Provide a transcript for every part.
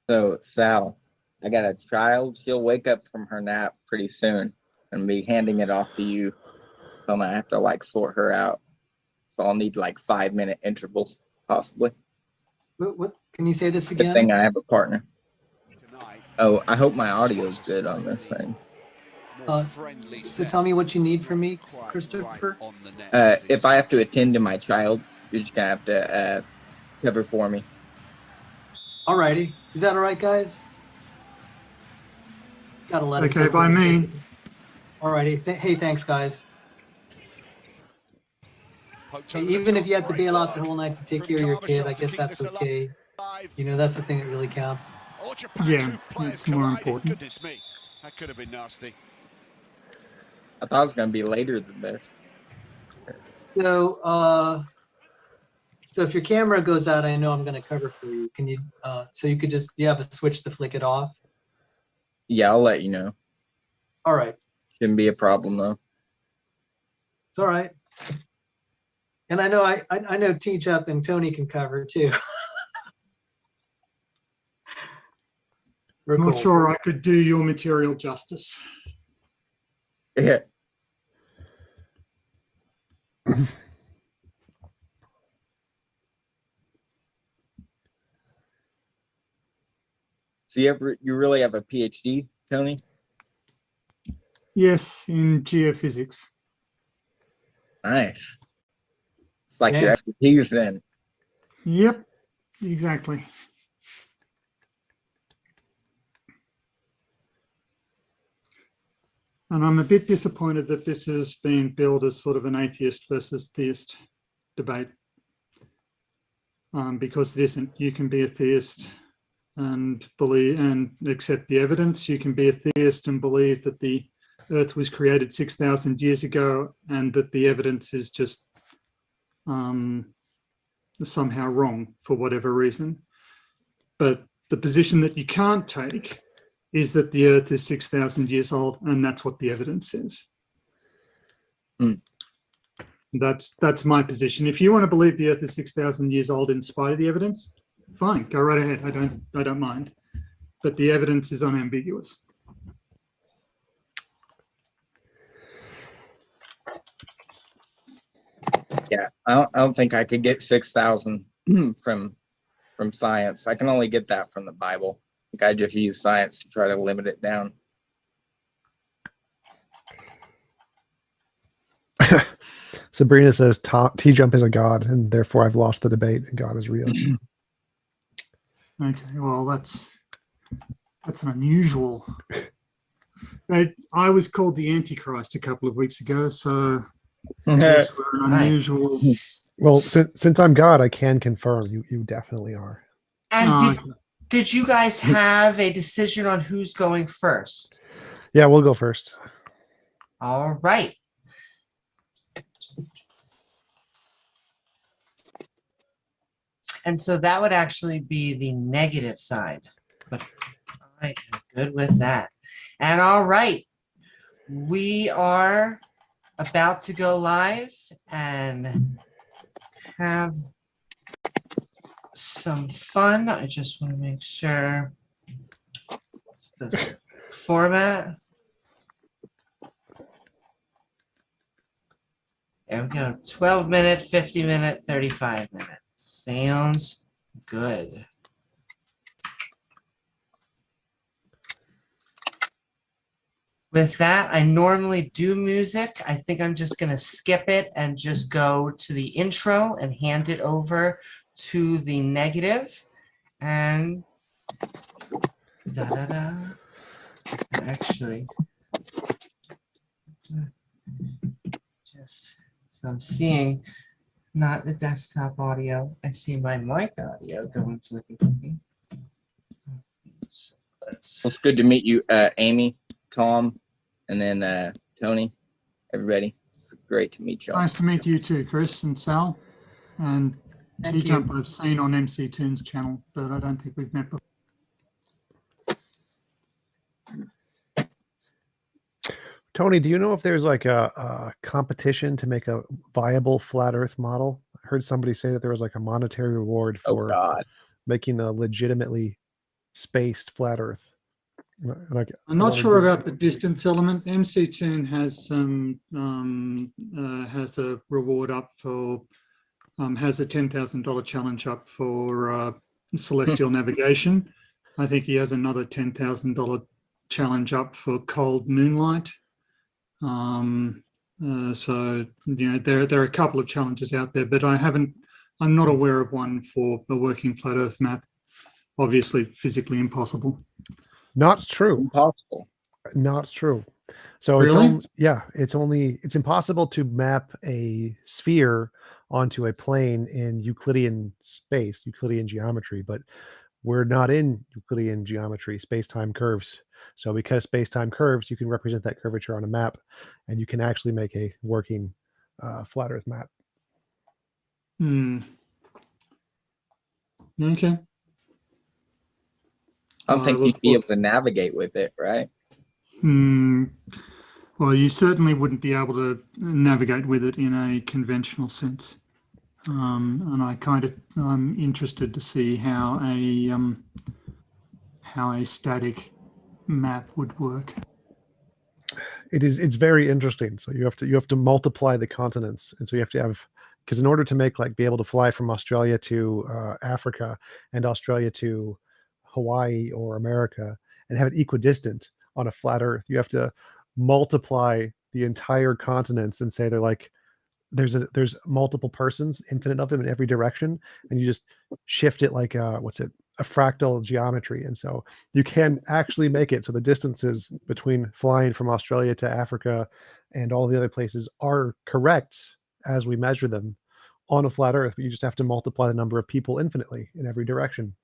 So, Sal, I got a child. She'll wake up from her nap pretty soon and be handing it off to you. So I'm gonna have to like sort her out. So I'll need like 5-minute intervals, possibly. What? Can you say this Good again? thing I have a partner. Oh, I hope my audio is good on this thing. So tell me what you need from me, Christopher. If I have to attend to my child, you're just gonna have to cover for me. Alrighty. Is that all right, guys? Gotta let it Okay by me. Alrighty. Hey, thanks, guys. Hey, even if you have to bail out the whole night to take care of your kid, I guess that's okay. You know, that's the thing that really counts. Yeah, it's more important. Goodness me, that could have been nasty. I thought it was gonna be later than this. So, so if your camera goes out, I know I'm going to cover for you. Can you? So you could just, you have a switch to flick it off. Yeah, I'll let you know. All right. Shouldn't be a problem though. It's all right. And I know I know TJump and Tony can cover too. I'm not sure I could do your material justice. Yeah. So you really have a PhD, Tony? Yes, in geophysics. Nice. It's like Yeah. your expertise then. Yep, exactly. And I'm a bit disappointed that this has been billed as sort of an atheist versus theist debate. Because it isn't. You can be a theist and believe and accept the evidence. You can be a theist and believe that the Earth was created 6,000 years ago and that the evidence is just somehow wrong for whatever reason. But the position that you can't take is that the Earth is 6,000 years old, and that's what the evidence says. Mm. That's my position. If you want to believe the Earth is 6,000 years old in spite of the evidence, fine, go right ahead. I don't mind. But the evidence is unambiguous. Yeah, I don't think I could get 6,000 from science. I can only get that from the Bible. I think I just use science to try to limit it down. Sabrina says TJump is a god, and therefore I've lost the debate, and God is real. Okay, well, that's an unusual. I was called the Antichrist a couple of weeks ago, so that's an unusual. Well, since I'm God, I can confirm you definitely are. And did you guys have a decision on who's going first? Yeah, we'll go first. All right. And so that would actually be the negative side. But I am good with that. And all right. We are about to go live and have some fun. I just want to make sure this format. There we go. 12-minute, 50-minute, 35-minute. Sounds good. With that, I normally do music. I think I'm just going to skip it and just go to the intro and hand it over to the negative. And da-da-da. Actually, just So I'm seeing not the desktop audio. I see my mic audio going flicky. So let's Well, it's good to meet you, Amy, Tom, and then Tony, everybody. It's great to meet you. Nice to meet you too, Chris and Sal. And Thank you. TJump I've seen on MC Toon's channel, but I don't think we've met before. Tony, do you know if there's like a competition to make a viable flat Earth model? I heard somebody say that there was like a monetary reward Oh for God. making a legitimately spaced flat Earth. Like, I'm not sure about the distance element. MC Toon has some has a reward up for has a $10,000 challenge up for celestial navigation. I think he has another $10,000 challenge up for cold moonlight. So you know there are a couple of challenges out there, but I'm not aware of one for a working flat Earth map. Obviously, physically impossible. not true. Impossible. Not true. So Really? it's impossible to map a sphere onto a plane in Euclidean space, Euclidean geometry, but we're not in Euclidean geometry, space-time curves. So because space-time curves, you can represent that curvature on a map, and you can actually make a working flat Earth map. Okay. I don't think you'd be look- able to navigate with it, right? Well, you certainly wouldn't be able to navigate with it in a conventional sense. And I'm interested to see how a static map would work. It's very interesting. So you have to multiply the continents, and so you have to have, because in order to make be able to fly from Australia to Africa and Australia to Hawaii or America and have it equidistant on a flat Earth, you have to multiply the entire continents and say they're like there's multiple persons, infinite of them in every direction, and you just shift it like a fractal geometry, and so you can actually make it so the distances between flying from Australia to Africa and all the other places are correct as we measure them on a flat Earth, but you just have to multiply the number of people infinitely in every direction.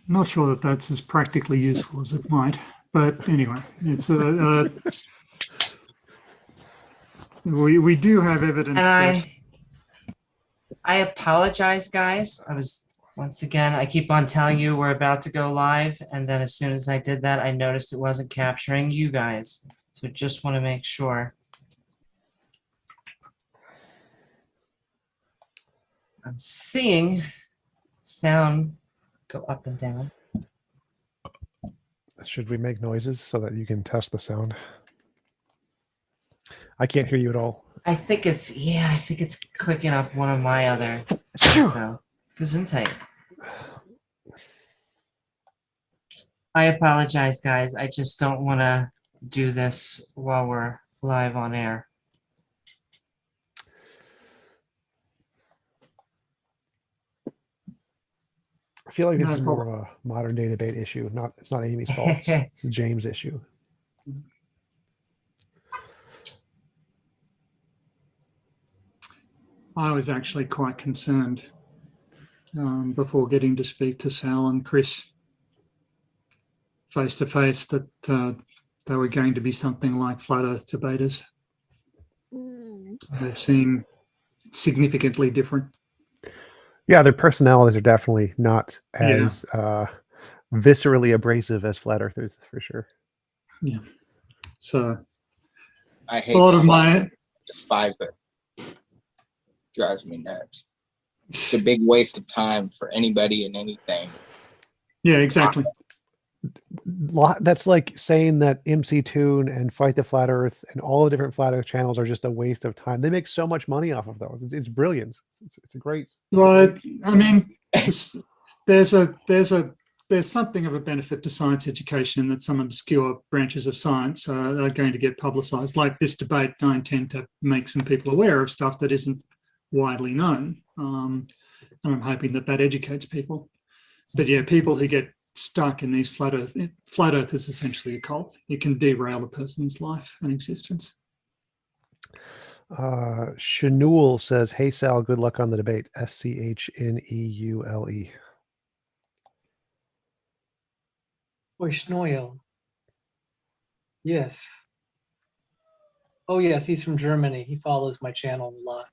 Not sure that that's as practically useful as it might, but anyway, it's we do have evidence And that I apologize, guys. Once again, I keep on telling you we're about to go live, and then as soon as I did that, I noticed it wasn't capturing you guys. So just want to make sure. I'm seeing sound go up and down. Should we make noises so that you can test the sound? I can't hear you at all. I think it's clicking up one of my other things though. Gesundheit. I apologize, guys. I just don't want to do this while we're live on air. I feel like this No is more of a modern day debate issue. It's not Amy's fault. It's a James issue. I was actually quite concerned before getting to speak to Sal and Chris face to face that they were going to be something like flat Earth debaters. They seem significantly different. Yeah, their personalities are definitely not as viscerally abrasive as flat earthers, for sure. Yeah. So I hate a lot the of my despise it. Drives me nuts. It's a big waste of time for anybody and anything. yeah, exactly. That's like saying that MC Toon and Fight the Flat Earth and all the different flat Earth channels are just a waste of time. They make so much money off of those. It's brilliant. It's a great. Well, I mean, there's something of a benefit to science education that some obscure branches of science are going to get publicized. Like this debate, I intend to make some people aware of stuff that isn't widely known. And I'm hoping that educates people. But yeah, people who get stuck in these flat Earth is essentially a cult. It can derail a person's life and existence. Shanul says, "Hey Sal, good luck on the debate." SCHNEULE. Boy, Schnoil. Yes. Oh, yes, he's from Germany. He follows my channel a lot.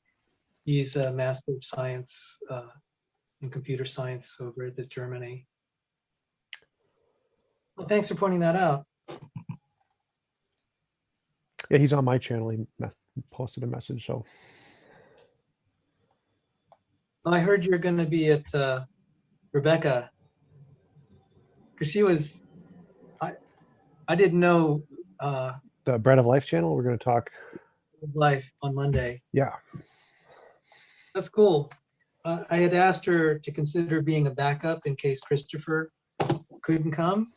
He's a Master of Science in Computer Science over at the Germany. Well, thanks for pointing that out. Yeah, he's on my channel. He posted a message. So I heard you're going to be at Rebecca, because she was. I didn't know the Bread of Life channel, we're going to talk. life on Monday. Yeah. That's cool. I had asked her to consider being a backup in case Christopher couldn't come.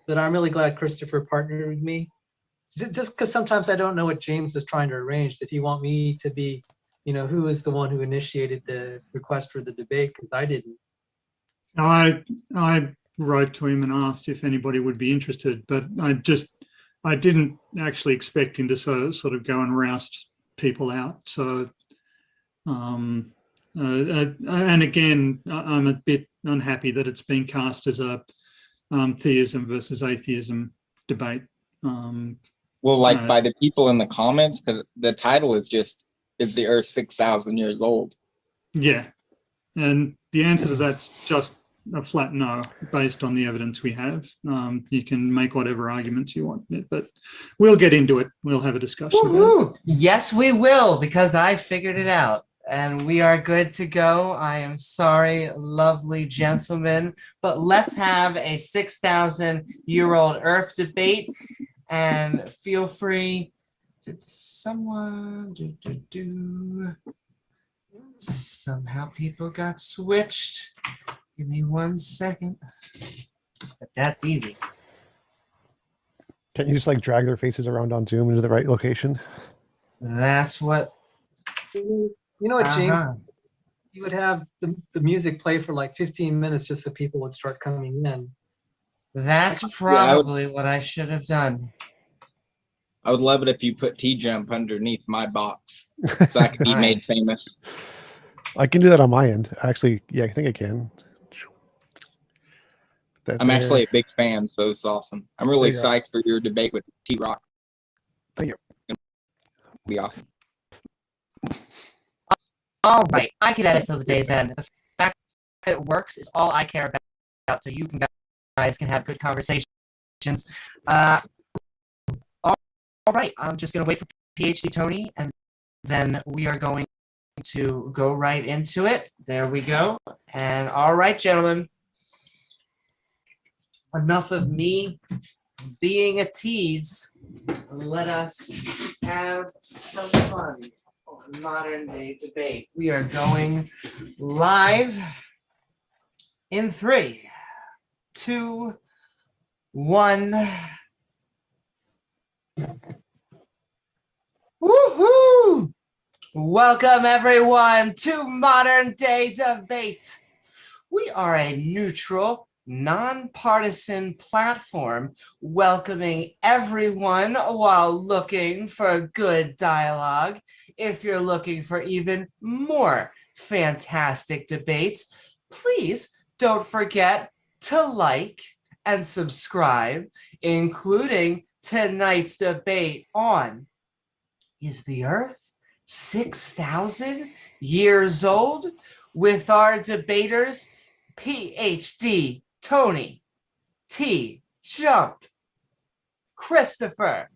But I'm really glad Christopher partnered with me. Just because sometimes I don't know what James is trying to arrange. Did he want me to be, who was the one who initiated the request for the debate? Because I didn't. I wrote to him and asked if anybody would be interested, but I didn't actually expect him to sort of go and roust people out. So, and again, I'm a bit unhappy that it's been cast as a theism versus atheism debate. Well, like by the people in the comments, because the title is just, "Is the Earth 6,000 years old?" Yeah, and the answer to that's just a flat no, based on the evidence we have. You can make whatever arguments you want, but we'll get into it. We'll have a discussion about it. Woohoo! Yes, we will, because I figured it out. And we are good to go. I am sorry, lovely gentlemen, but let's have a 6,000-year-old Earth debate. And feel free. Did someone somehow people got switched? Give me 1 second. But that's easy. Can't you just like drag their faces around on Zoom into the right location? That's what. You know what, James? Uh-huh. You would have the music play for like 15 minutes just so people would start coming in. That's probably what I should have done. I would love it if you put TJump underneath my box so I could be made famous. I can do that on my end. Actually, yeah, I think I can. I'm actually a big fan, so it's awesome. I'm really There you go. psyched for your debate with T-Rock. Thank you. It'll be awesome. All right, I can edit till the day's end. The fact that it works is all I care about, so you guys can have good conversations. All right, I'm just going to wait for PhD Tony, and then we are going to go right into it. There we go. And all right, gentlemen, enough of me being a tease. Let us have some fun on modern day debate. We are going live in 3, 2, 1. Woohoo! Welcome everyone to Modern Day Debate. We are a neutral, nonpartisan platform welcoming everyone while looking for good dialogue. If you're looking for even more fantastic debates, please don't forget to like and subscribe, including tonight's debate on, is the Earth 6,000 years old? With our debaters, PhD Tony, TJump, Christopher,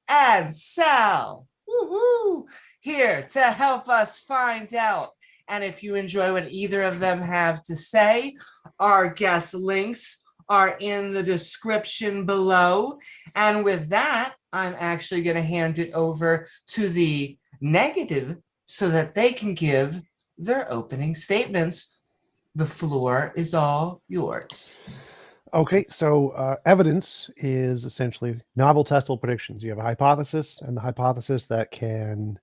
and Sal. Woohoo! Here to help us find out. And if you enjoy what either of them have to say, our guest links are in the description below. And with that, I'm actually going to hand it over to the negative so that they can give their opening statements. The floor is all yours. Okay, so evidence is essentially novel testable predictions. You have a hypothesis, and the hypothesis that can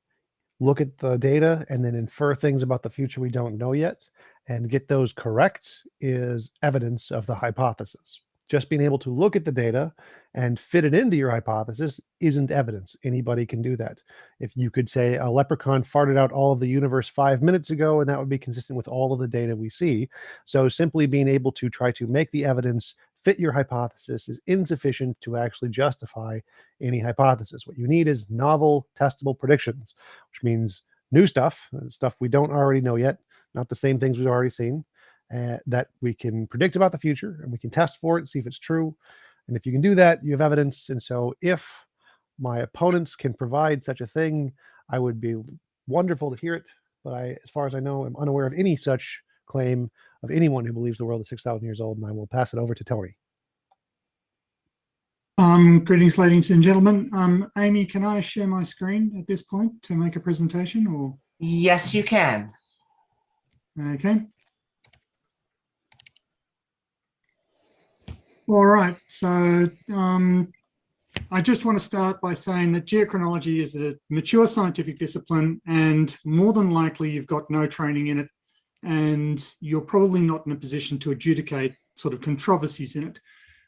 look at the data and then infer things about the future we don't know yet, and get those correct is evidence of the hypothesis. Just being able to look at the data and fit it into your hypothesis isn't evidence. Anybody can do that. If you could say a leprechaun farted out all of the universe 5 minutes ago, and that would be consistent with all of the data we see. So simply being able to try to make the evidence fit your hypothesis is insufficient to actually justify any hypothesis. What you need is novel, testable predictions, which means new stuff, stuff we don't already know yet, not the same things we've already seen, that we can predict about the future, and we can test for it and see if it's true. And if you can do that, you have evidence. And so if my opponents can provide such a thing, I would be wonderful to hear it. But as far as I know, I'm unaware of any such claim of anyone who believes the world is 6,000 years old, and I will pass it over to Tony. Greetings, ladies and gentlemen. Amy, can I share my screen at this point to make a presentation, or? Yes, you can. Okay. All right, so I just want to start by saying that geochronology is a mature scientific discipline, and more than likely you've got no training in it, and you're probably not in a position to adjudicate sort of controversies in it.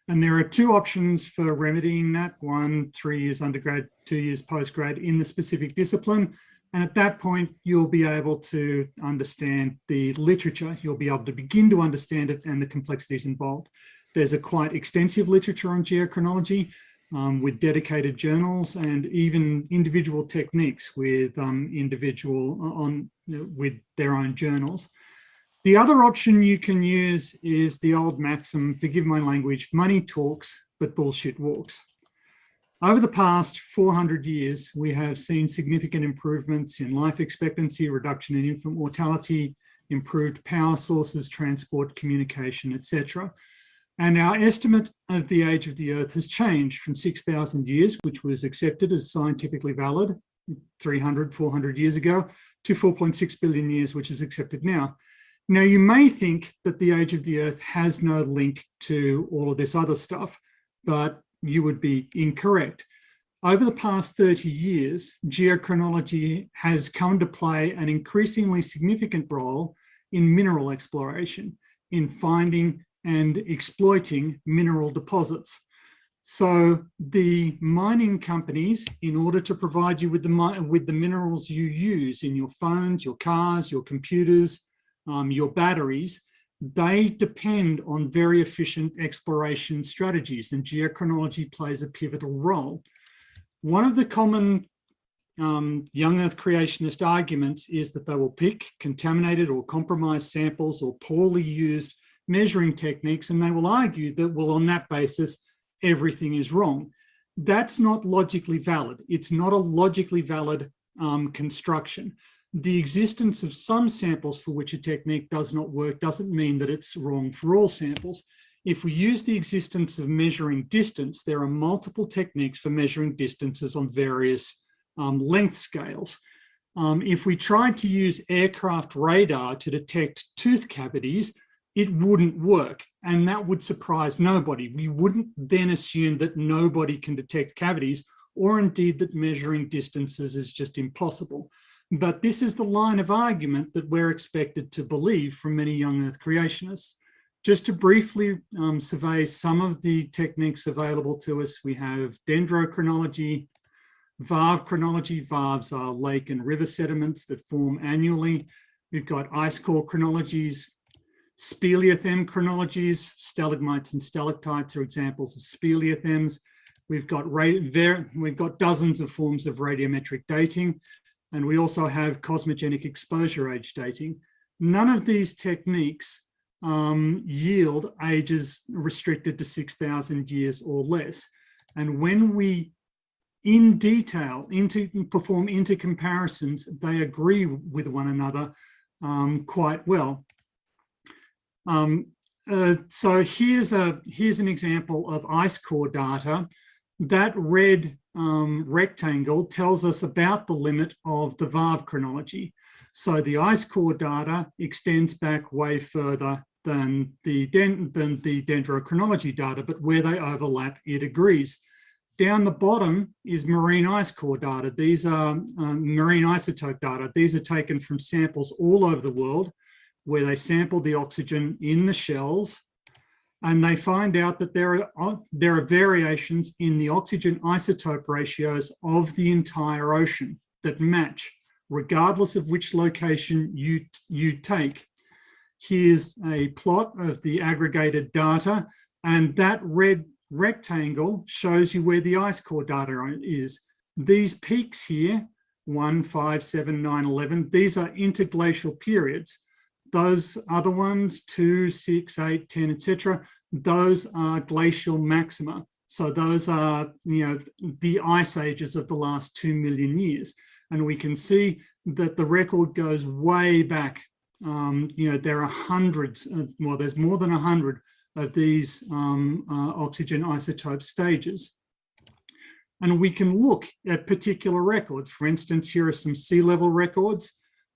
And there are two options for remedying that. One, 3 years undergrad, 2 years postgrad in the specific discipline. And at that point, you'll be able to understand the literature. You'll be able to begin to understand it and the complexities involved. There's a quite extensive literature on geochronology with dedicated journals and even individual techniques with with their own journals. The other option you can use is the old maxim, forgive my language, money talks, but bullshit walks. Over the past 400 years, we have seen significant improvements in life expectancy, reduction in infant mortality, improved power sources, transport, communication, etc. And our estimate of the age of the Earth has changed from 6,000 years, which was accepted as scientifically valid 300, 400 years ago, to 4.6 billion years, which is accepted now. Now, you may think that the age of the Earth has no link to all of this other stuff, but you would be incorrect. Over the past 30 years, geochronology has come to play an increasingly significant role in mineral exploration, in finding and exploiting mineral deposits. So the mining companies, in order to provide you with the minerals you use in your phones, your cars, your computers, your batteries, they depend on very efficient exploration strategies, and geochronology plays a pivotal role. One of the common young Earth creationist arguments is that they will pick contaminated or compromised samples or poorly used measuring techniques, and they will argue that, well, on that basis, everything is wrong. That's not logically valid. It's not a logically valid construction. The existence of some samples for which a technique does not work doesn't mean that it's wrong for all samples. If we use the existence of measuring distance, there are multiple techniques for measuring distances on various length scales. If we tried to use aircraft radar to detect tooth cavities, it wouldn't work, and that would surprise nobody. We wouldn't then assume that nobody can detect cavities, or indeed that measuring distances is just impossible. But this is the line of argument that we're expected to believe from many young Earth creationists. Just to briefly survey some of the techniques available to us, we have dendrochronology, varve chronology. Varves are lake and river sediments that form annually. We've got ice core chronologies, speleothem chronologies. Stalagmites and stalactites are examples of speleothems. We've got dozens of forms of radiometric dating, and we also have cosmogenic exposure age dating. None of these techniques yield ages restricted to 6,000 years or less. And when we, in detail, perform inter-comparisons, they agree with one another quite well. So here's an example of ice core data. That red rectangle tells us about the limit of the varve chronology. So the ice core data extends back way further than the dendrochronology data, but where they overlap, it agrees. Down the bottom is marine ice core data. These are marine isotope data. These are taken from samples all over the world, where they sampled the oxygen in the shells And they find out that there are variations in the oxygen isotope ratios of the entire ocean that match, regardless of which location you take. Here's a plot of the aggregated data, and that red rectangle shows you where the ice core data is. These peaks here, 1, 5, 7, 9, 11, these are interglacial periods. Those other ones, 2, 6, 8, 10, etc., those are glacial maxima. So those are, the ice ages of the last 2 million years. And we can see that the record goes way back. There are hundreds, there's more than 100 of these oxygen isotope stages. And we can look at particular records. For instance, here are some sea level records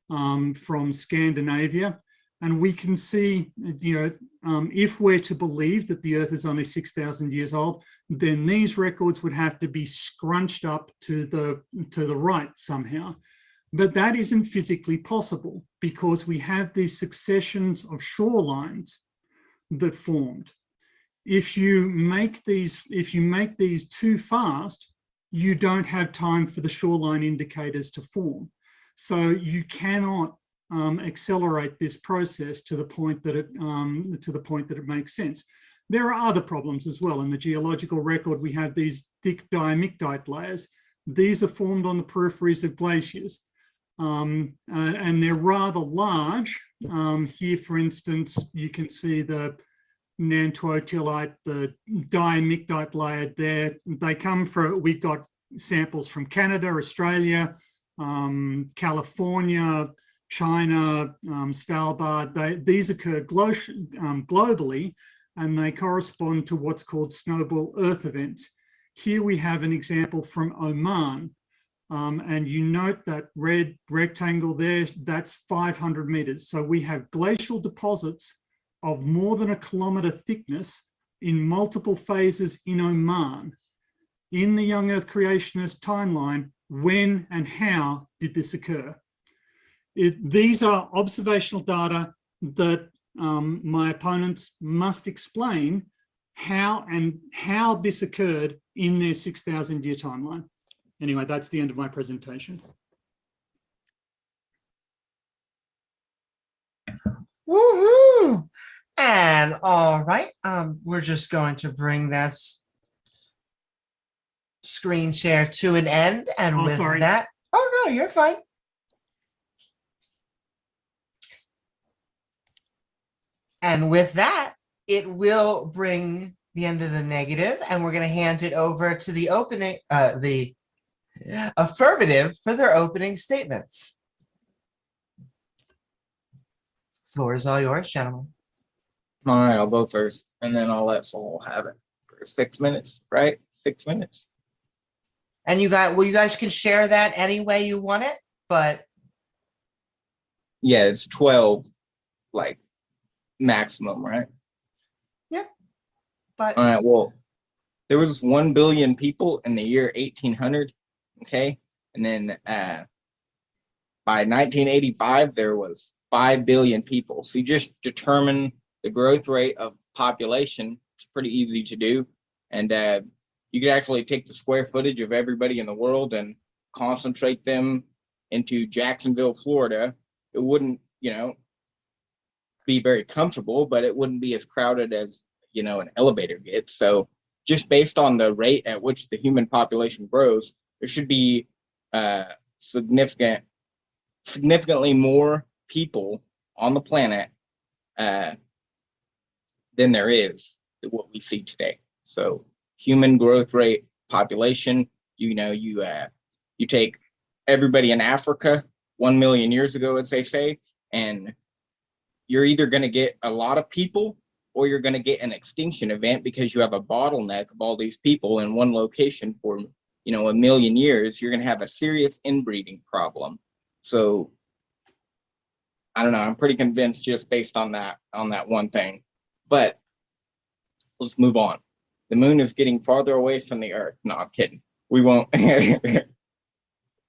from Scandinavia. And we can see, if we're to believe that the Earth is only 6,000 years old, then these records would have to be scrunched up to the right somehow. But that isn't physically possible because we have these successions of shorelines that formed. If you make these too fast, you don't have time for the shoreline indicators to form. So you cannot accelerate this process to the point that it makes sense. There are other problems as well. In the geological record, we have these thick diamictite layers. These are formed on the peripheries of glaciers, and they're rather large. Here, for instance, you can see the nantuotilite, the diamictite layer there. They come from, we've got samples from Canada, Australia, California, China, Svalbard. These occur globally, and they correspond to what's called snowball Earth events. Here we have an example from Oman, and you note that red rectangle there, that's 500 meters. So we have glacial deposits of more than 1 kilometer thickness in multiple phases in Oman. In the young Earth creationist timeline, when and how did this occur? These are observational data that my opponents must explain how this occurred in their 6,000 year timeline. Anyway, that's the end of my presentation. Woohoo! And all right, we're just going to bring that screen share to an end. And with that, oh no, you're fine. And with that, it will bring the end of the negative, and we're going to hand it over to the the affirmative for their opening statements. Floor is all yours, gentlemen. All right, I'll go first, and then I'll let Saul have it for 6 minutes, right? 6 minutes. And you guys can share that any way you want it, but yeah, it's 12, like maximum, right? Yep. But all right, well, there was 1 billion people in the year 1800, okay, and then by 1985 there was 5 billion people. So you just determine the growth rate of population. It's pretty easy to do, and you could actually take the square footage of everybody in the world and concentrate them into Jacksonville, Florida. It wouldn't, be very comfortable, but it wouldn't be as crowded as, an elevator gets. So just based on the rate at which the human population grows, there should be significantly more people on the planet than there is what we see today. So human growth rate, population, you take everybody in Africa 1 million years ago, as they say, and you're either going to get a lot of people or you're going to get an extinction event because you have a bottleneck of all these people in one location for, 1 million years. You're going to have a serious inbreeding problem. So I don't know. I'm pretty convinced just based on that one thing. But let's move on. The moon is getting farther away from the Earth. No, I'm kidding. We won't. I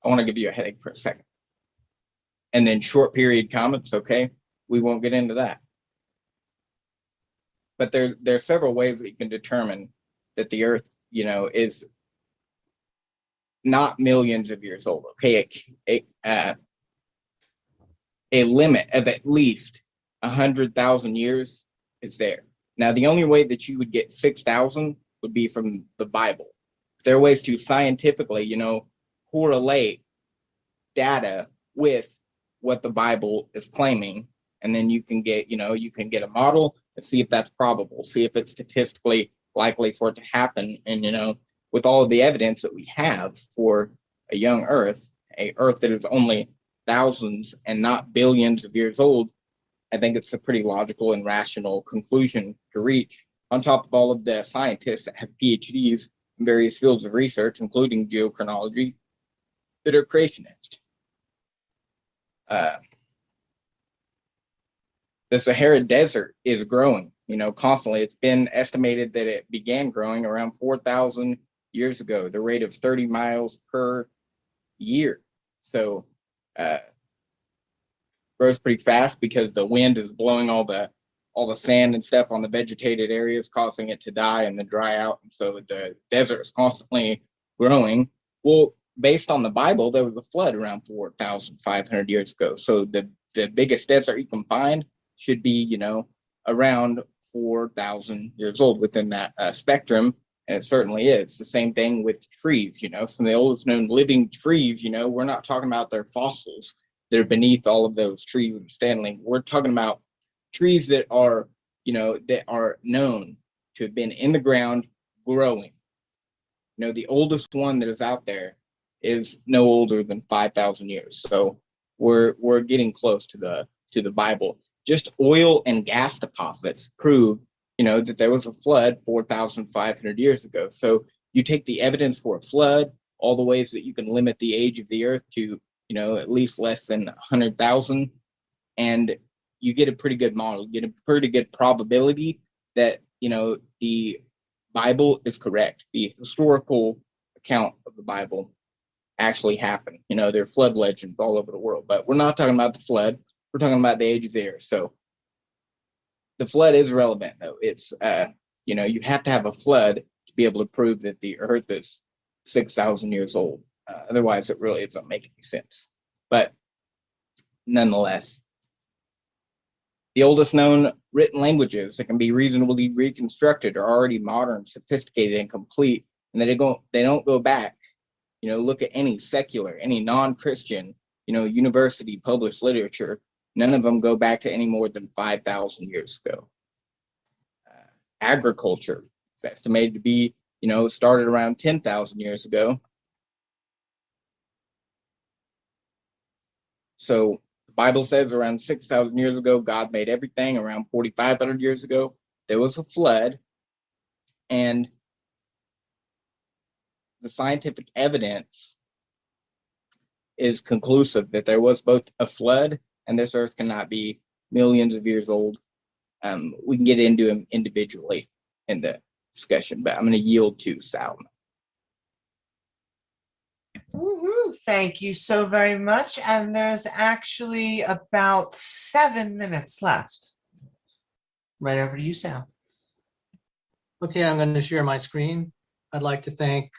want to give you a headache for a second. And then short period comets, okay? We won't get into that. but there are several ways that you can determine that the Earth, is not millions of years old. Okay, a limit of at least 100,000 years is there. Now, the only way that you would get 6,000 would be from the Bible. There are ways to scientifically, correlate data with what the Bible is claiming, and then you can get a model and see if that's probable, see if it's statistically likely for it to happen. And with all of the evidence that we have for a young Earth, a Earth that is only thousands and not billions of years old, I think it's a pretty logical and rational conclusion to reach. On top of all of the scientists that have PhDs in various fields of research, including geochronology, that are creationists. The Sahara Desert is growing, constantly. It's been estimated that it began growing around 4,000 years ago, the rate of 30 miles per year. So grows pretty fast because the wind is blowing all the sand and stuff on the vegetated areas, causing it to die and then dry out. And so the desert is constantly growing. Well, based on the Bible, there was a flood around 4,500 years ago. So the biggest desert you can find should be, around 4,000 years old within that spectrum. And it certainly is. The same thing with trees, some of the oldest known living trees, we're not talking about their fossils that are beneath all of those trees standing. We're talking about trees that are, that are known to have been in the ground growing. The oldest one that is out there is no older than 5,000 years. So we're getting close to the Bible. Just oil and gas deposits prove, that there was a flood 4,500 years ago. So you take the evidence for a flood, all the ways that you can limit the age of the Earth to, at least less than 100,000, and you get a pretty good model, you get a pretty good probability that, the Bible is correct. The historical account of the Bible actually happened. There are flood legends all over the world, but we're not talking about the flood. We're talking about the age of the Earth. So the flood is relevant, though. It's, you have to have a flood to be able to prove that the Earth is 6,000 years old. Otherwise, it really doesn't make any sense. But nonetheless, the oldest known written languages that can be reasonably reconstructed are already modern, sophisticated, and complete, and they don't go back. Look at any secular, any non-Christian, university published literature. None of them go back to any more than 5,000 years ago. Agriculture is estimated to be, started around 10,000 years ago. So the Bible says around 6,000 years ago, God made everything. Around 4,500 years ago, there was a flood. And the scientific evidence is conclusive that there was both a flood and this Earth cannot be millions of years old. We can get into them individually in the discussion, but I'm going to yield to Sal. Woohoo! Thank you so very much. And there's actually about 7 minutes left. Right over to you, Sal. Okay, I'm going to share my screen. I'd like to thank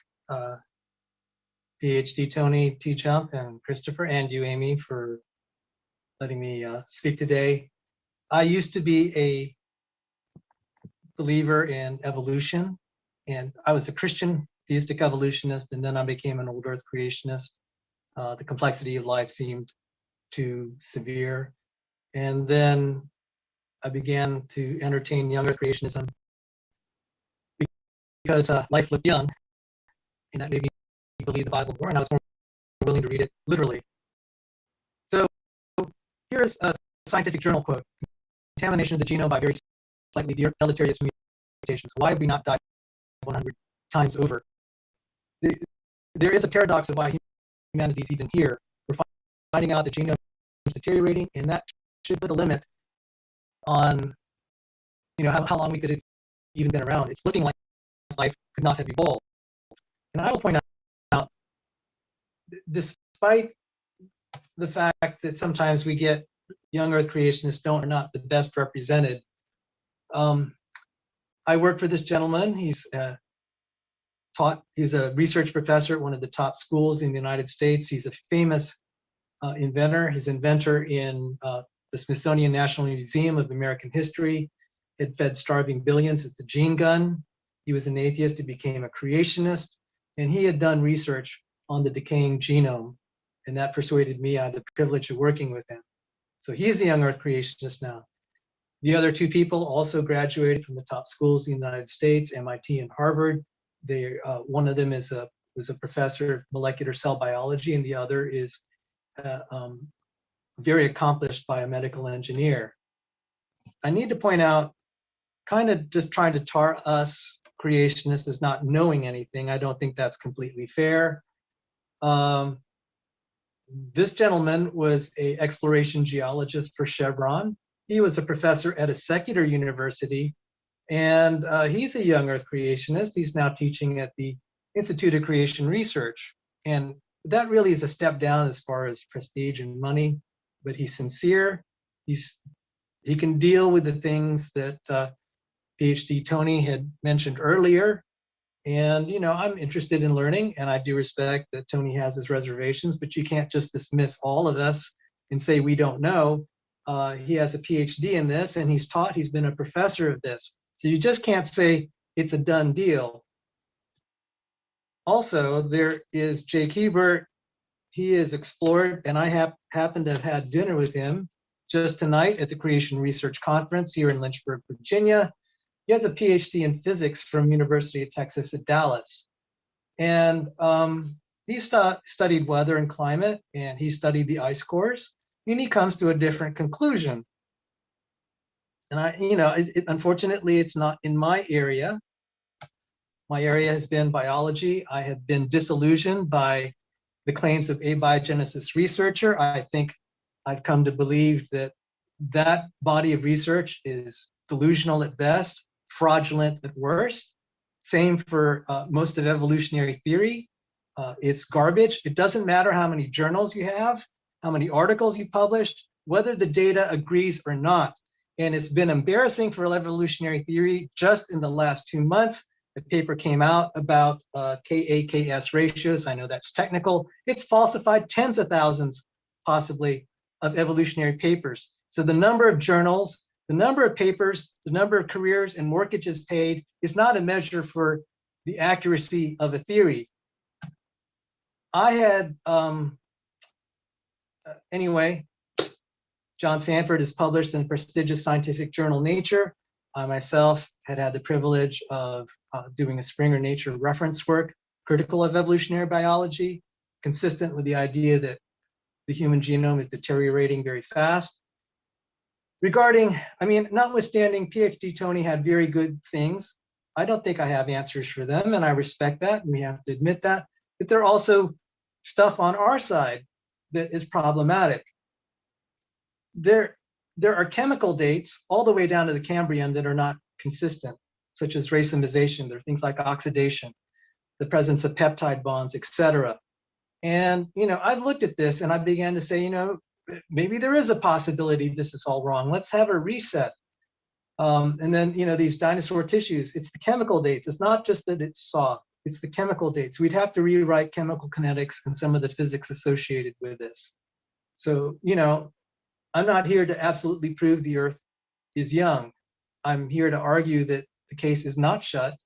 PhD Tony, TJump, and Christopher, and you, Amy, for letting me speak today. I used to be a believer in evolution, and I was a Christian theistic evolutionist, and then I became an old Earth creationist. The complexity of life seemed too severe, and then I began to entertain young Earth creationism because life looked young, and that made me believe the Bible more, and I was more willing to read it literally. So here's a scientific journal quote: "Contamination of the genome by very slightly deleterious mutations. Why have we not died 100 times over?" There is a paradox of why humanity is even here. We're finding out the genome is deteriorating, and that should put a limit on, how long we could have even been around. It's looking like life could not have evolved. And I will point out, despite the fact that sometimes we get young Earth creationists are not the best represented, I worked for this gentleman. He's he's a research professor at one of the top schools in the United States. He's a famous inventor. His inventor in the Smithsonian National Museum of American History had fed starving billions. It's the gene gun. He was an atheist who became a creationist, and he had done research on the decaying genome, and that persuaded me. I had the privilege of working with him. So he's a young Earth creationist now. The other two people also graduated from the top schools in the United States, MIT and Harvard. One of them was a professor of molecular cell biology, and the other is very accomplished biomedical engineer. I need to point out, kind of just trying to tar us creationists as not knowing anything. I don't think that's completely fair. This gentleman was an exploration geologist for Chevron. He was a professor at a secular university, and he's a young Earth creationist. He's now teaching at the Institute of Creation Research. And that really is a step down as far as prestige and money, but he's sincere. He can deal with the things that PhD Tony had mentioned earlier. And, you know, I'm interested in learning, and I do respect that Tony has his reservations, but you can't just dismiss all of us and say we don't know. He has a PhD in this, and he's been a professor of this. So you just can't say it's a done deal. Also, there is Jake Hebert. He is explored, and I happened to have had dinner with him just tonight at the Creation Research Conference here in Lynchburg, Virginia. He has a PhD in physics from University of Texas at Dallas. And he studied weather and climate, and he studied the ice cores, and he comes to a different conclusion. And unfortunately, it's not in my area. My area has been biology. I have been disillusioned by the claims of abiogenesis researcher. I think I've come to believe that that body of research is delusional at best, fraudulent at worst. Same for most of evolutionary theory. It's garbage. It doesn't matter how many journals you have, how many articles you published, whether the data agrees or not. And it's been embarrassing for evolutionary theory. Just in the last 2 months, a paper came out about Ka-Ks ratios. I know that's technical. It's falsified tens of thousands, possibly, of evolutionary papers. So the number of journals, the number of papers, the number of careers and mortgages paid is not a measure for the accuracy of a theory. I had, anyway, John Sanford is published in the prestigious scientific journal Nature. I myself had the privilege of doing a Springer Nature reference work, critical of evolutionary biology, consistent with the idea that the human genome is deteriorating very fast. Notwithstanding PhD Tony had very good things, I don't think I have answers for them, and I respect that, and we have to admit that. But there are also stuff on our side that is problematic. There are chemical dates all the way down to the Cambrian that are not consistent, such as racemization. There are things like oxidation, the presence of peptide bonds, etc. And, I've looked at this and I began to say, maybe there is a possibility this is all wrong. Let's have a reset. And then, these dinosaur tissues, it's the chemical dates. It's not just that it's soft, it's the chemical dates. We'd have to rewrite chemical kinetics and some of the physics associated with this. So, I'm not here to absolutely prove the Earth is young. I'm here to argue that the case is not shut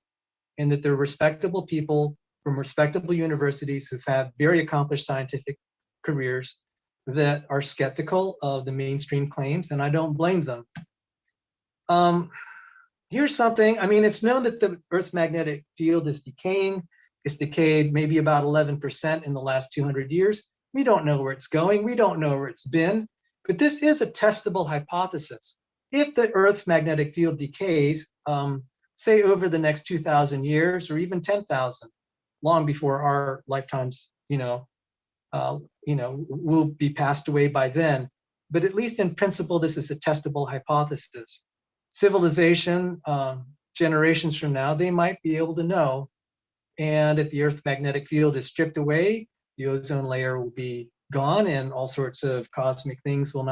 and that there are respectable people from respectable universities who've had very accomplished scientific careers that are skeptical of the mainstream claims, and I don't blame them. Here's something, it's known that the Earth's magnetic field is decaying. It's decayed maybe about 11% in the last 200 years. We don't know where it's going. We don't know where it's been. But this is a testable hypothesis. If the Earth's magnetic field decays, say over the next 2,000 years or even 10,000, long before our lifetimes, will be passed away by then. But at least in principle, this is a testable hypothesis. Civilization, generations from now, they might be able to know. And if the Earth's magnetic field is stripped away, the ozone layer will be gone and all sorts of cosmic things will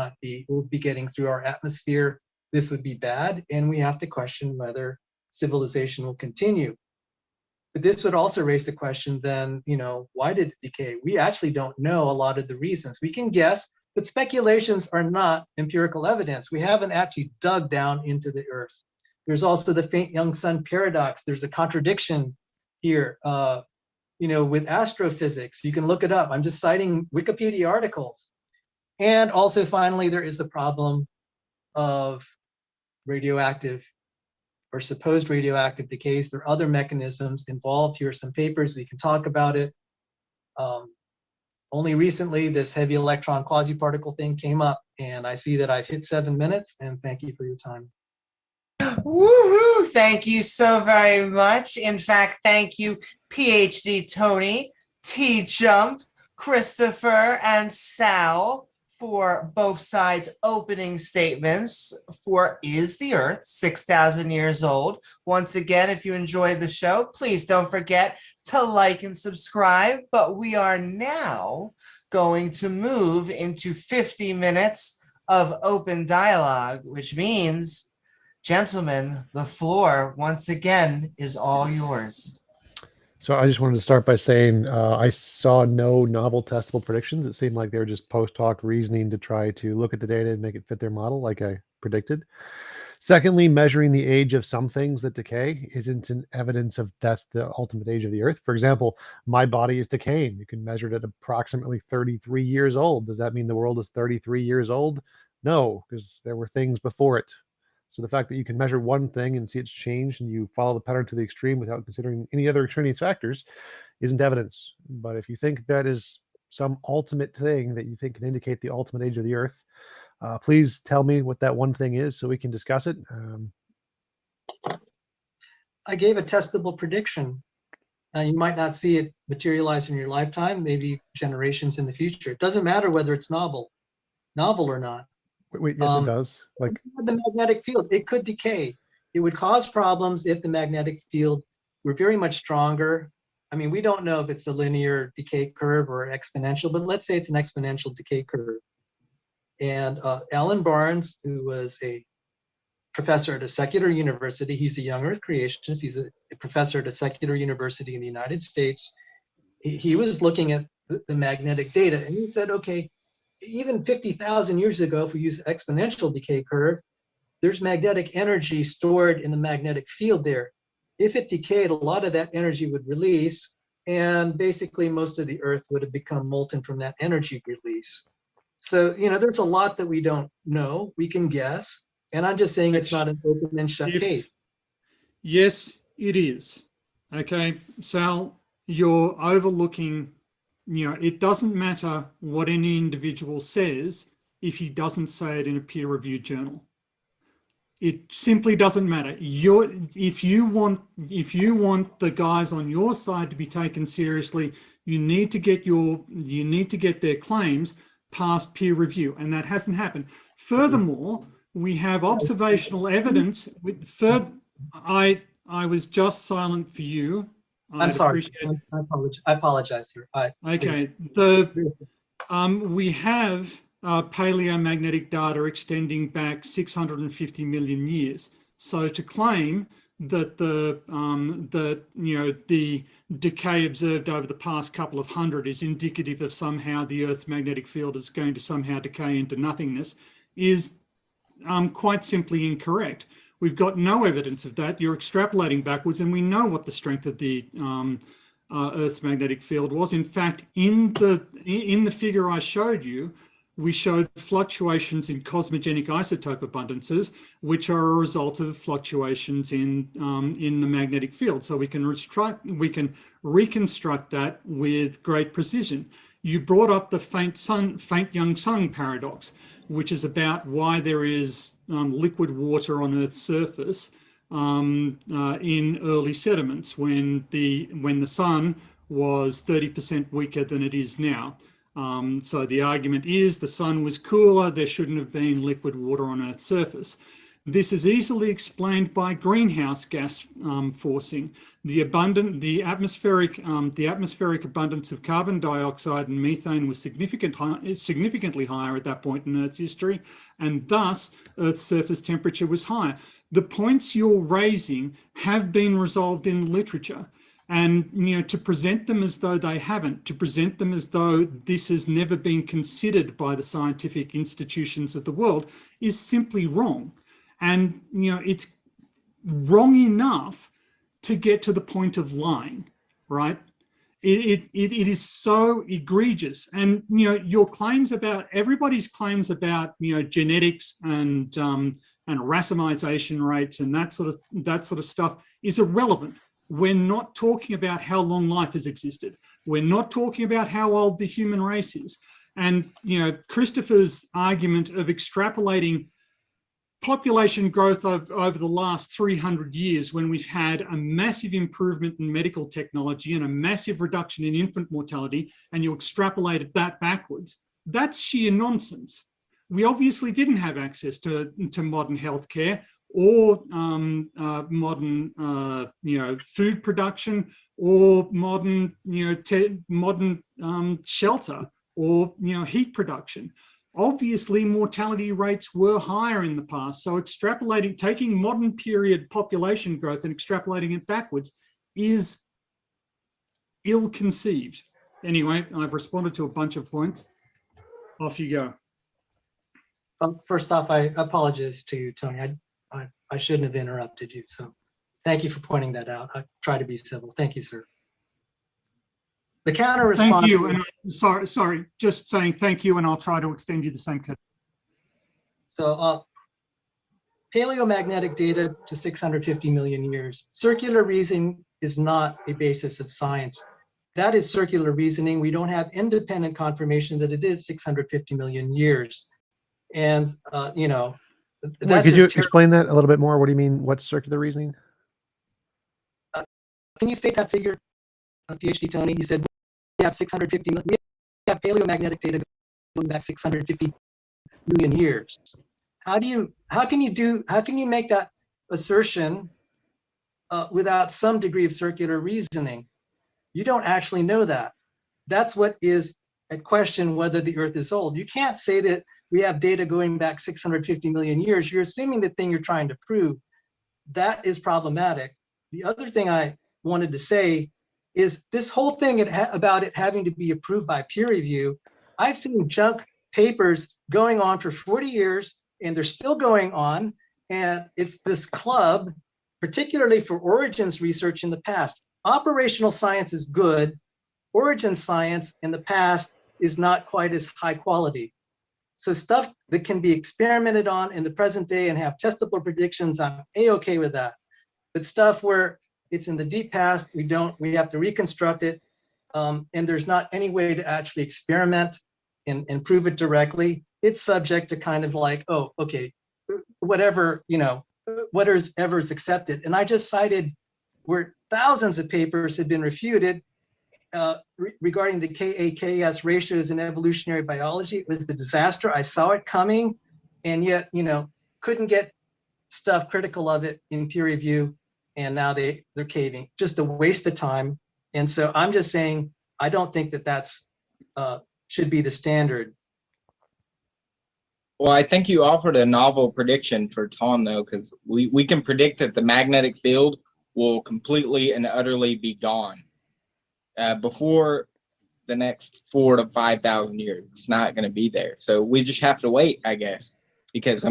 be getting through our atmosphere. This would be bad. And we have to question whether civilization will continue. But this would also raise the question then, why did it decay? We actually don't know a lot of the reasons. We can guess, but speculations are not empirical evidence. We haven't actually dug down into the earth. There's also the faint young sun paradox. There's a contradiction here, with astrophysics. You can look it up. I'm just citing Wikipedia articles. And also, finally, there is the problem of radioactive or supposed radioactive decays. There are other mechanisms involved. Here are some papers. We can talk about it. Only recently, this heavy electron quasi-particle thing came up, and I see that I've hit 7 minutes, and thank you for your time. Woohoo! Thank you so very much. In fact, thank you, PhD Tony, TJump, Christopher, and Sal, for both sides' opening statements for Is the Earth 6,000 Years Old? Once again, if you enjoyed the show, please don't forget to like and subscribe. But we are now going to move into 50 minutes of open dialogue, which means, gentlemen, the floor once again is all yours. So I just wanted to start by saying I saw no novel testable predictions. It seemed like they were just post hoc reasoning to try to look at the data and make it fit their model, like I predicted. Secondly, measuring the age of some things that decay isn't an evidence of that's the ultimate age of the Earth. For example, my body is decaying. You can measure it at approximately 33 years old. Does that mean the world is 33 years old? No, because there were things before it. So the fact that you can measure one thing and see it's changed and you follow the pattern to the extreme without considering any other extraneous factors isn't evidence. But if you think that is some ultimate thing that you think can indicate the ultimate age of the Earth, please tell me what that one thing is so we can discuss it. I gave a testable prediction. You might not see it materialize in your lifetime, maybe generations in the future. It doesn't matter whether it's novel or not. Wait, yes, it does. Like the magnetic field, it could decay. It would cause problems if the magnetic field were very much stronger. I mean, we don't know if it's a linear decay curve or exponential, but let's say it's an exponential decay curve. And Alan Barnes, who was a professor at a secular university, he's a young Earth creationist. He's a professor at a secular university in the United States. He was looking at the magnetic data, and he said, okay, even 50,000 years ago, if we use exponential decay curve, there's magnetic energy stored in the magnetic field there. If it decayed, a lot of that energy would release, and basically most of the Earth would have become molten from that energy release. So, there's a lot that we don't know. We can guess, and I'm just saying it's not an open and shut case. Yes, it is. Okay, Sal, you're overlooking. It doesn't matter what any individual says if he doesn't say it in a peer-reviewed journal. It simply doesn't matter. If you want the guys on your side to be taken seriously, you need to get their claims past peer review, and that hasn't happened. Furthermore, we have observational evidence. I was just silent for you. I'm sorry. I apologize, sir. Okay. We have paleomagnetic data extending back 650 million years. So to claim that the decay observed over the past couple of hundred is indicative of somehow the Earth's magnetic field is going to somehow decay into nothingness is quite simply incorrect. We've got no evidence of that. You're extrapolating backwards, and we know what the strength of the Earth's magnetic field was. In fact, in the figure I showed you, we showed fluctuations in cosmogenic isotope abundances, which are a result of fluctuations in the magnetic field. So we can reconstruct that with great precision. You brought up the faint young sun paradox, which is about why there is liquid water on Earth's surface in early sediments when the sun was 30% weaker than it is now. So the argument is the sun was cooler, there shouldn't have been liquid water on Earth's surface. This is easily explained by greenhouse gas forcing. The atmospheric abundance of carbon dioxide and methane was significantly higher at that point in Earth's history, and thus Earth's surface temperature was higher. The points you're raising have been resolved in literature. And, to present them as though they haven't, to present them as though this has never been considered by the scientific institutions of the world is simply wrong. And, it's wrong enough to get to the point of lying, right? It is so egregious. And, your claims about, everybody's claims about, genetics and racemization rates and that sort of stuff is irrelevant. We're not talking about how long life has existed. We're not talking about how old the human race is. And, Christopher's argument of extrapolating population growth over the last 300 years, when we've had a massive improvement in medical technology and a massive reduction in infant mortality, and you extrapolated that backwards, that's sheer nonsense. We obviously didn't have access to modern healthcare or modern, food production, or modern, shelter, or heat production. Obviously, mortality rates were higher in the past. So taking modern period population growth and extrapolating it backwards is ill-conceived. Anyway, I've responded to a bunch of points. Off you go. First off, I apologize to you, Tony. I shouldn't have interrupted you. So thank you for pointing that out. I try to be civil. Thank you, sir. The counter response. Thank you. And sorry, just saying thank you, and I'll try to extend you the same courtesy. So paleomagnetic data to 650 million years. Circular reasoning is not a basis of science. That is circular reasoning. We don't have independent confirmation that it is 650 million years. And, could you explain that a little bit more? What do you mean? What's circular reasoning? Can you state that figure, PhD Tony? You said we have 650 million. We have paleomagnetic data going back 650 million years. How can you make that assertion without some degree of circular reasoning? You don't actually know that. That's what is at question, whether the Earth is old. You can't say that we have data going back 650 million years. You're assuming the thing you're trying to prove. That is problematic. The other thing I wanted to say is this whole thing about it having to be approved by peer review. I've seen junk papers going on for 40 years, and they're still going on. And it's this club, particularly for origins research in the past. Operational science is good. Origin science in the past is not quite as high quality. So stuff that can be experimented on in the present day and have testable predictions, I'm A-okay with that. But stuff where it's in the deep past, we have to reconstruct it, and there's not any way to actually experiment and prove it directly. It's subject to kind of like, oh, okay, whatever, whatever is accepted. And I just cited where thousands of papers had been refuted regarding the Ka-Ks ratios in evolutionary biology. It was a disaster. I saw it coming, and yet, couldn't get stuff critical of it in peer review, and now they're caving. Just a waste of time. And so I'm just saying, I don't think that's should be the standard. Well, I think you offered a novel prediction for Tom, though, because we can predict that the magnetic field will completely and utterly be gone before the next 4,000 to 5,000 years. It's not going to be there. So we just have to wait, I guess, because,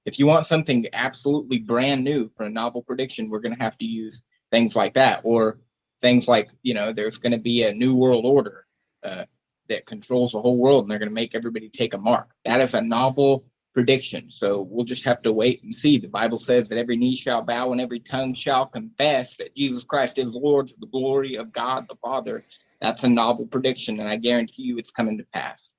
if you want something absolutely brand new for a novel prediction, we're going to have to use things like that, or things like, there's going to be a new world order that controls the whole world, and they're going to make everybody take a mark. That is a novel prediction. So we'll just have to wait and see. The Bible says that every knee shall bow and every tongue shall confess that Jesus Christ is Lord, to the glory of God the Father. That's a novel prediction, and I guarantee you it's coming to pass.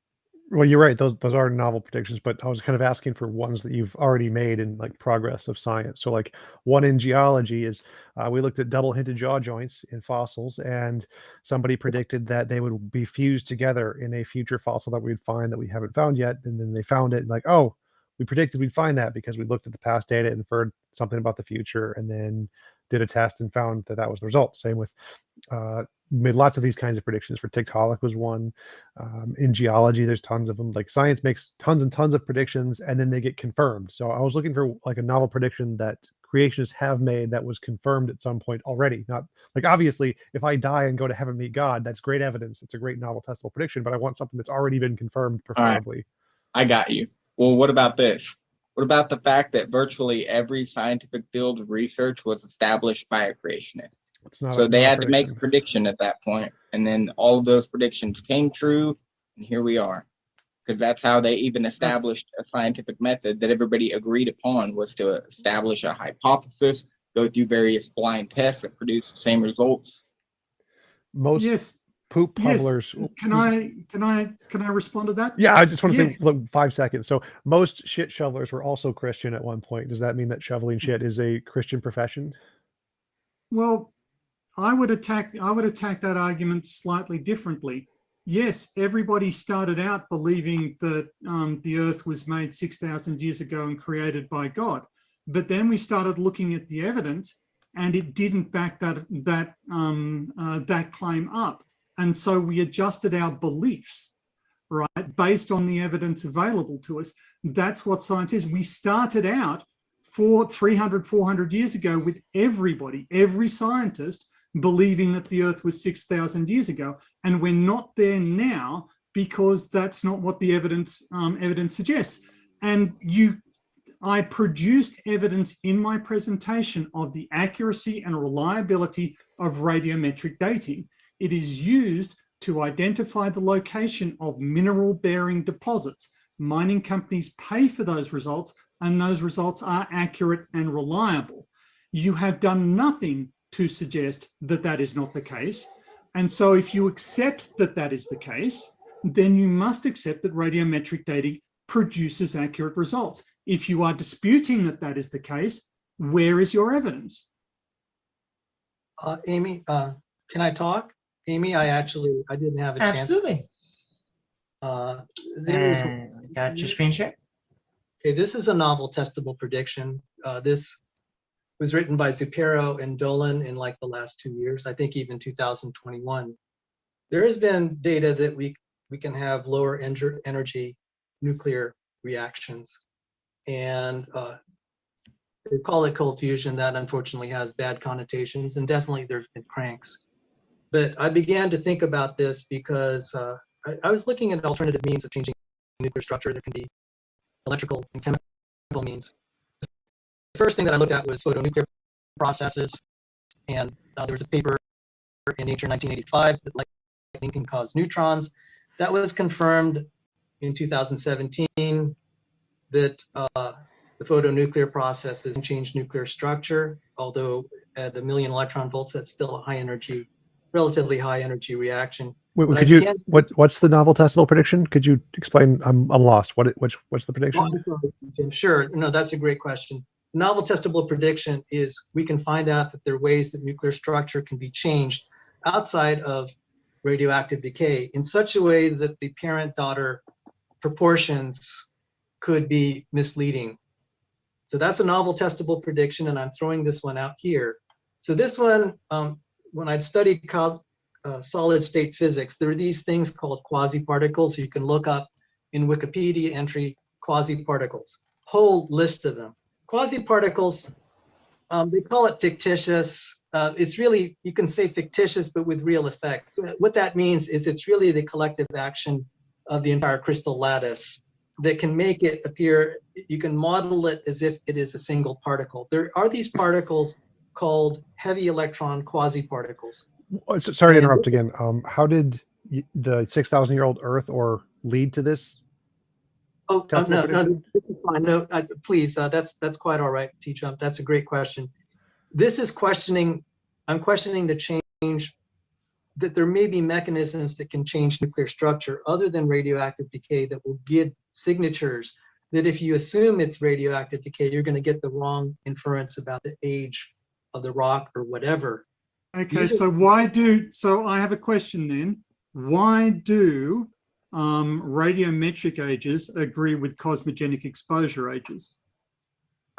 Well, you're right. Those are novel predictions, but I was kind of asking for ones that you've already made in like progress of science. So like one in geology is we looked at double hinted jaw joints in fossils, and somebody predicted that they would be fused together in a future fossil that we'd find that we haven't found yet. And then they found it and like, oh, we predicted we'd find that because we looked at the past data, inferred something about the future, and then did a test and found that that was the result. Same with made lots of these kinds of predictions. For Tiktaalik was one. In geology, there's tons of them. Like science makes tons and tons of predictions, and then they get confirmed. So I was looking for like a novel prediction that creationists have made that was confirmed at some point already. Not like, obviously, if I die and go to heaven meet God, that's great evidence. It's a great novel testable prediction, but I want something that's already been confirmed, preferably. I got you. Well, what about this? What about the fact that virtually every scientific field of research was established by a creationist? So they had to make a prediction at that point, and then all of those predictions came true, and here we are. Because that's how they even established a scientific method that everybody agreed upon, was to establish a hypothesis, go through various blind tests that produce the same results. Most poop puddlers. Yes. Can I respond to that? Yeah, I just want to say, look, 5 seconds. So most shit shovelers were also Christian at one point. Does that mean that shoveling shit is a Christian profession? Well, I would attack that argument slightly differently. Yes, everybody started out believing that the earth was made 6,000 years ago and created by God. But then we started looking at the evidence, and it didn't back that claim up. And so we adjusted our beliefs, right, based on the evidence available to us. That's what science is. We started out 300, 400 years ago with every scientist, believing that the earth was 6,000 years ago. And we're not there now because that's not what the evidence suggests. And I produced evidence in my presentation of the accuracy and reliability of radiometric dating. It is used to identify the location of mineral-bearing deposits. Mining companies pay for those results, and those results are accurate and reliable. You have done nothing to suggest that that is not the case. And so if you accept that that is the case, then you must accept that radiometric dating produces accurate results. If you are disputing that that is the case, where is your evidence? Amy, can I talk? Amy, I didn't have a chance. Absolutely. Got your screen share? Okay, this is a novel testable prediction. This was written by Zupero and Dolan in like the last 2 years, I think even 2021. There has been data that we can have lower energy nuclear reactions. And they call it cold fusion. That unfortunately has bad connotations, and definitely there's been cranks. But I began to think about this because I was looking at alternative means of changing nuclear structure. There can be electrical and chemical means. The first thing that I looked at was photonuclear processes, and there was a paper in Nature 1985 that lightning can cause neutrons. That was confirmed in 2017 that the photonuclear processes can change nuclear structure, although at 1 million electron volts, that's still a high energy, relatively high energy reaction. Wait, could you? What's the novel testable prediction? Could you explain? I'm lost. What's the prediction? Sure. No, that's a great question. Novel testable prediction is we can find out that there are ways that nuclear structure can be changed outside of radioactive decay in such a way that the parent-daughter proportions could be misleading. So that's a novel testable prediction, and I'm throwing this one out here. So this one, when I'd studied solid state physics, there are these things called quasi-particles. So you can look up in Wikipedia entry quasi-particles, whole list of them. Quasi-particles, they call it fictitious. It's really, you can say fictitious, but with real effect. What that means is it's really the collective action of the entire crystal lattice that can make it appear, you can model it as if it is a single particle. There are these particles called heavy electron quasi-particles. Sorry to interrupt again. How did the 6,000-year-old Earth or lead to this? Oh, no, this is fine. No, please, that's quite all right, TJump. That's a great question. This is questioning, I'm questioning the change, that there may be mechanisms that can change nuclear structure other than radioactive decay that will give signatures that if you assume it's radioactive decay, you're going to get the wrong inference about the age of the rock or whatever. Okay, so I have a question then. Why do radiometric ages agree with cosmogenic exposure ages?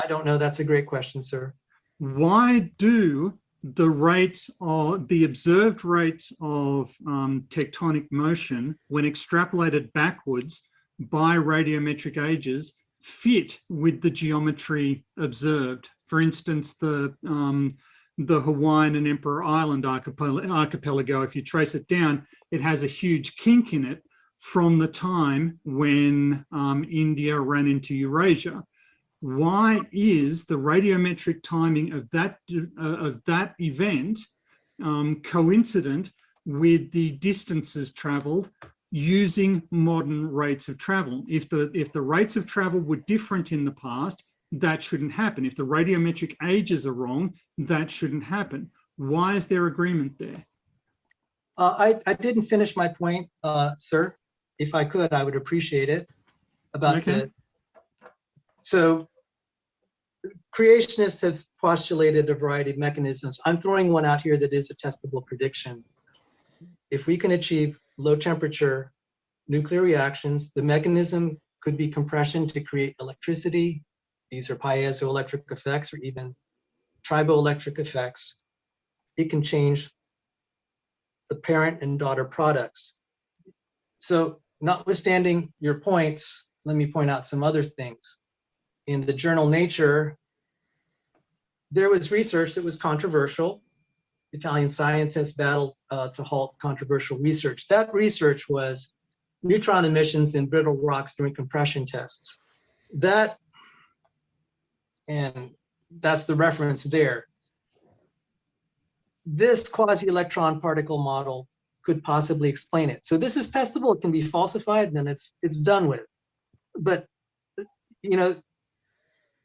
I don't know. That's a great question, sir. Why do the observed rates of tectonic motion, when extrapolated backwards by radiometric ages, fit with the geometry observed? For instance, the Hawaiian and Emperor Island archipelago, if you trace it down, it has a huge kink in it from the time when India ran into Eurasia. Why is the radiometric timing of that event coincident with the distances traveled using modern rates of travel? If the rates of travel were different in the past, that shouldn't happen. If the radiometric ages are wrong, that shouldn't happen. Why is there agreement there? I didn't finish my point, sir. If I could, I would appreciate it. So creationists have postulated a variety of mechanisms. I'm throwing one out here that is a testable prediction. If we can achieve low temperature nuclear reactions, the mechanism could be compression to create electricity. These are piezoelectric effects or even triboelectric effects. It can change the parent and daughter products. So notwithstanding your points, let me point out some other things. In the journal Nature, there was research that was controversial. Italian scientists battled to halt controversial research. That research was neutron emissions in brittle rocks during compression tests. And that's the reference there. This quasi-electron particle model could possibly explain it. So this is testable. It can be falsified, then it's done with. But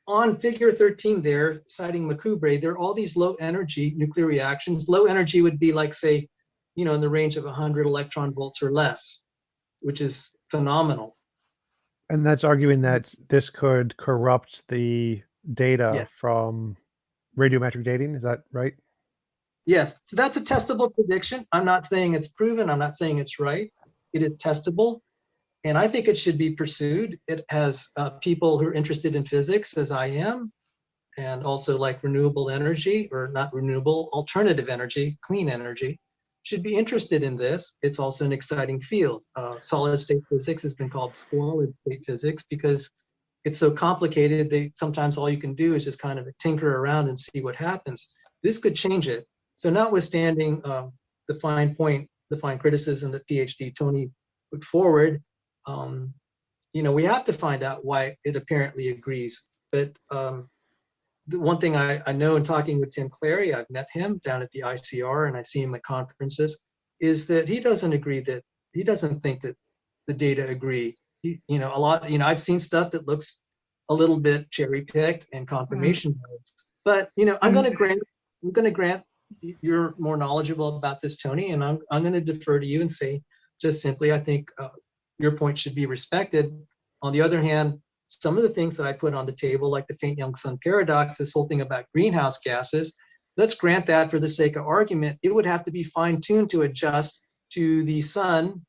on figure 13 there, citing Macubre, there are all these low energy nuclear reactions. Low energy would be like, say, in the range of 100 electron volts or less, which is phenomenal. And that's arguing that this could corrupt the data Yeah. from radiometric dating. Is that right? Yes. So that's a testable prediction. I'm not saying it's proven. I'm not saying it's right. It is testable. And I think it should be pursued. It has people who are interested in physics, as I am, and also like renewable energy, or not renewable, alternative energy, clean energy, should be interested in this. It's also an exciting field. Solid state physics has been called squalid state physics because it's so complicated. Sometimes all you can do is just kind of tinker around and see what happens. This could change it. So notwithstanding the fine criticism that PhD Tony put forward, we have to find out why it apparently agrees. But the one thing I know in talking with Tim Clary, I've met him down at the ICR and I see him at conferences, is that he doesn't think that the data agree. I've seen stuff that looks a little bit cherry picked and confirmation bias. But I'm going to grant you're more knowledgeable about this, Tony, and I'm going to defer to you and say just simply, I think your point should be respected. On the other hand, some of the things that I put on the table, like the faint young sun paradox, this whole thing about greenhouse gases, let's grant that for the sake of argument, it would have to be fine-tuned to adjust to the sun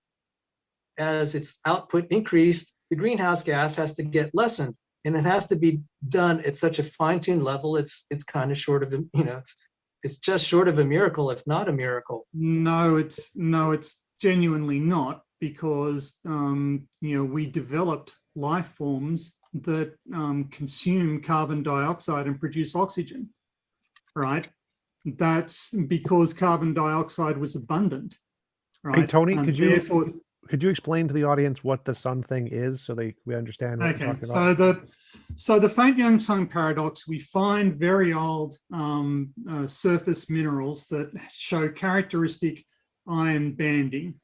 as its output increased. The greenhouse gas has to get lessened, and it has to be done at such a fine-tuned level. It's kind of short of, it's just short of a miracle, if not a miracle. No, it's genuinely not, because we developed life forms that consume carbon dioxide and produce oxygen, right? That's because carbon dioxide was abundant, right? Hey, Tony, could you explain to the audience what the sun thing is so we understand what you're talking about? So the faint young sun paradox, we find very old surface minerals that show characteristic ion banding,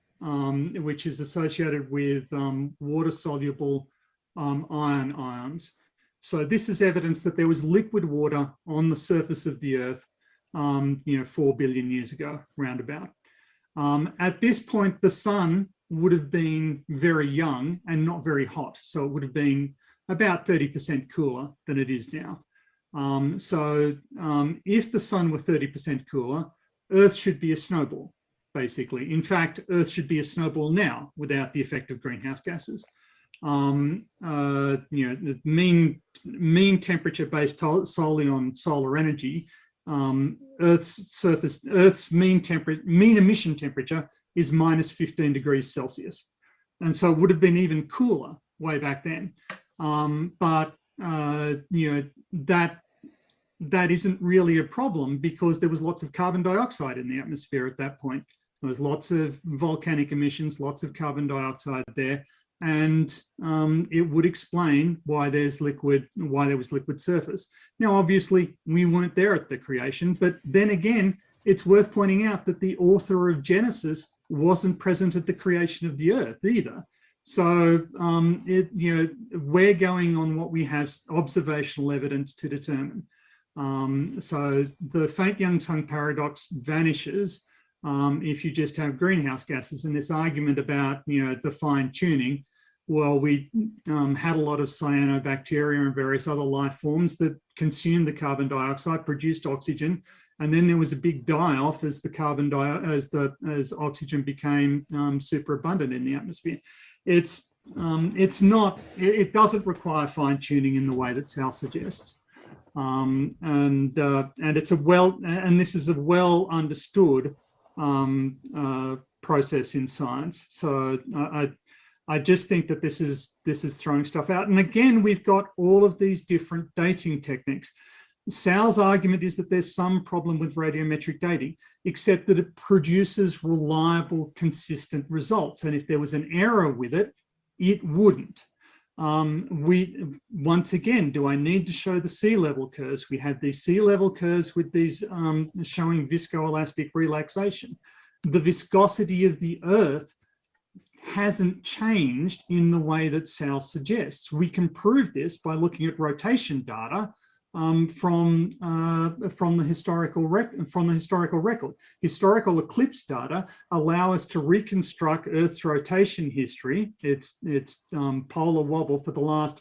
which is associated with water-soluble iron ions. So this is evidence that there was liquid water on the surface of the Earth, 4 billion years ago, roundabout. At this point, the sun would have been very young and not very hot. So it would have been about 30% cooler than it is now. If the sun were 30% cooler, Earth should be a snowball. basically. In fact, Earth should be a snowball now without the effect of greenhouse gases. The mean temperature based solely on solar energy, Earth's mean emission temperature is minus 15 degrees Celsius. And so it would have been even cooler way back then. But that isn't really a problem because there was lots of carbon dioxide in the atmosphere at that point. There was lots of volcanic emissions, lots of carbon dioxide there. And it would explain why there was liquid surface. Now, obviously, we weren't there at the creation, but then again, it's worth pointing out that the author of Genesis wasn't present at the creation of the Earth either. So we're going on what we have observational evidence to determine. So the faint young son paradox vanishes if you just have greenhouse gases. And this argument about the fine tuning. Well, we had a lot of cyanobacteria and various other life forms that consumed the carbon dioxide, produced oxygen, and then there was a big die-off as as oxygen became super abundant in the atmosphere. It doesn't require fine tuning in the way that Sal suggests, and this is a well understood process in science. So I just think that this is throwing stuff out. And again, we've got all of these different dating techniques. Sal's argument is that there's some problem with radiometric dating, except that it produces reliable, consistent results. And if there was an error with it, it wouldn't. Once again, do I need to show the sea level curves? We had these sea level curves with these showing viscoelastic relaxation. The viscosity of the Earth hasn't changed in the way that Sal suggests. We can prove this by looking at rotation data from the historical record. Historical eclipse data allow us to reconstruct Earth's rotation history, its polar wobble for the last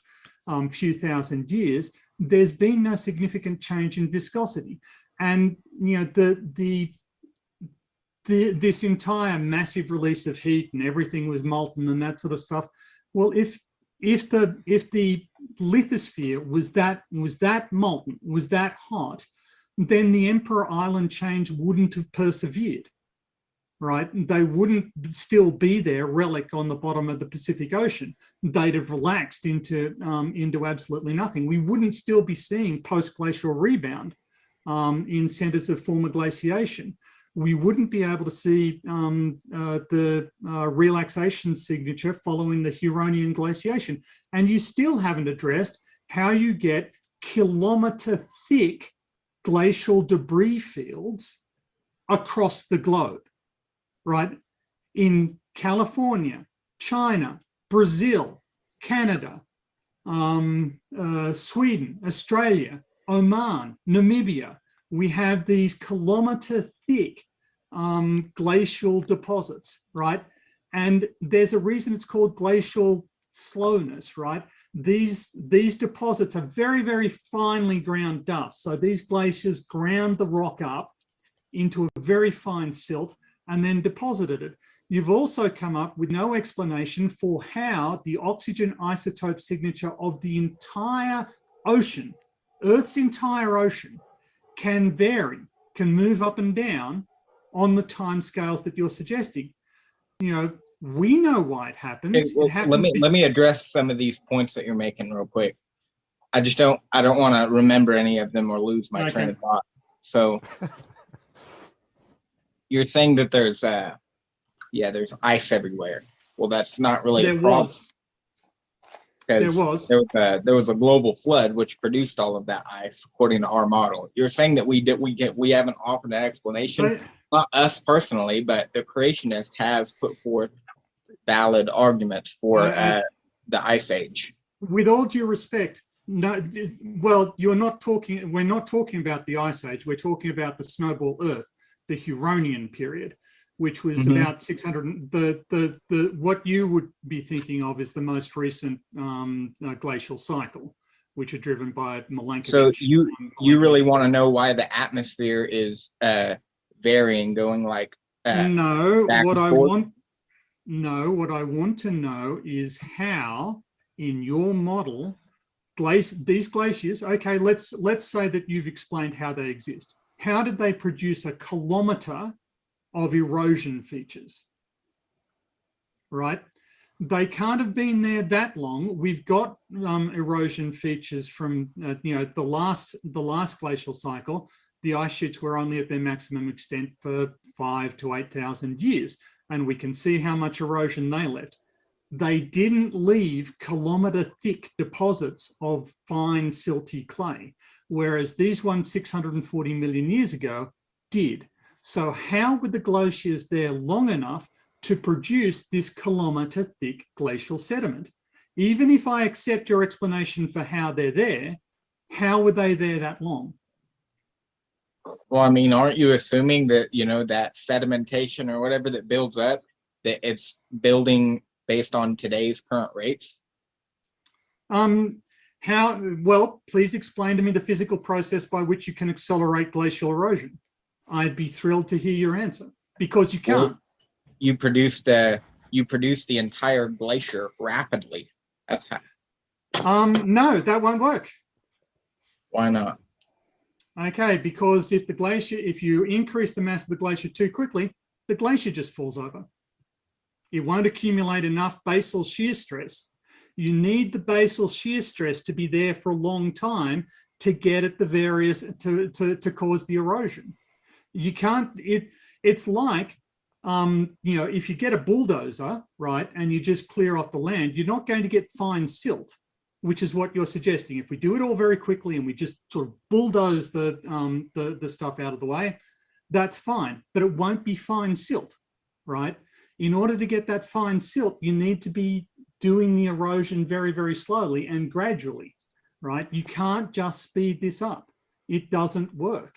few thousand years. There's been no significant change in viscosity, and this entire massive release of heat and everything was molten and that sort of stuff. Well, if the lithosphere was that molten, was that hot, then the Emperor Island change wouldn't have persevered, right? They wouldn't still be there, relic on the bottom of the Pacific Ocean. They'd have relaxed into absolutely nothing. We wouldn't still be seeing post-glacial rebound in centers of former glaciation. We wouldn't be able to see the relaxation signature following the Huronian glaciation. And you still haven't addressed how you get kilometer-thick glacial debris fields across the globe, right? In California, China, Brazil, Canada, Sweden, Australia, Oman, Namibia, we have these kilometer-thick glacial deposits, right? And there's a reason it's called glacial slowness, right? These deposits are very, very finely ground dust. So these glaciers ground the rock up into a very fine silt and then deposited it. You've also come up with no explanation for how the oxygen isotope signature of the entire ocean, Earth's entire ocean, can vary, can move up and down on the time scales that you're suggesting. We know why it happens. Okay, well, let me address some of these points that you're making real quick. I don't want to remember any of them or lose my train of thought. So you're saying that there's ice everywhere. Well, that's not really a problem. There was a global flood which produced all of that ice, according to our model. You're saying that we haven't offered an explanation, not us personally, but the creationist has put forth valid arguments for the ice age. With all due respect, no. Well, we're not talking about the ice age. We're talking about the snowball Earth, the Huronian period, which was about 600. What you would be thinking of is the most recent glacial cycle, which are driven by Milankovitch. So you really want to know why the atmosphere is varying, going like No, back what and I forth? want, no, what I want to know is how, in your model, these glaciers. Okay, let's say that you've explained how they exist. How did they produce a kilometer of erosion features? Right? They can't have been there that long. We've got erosion features from the last glacial cycle. The ice sheets were only at their maximum extent for 5,000 to 8,000 years, and we can see how much erosion they left. They didn't leave kilometer-thick deposits of fine silty clay, whereas these ones 640 million years ago did. So how were the glaciers there long enough to produce this kilometer-thick glacial sediment? Even if I accept your explanation for how they're there, how were they there that long? Well, I mean, aren't you assuming that, that sedimentation or whatever that builds up, that it's building based on today's current rates? Well, please explain to me the physical process by which you can accelerate glacial erosion. I'd be thrilled to hear your answer, because you can't. Well, you produce the entire glacier rapidly. That's how. No, that won't work. Why not? Okay, because if you increase the mass of the glacier too quickly, the glacier just falls over. It won't accumulate enough basal shear stress. You need the basal shear stress to be there for a long time to get at the various, to cause the erosion. You can't, it's like, if you get a bulldozer, right, and you just clear off the land, you're not going to get fine silt, which is what you're suggesting. If we do it all very quickly and we just sort of bulldoze the stuff out of the way, that's fine, but it won't be fine silt, right? In order to get that fine silt, you need to be doing the erosion very, very slowly and gradually, right? You can't just speed this up. It doesn't work.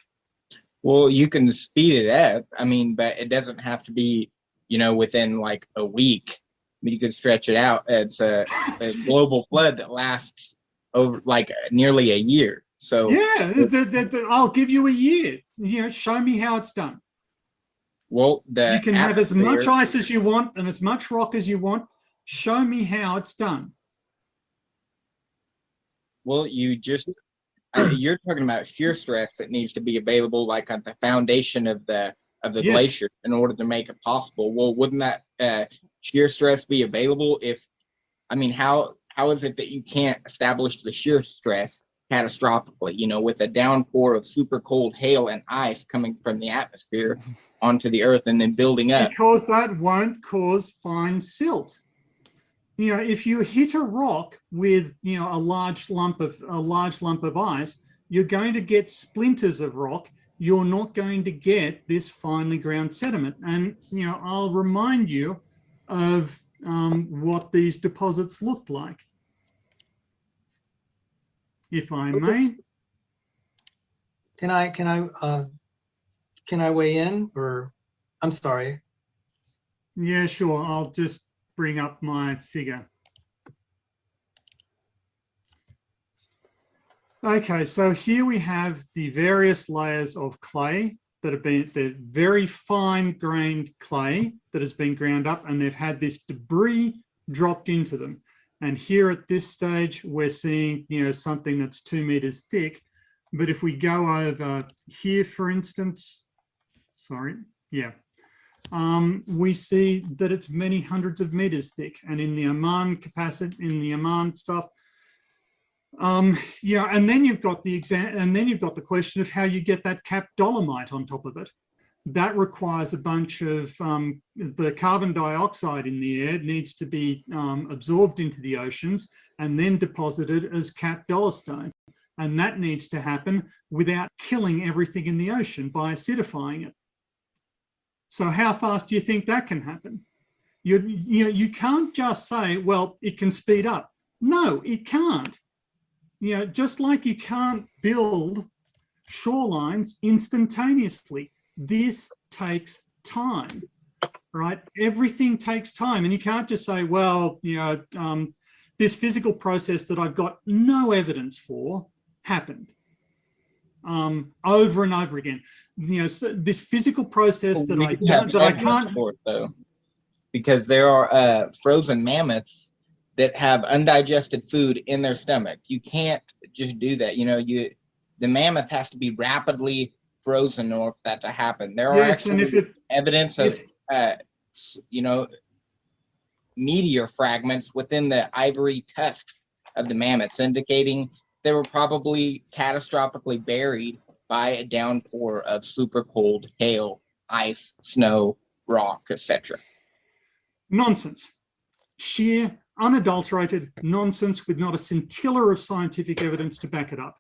Well, you can speed it up. I mean, but it doesn't have to be, within like a week. I mean, you could stretch it out. It's a global flood that lasts over like nearly a year. So yeah, I'll give you a year. Show me how it's done. Well, you can have as much ice as you want and as much rock as you want. Show me how it's done. Well, you're talking about shear stress that needs to be available, like at the foundation of the Yes. glacier, in order to make it possible. Well, wouldn't that shear stress be available how is it that you can't establish the shear stress catastrophically, with a downpour of super cold hail and ice coming from the atmosphere onto the earth and then building up? Because that won't cause fine silt. If you hit a rock with a large lump of ice, you're going to get splinters of rock. You're not going to get this finely ground sediment. And I'll remind you of what these deposits looked like, if I may. Can I weigh in, or I'm sorry? Yeah, sure. I'll just bring up my figure. Okay, so here we have the various layers of clay that have been, the very fine grained clay that has been ground up, and they've had this debris dropped into them. And here at this stage, we're seeing, something that's 2 meters thick. But if we go over here, for instance, we see that it's many hundreds of meters thick. And in the Oman stuff, and then you've got the question of how you get that capped dolomite on top of it. That requires a bunch of the carbon dioxide in the air needs to be absorbed into the oceans and then deposited as capped dolostone. And that needs to happen without killing everything in the ocean by acidifying it. So how fast do you think that can happen? You can't just say, well, it can speed up. No, it can't. Just like you can't build shorelines instantaneously. This takes time, right? Everything takes time. And you can't just say, well, this physical process that I've got no evidence for happened. over and over again. So this physical process that I can't. Though, because there are frozen mammoths that have undigested food in their stomach. You can't just do that. The mammoth has to be rapidly frozen in order for that to happen. There are actually evidence of meteor fragments within the ivory tusks of the mammoths, indicating they were probably catastrophically buried by a downpour of super cold hail, ice, snow, rock, etc. Nonsense. Sheer, unadulterated nonsense with not a scintilla of scientific evidence to back it up.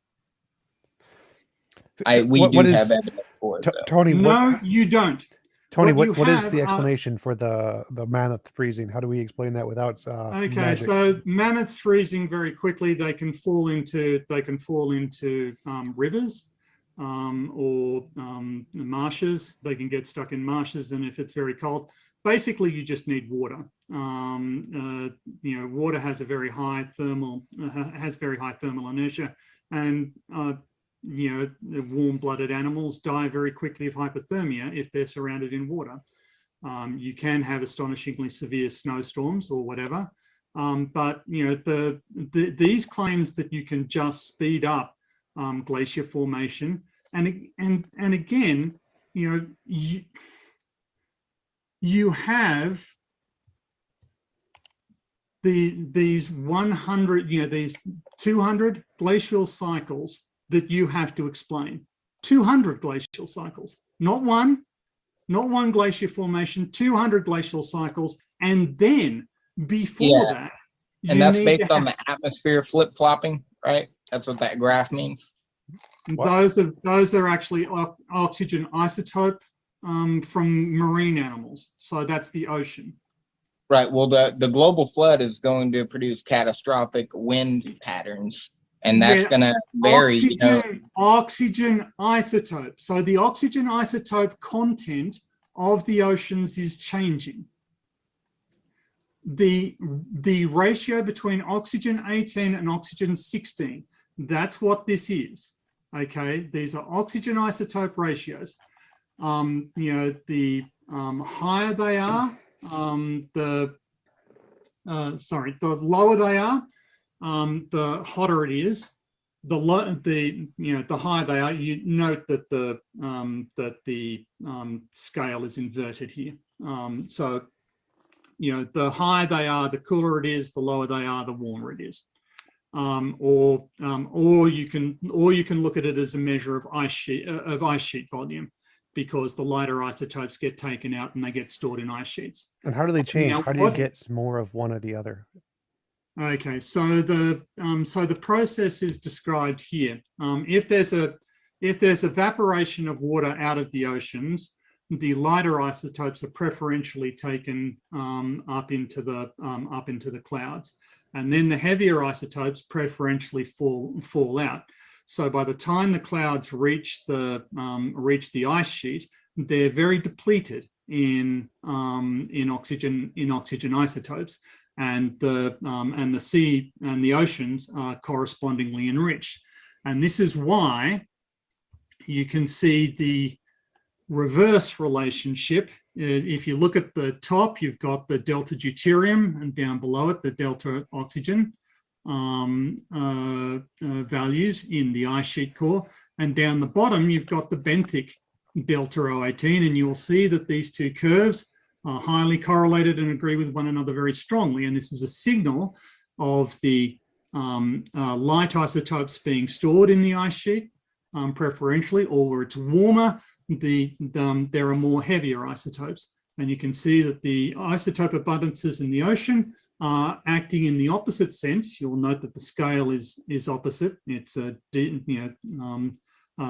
We do have evidence for it, Tony, no, you don't. Tony, what is the explanation for the mammoth freezing? How do we explain that without okay, magic? so mammoths freezing very quickly. They can fall into rivers or marshes. They can get stuck in marshes, and if it's very cold, basically you just need water. Water has a very high thermal inertia, and warm-blooded animals die very quickly of hypothermia if they're surrounded in water. You can have astonishingly severe snowstorms or whatever, but these claims that you can just speed up glacier formation, and again, you have these 100, these 200 glacial cycles that you have to explain. 200 glacial cycles, not one glacier formation, 200 glacial cycles, and then before that, and that's based on the atmosphere flip-flopping, right? That's what that graph means. Those are actually oxygen isotope from marine animals, so that's the ocean. Right. Well, the global flood is going to produce catastrophic wind patterns, and that's going to vary. Oxygen isotope. So the oxygen isotope content of the oceans is changing. The ratio between oxygen 18 and oxygen 16. That's what this is. Okay, these are oxygen isotope ratios. The higher they are, the lower they are, the hotter it is. The higher they are. You note that the scale is inverted here. So the higher they are, the cooler it is. The lower they are, the warmer it is. Or you can look at it as a measure of ice sheet volume, because the lighter isotopes get taken out and they get stored in ice sheets. And how do they change? How do you get more of one or the other? Okay, so the process is described here. If there's evaporation of water out of the oceans, the lighter isotopes are preferentially taken up into the clouds, and then the heavier isotopes preferentially fall out. So by the time the clouds reach the ice sheet, they're very depleted in oxygen isotopes, and the sea and the oceans are correspondingly enriched. And this is why you can see the reverse relationship. If you look at the top, you've got the delta deuterium, and down below it, the delta oxygen values in the ice sheet core. And down the bottom, you've got the benthic delta O18, and you'll see that these two curves are highly correlated and agree with one another very strongly. And this is a signal of the light isotopes being stored in the ice sheet, preferentially, or where it's warmer, there are more heavier isotopes. And you can see that the isotope abundances in the ocean are acting in the opposite sense. You'll note that the scale is opposite. It's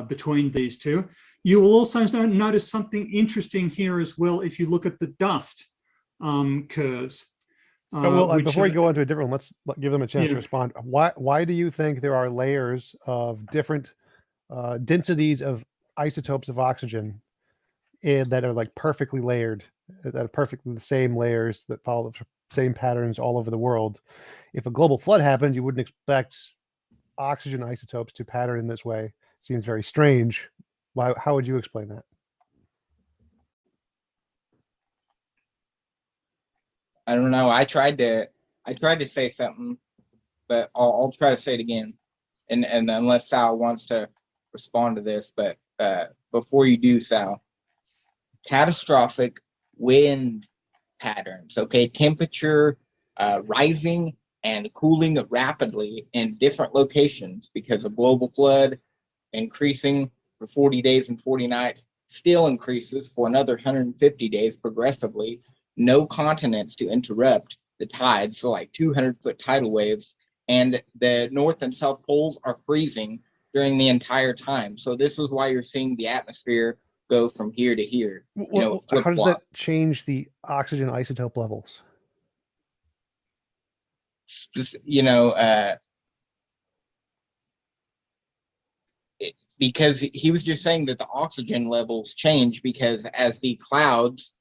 between these two. You will also notice something interesting here as well if you look at the dust curves. Before we go on to a different one, let's give them a chance to respond. Why do you think there are layers of different densities of isotopes of oxygen that are like perfectly layered, that are perfectly the same layers that follow the same patterns all over the world? If a global flood happened, you wouldn't expect oxygen isotopes to pattern in this way. seems very strange. Why? How would you explain that? I don't know. I tried to say something, but I'll try to say it again. And unless Sal wants to respond to this, but before you do, Sal, catastrophic wind patterns, okay, temperature rising and cooling rapidly in different locations because of global flood, increasing for 40 days and 40 nights, still increases for another 150 days progressively. No continents to interrupt the tides, so like 200-foot tidal waves, and the North and South poles are freezing during the entire time. So this is why you're seeing the atmosphere go from here to here. Well, how does that change the oxygen isotope levels? Because he was just saying that the oxygen levels change because as the clouds,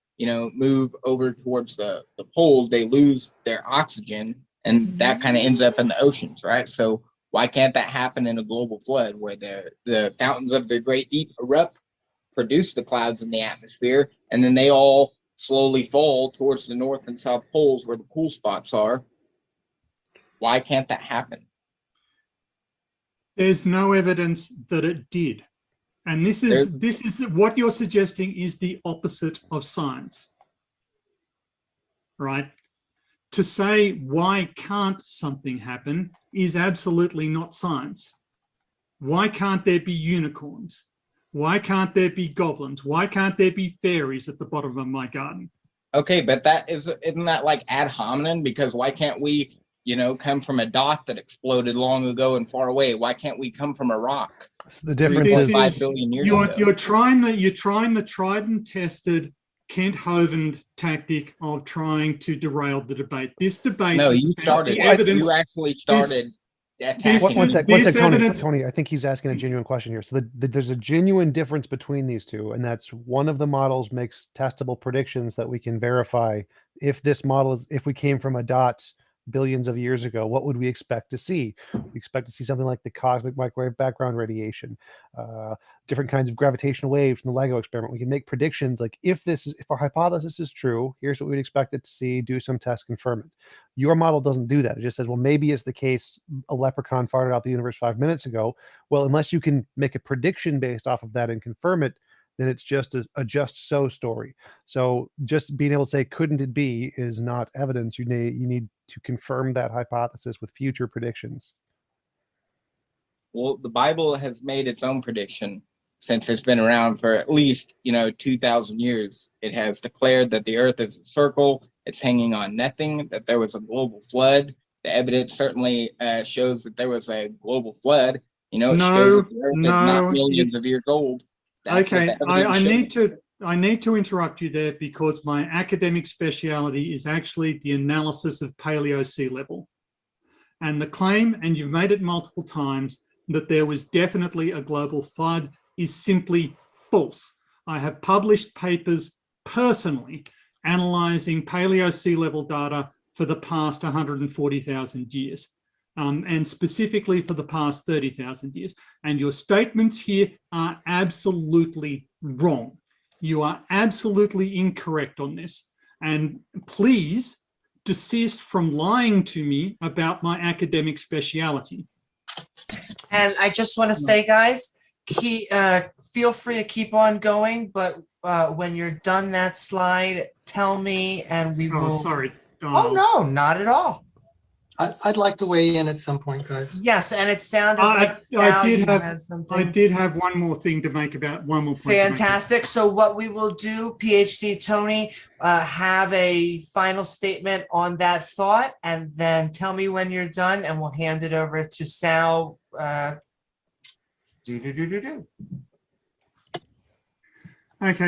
move over towards the poles, they lose their oxygen, and that kind of ends up in the oceans, right? So why can't that happen in a global flood where the fountains of the great deep erupt, produce the clouds in the atmosphere, and then they all slowly fall towards the north and south poles where the cool spots are? Why can't that happen? There's no evidence that it did. And this is what you're suggesting is the opposite of science, right? To say why can't something happen is absolutely not science. Why can't there be unicorns? Why can't there be goblins? Why can't there be fairies at the bottom of my garden? Okay, but isn't that like ad hominem? Because why can't we, come from a dot that exploded long ago and far away? Why can't we come from a rock? So the difference is 5 billion years ago. You're trying the tried and tested Kent Hovind tactic of trying to derail the debate. This debate is about the evidence. You actually started. One sec, Tony. I think he's asking a genuine question here. So there's a genuine difference between these two, and that's one of the models makes testable predictions that we can verify. If this model if we came from a dot billions of years ago, what would we expect to see? We expect to see something like the cosmic microwave background radiation, different kinds of gravitational waves from the LEGO experiment. We can make predictions like if our hypothesis is true, here's what we'd expect it to see, do some tests, confirm it. Your model doesn't do that. It just says, well, maybe it's the case a leprechaun farted out the universe 5 minutes ago. Well, unless you can make a prediction based off of that and confirm it, then it's just a just so story. So just being able to say, couldn't it be, is not evidence. You need to confirm that hypothesis with future predictions. Well, the Bible has made its own prediction since it's been around for at least, 2,000 years. It has declared that the earth is a circle, it's hanging on nothing, that there was a global flood. The evidence certainly shows that there was a global flood. It shows that the earth is not millions of years old. Okay, I need to interrupt you there because my academic speciality is actually the analysis of paleo sea level. And the claim, and you've made it multiple times, that there was definitely a global flood is simply false. I have published papers personally analyzing paleo sea level data for the past 140,000 years. And specifically for the past 30,000 years. And your statements here are absolutely wrong. You are absolutely incorrect on this. And please desist from lying to me about my academic speciality. And I just want to say, guys, feel free to keep on going, but when you're done that slide, tell me and we will. Oh, sorry. Oh, no, not at all. I'd like to weigh in at some point, guys. Yes, and it sounded like I did have one more thing to make about one more point. Fantastic. So what we will do, PhD Tony, have a final statement on that thought, and then tell me when you're done, and we'll hand it over to Sal. Okay,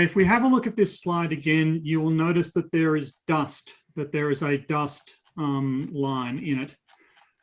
if we have a look at this slide again, you will notice that there is dust, that there is a dust line in it,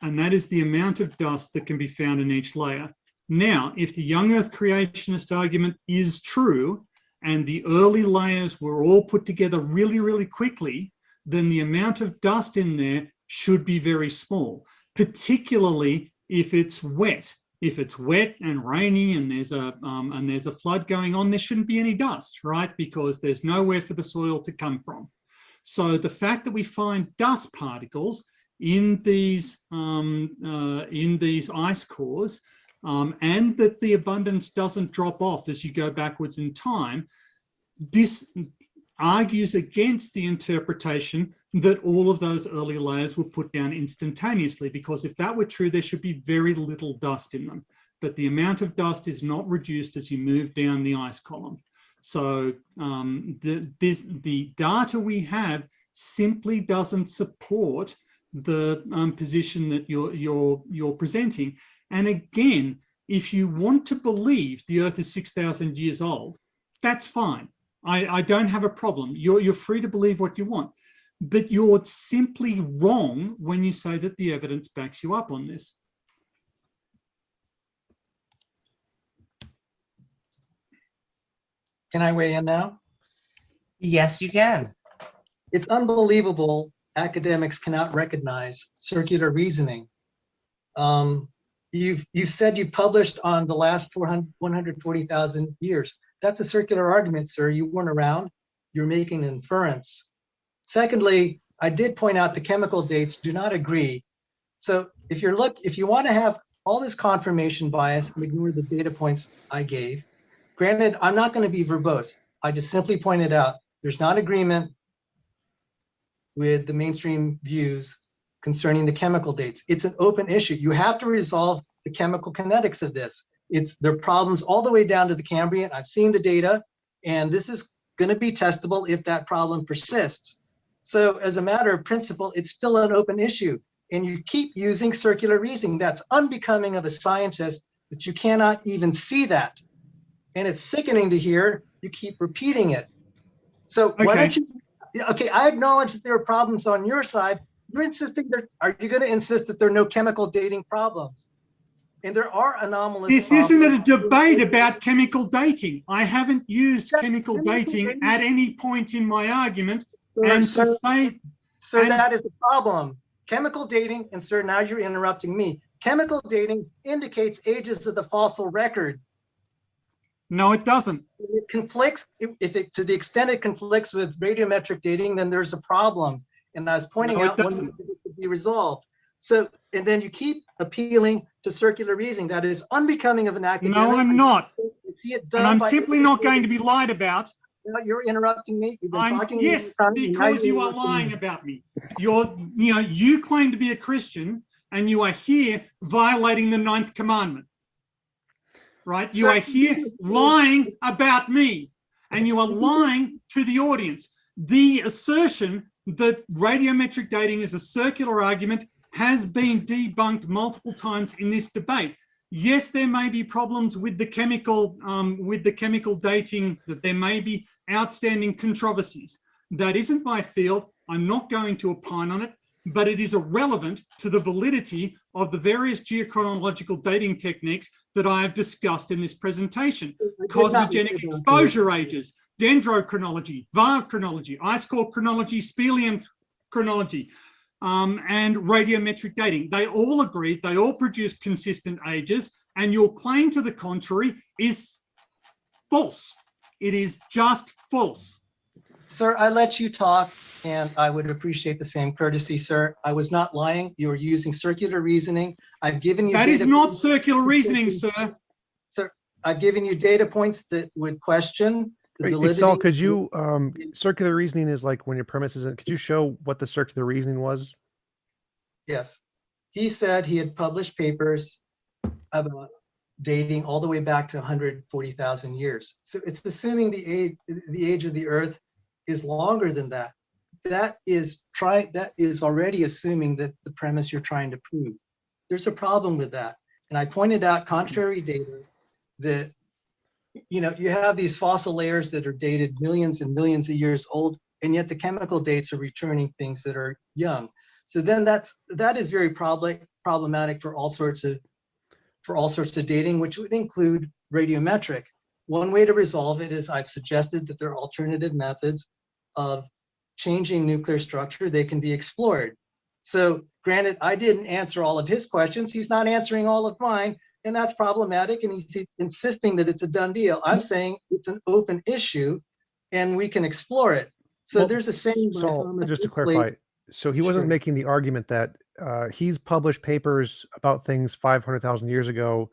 and that is the amount of dust that can be found in each layer. Now, if the young Earth creationist argument is true and the early layers were all put together really, really quickly, then the amount of dust in there should be very small, particularly if it's wet. if it's wet and rainy and there's a flood going on, there shouldn't be any dust, right? Because there's nowhere for the soil to come from. So the fact that we find dust particles in these ice cores, and that the abundance doesn't drop off as you go backwards in time, this argues against the interpretation that all of those early layers were put down instantaneously, because if that were true, there should be very little dust in them. But the amount of dust is not reduced as you move down the ice column. So the data we have simply doesn't support the position that you're presenting. And again, if you want to believe the Earth is 6,000 years old, that's fine. I don't have a problem. You're free to believe what you want, but you're simply wrong when you say that the evidence backs you up on this. Can I weigh in now? Yes, you can. It's unbelievable academics cannot recognize circular reasoning. You've said you published on the last 140,000 years. That's a circular argument, sir. You weren't around. You're making an inference. Secondly, I did point out the chemical dates do not agree. So if you want to have all this confirmation bias and ignore the data points I gave, granted, I'm not going to be verbose. I just simply pointed out there's not agreement with the mainstream views concerning the chemical dates. It's an open issue. You have to resolve the chemical kinetics of this. There are problems all the way down to the Cambrian. I've seen the data, and this is going to be testable if that problem persists. So as a matter of principle, it's still an open issue. And you keep using circular reasoning. That's unbecoming of a scientist that you cannot even see that. And it's sickening to hear you keep repeating it. So why don't you, okay, I acknowledge that there are problems on your side. You're insisting are you going to insist that there are no chemical dating problems? And there are anomalous. This isn't a debate about chemical dating. I haven't used chemical dating at any point in my argument. Sir, that is the problem. Chemical dating, and sir, now you're interrupting me. Chemical dating indicates ages of the fossil record. No, it doesn't. It conflicts, to the extent it conflicts with radiometric dating, then there's a problem. And I was pointing out one way it could be resolved. So, and then you keep appealing to circular reasoning. That is unbecoming of an academic. No, I'm not. See it done, and I'm simply not going to be lied about. You're interrupting me. You've been talking. Yes, because you are lying about me. You claim to be a Christian, and you are here violating the 9th commandment. Right? You are here lying about me, and you are lying to the audience. The assertion that radiometric dating is a circular argument has been debunked multiple times in this debate. Yes, there may be problems with the chemical dating, that there may be outstanding controversies. That isn't my field. I'm not going to opine on it, but it is irrelevant to the validity of the various geochronological dating techniques that I have discussed in this presentation. Cosmogenic exposure ages, dendrochronology, VAR chronology, ice core chronology, speleum chronology, and radiometric dating. They all agreed, they all produced consistent ages, and your claim to the contrary is false. It is just false. Sir, I let you talk, and I would appreciate the same courtesy, sir. I was not lying. You were using circular reasoning. I've given you— That is not circular reasoning, sir. Sir, I've given you data points that would question the validity. Saul, could you, circular reasoning is like when your premise isn't, could you show what the circular reasoning was? Yes. He said he had published papers about dating all the way back to 140,000 years. So it's assuming the age of the Earth is longer than that. That is already assuming that the premise you're trying to prove. There's a problem with that. And I pointed out contrary data that, you have these fossil layers that are dated millions and millions of years old, and yet the chemical dates are returning things that are young. So then that is very problematic for all sorts of dating, which would include radiometric. One way to resolve it is I've suggested that there are alternative methods of changing nuclear structure. They can be explored. So granted, I didn't answer all of his questions. He's not answering all of mine, and that's problematic. And he's insisting that it's a done deal. I'm saying it's an open issue, and we can explore it. So Well, there's a saying by so Thomas just to Huxley- clarify, so he wasn't Sure. making the argument that he's published papers about things 500,000 years ago,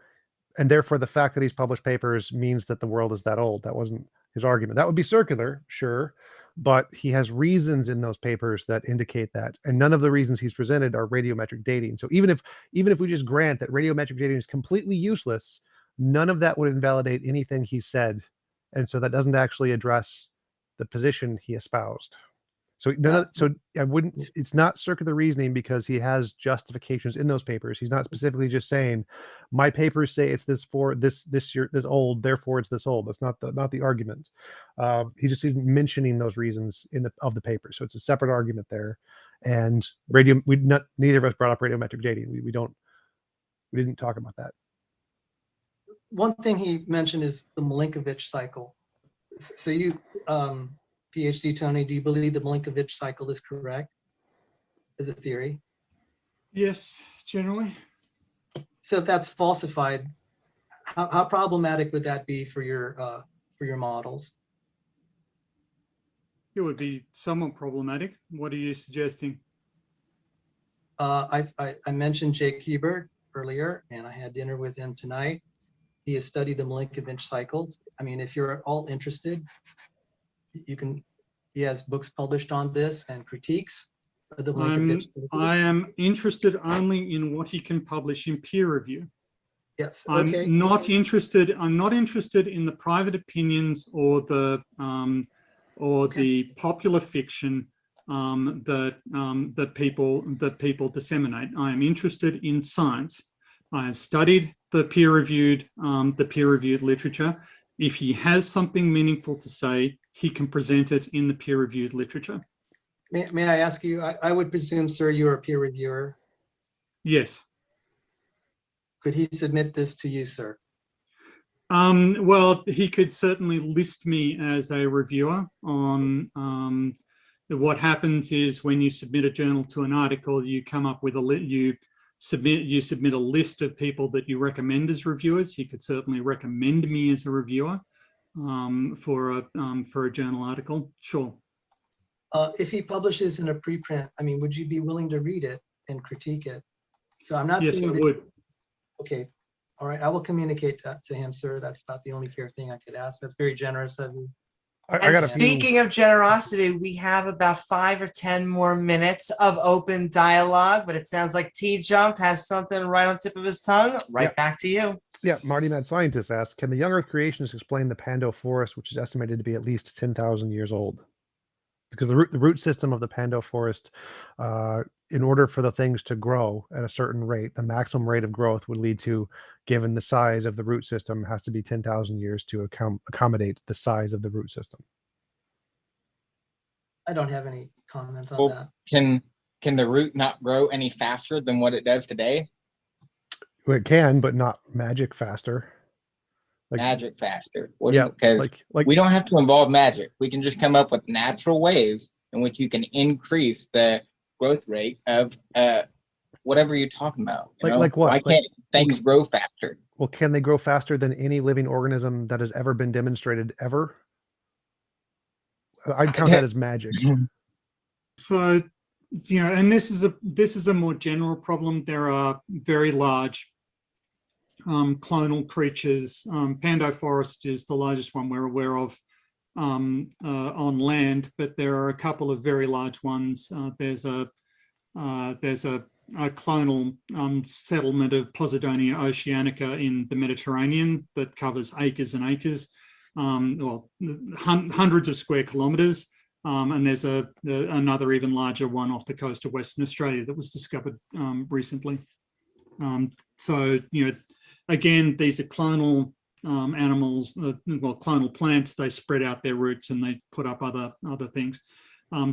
and therefore the fact that he's published papers means that the world is that old. That wasn't his argument. That would be circular, sure, but he has reasons in those papers that indicate that, and none of the reasons he's presented are radiometric dating. So even if we just grant that radiometric dating is completely useless, none of that would invalidate anything he said, and so that doesn't actually address the position he espoused. So I wouldn't. It's not circular reasoning because he has justifications in those papers. He's not specifically just saying, "My papers say it's this for this year this old, therefore it's this old." That's not the argument. He just isn't mentioning those reasons in the paper. So it's a separate argument there. And neither of us brought up radiometric dating. We didn't talk about that. One thing he mentioned is the Milankovitch cycle. So you, PhD Tony, do you believe the Milankovitch cycle is correct as a theory? Yes, generally. So if that's falsified, how problematic would that be for your models? It would be somewhat problematic. What are you suggesting? I mentioned Jake Hebert earlier, and I had dinner with him tonight. He has studied the Milankovitch cycle. I mean, if you're all interested, you can. He has books published on this and critiques of the Milankovitch cycle. I am interested only in what he can publish in peer review. Yes. Okay. I'm not interested in the private opinions or the popular fiction that people disseminate. I am interested in science. I have studied the peer-reviewed literature. If he has something meaningful to say, he can present it in the peer-reviewed literature. May I ask you? I would presume, sir, you're a peer reviewer. Yes. Could he submit this to you, sir? Well, he could certainly list me as a reviewer on. What happens is when you submit a journal to an article, you come up with you submit a list of people that you recommend as reviewers. He could certainly recommend me as a reviewer for a journal article. Sure. If he publishes in a preprint, I mean, would you be willing to read it and critique it? So I'm not Yes, saying I that- would. Okay. All right. I will communicate that to him, sir. That's about the only fair thing I could ask. That's very generous of you. I And got a few. speaking of generosity, we have about 5 or 10 more minutes of open dialogue, but it sounds like TJump has something right on tip of his tongue. Right back to you. Yeah, Marty Mad Scientist asks, can the young Earth creationists explain the Pando forest, which is estimated to be at least 10,000 years old? Because the root system of the Pando forest, in order for the things to grow at a certain rate, the maximum rate of growth would lead to, given the size of the root system, has to be 10,000 years to accommodate the size of the root system. I don't have any comment on Well, that. Can the root not grow any faster than what it does today? Well, it can, but not magic faster. Magic faster. What Yeah, because like we don't have to involve magic. We can just come up with natural ways in which you can increase the growth rate of whatever you're talking about. You know? Like what? Why can't things grow faster? well, can they grow faster than any living organism that has ever been demonstrated ever? I'd count that as magic. So, and this is a more general problem. There are very large clonal creatures. Pando forest is the largest one we're aware of on land, but there are a couple of very large ones. There's a clonal settlement of Posidonia oceanica in the Mediterranean that covers acres and acres, hundreds of square kilometres. And there's another even larger one off the coast of Western Australia that was discovered recently. So, again, these are clonal animals, clonal plants. They spread out their roots and they put up other things.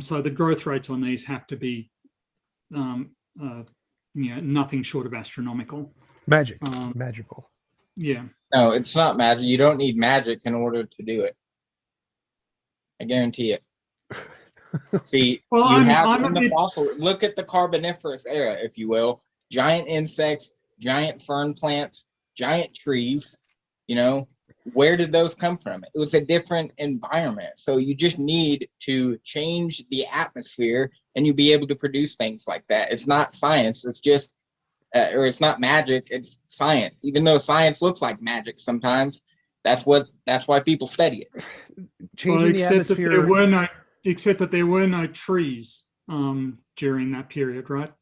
So the growth rates on these have to be, nothing short of astronomical. Magical. Yeah. No, it's not magic. You don't need magic in order to do it. I guarantee it. See, Well, you I'm have I'm in a the bit. fossil. Look at the Carboniferous era, if you will. Giant insects, giant fern plants, giant trees. You know, where did those come from? It was a different environment. So you just need to change the atmosphere, and you'll be able to produce things like that. It's not science. It's just, or it's not magic. It's science. Even though science looks like magic sometimes, that's why people study it. Changing the atmosphere. Except that there were no trees during that period, right?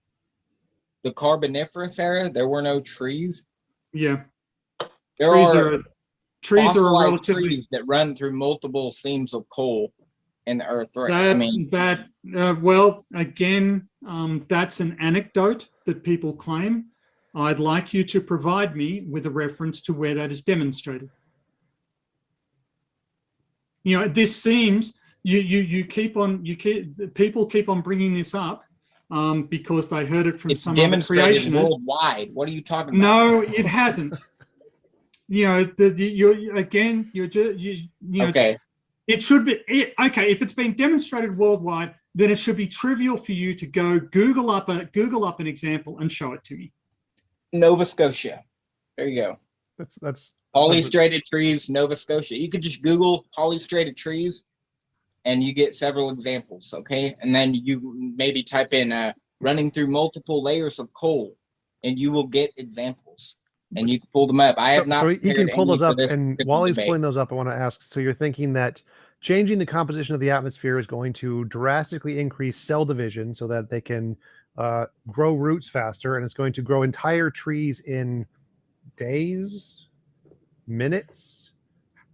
The Carboniferous era, there were no trees. Yeah, There trees are are trees are a fossilized relatively trees that run through multiple seams of coal in the earth. I mean, well, again, that's an anecdote that people claim. I'd like you to provide me with a reference to where that is demonstrated. You know, this seems people keep on bringing this up because they heard it from it's some other demonstrated creationist. worldwide. What are you talking about? No, it hasn't. You know, Okay. it should be okay if it's been demonstrated worldwide. Then it should be trivial for you to go Google up an example and show it to me. Nova Scotia. There you go. That's Polystrated trees, Nova Scotia. You could just Google polystrated trees, and you get several examples. Okay, and then you maybe type in running through multiple layers of coal, and you will get examples. And you can pull them up. I have not. So he can pull those up, this and while he's debate. pulling those up, I want to ask. So you're thinking that changing the composition of the atmosphere is going to drastically increase cell division, so that they can grow roots faster, and it's going to grow entire trees in days, minutes.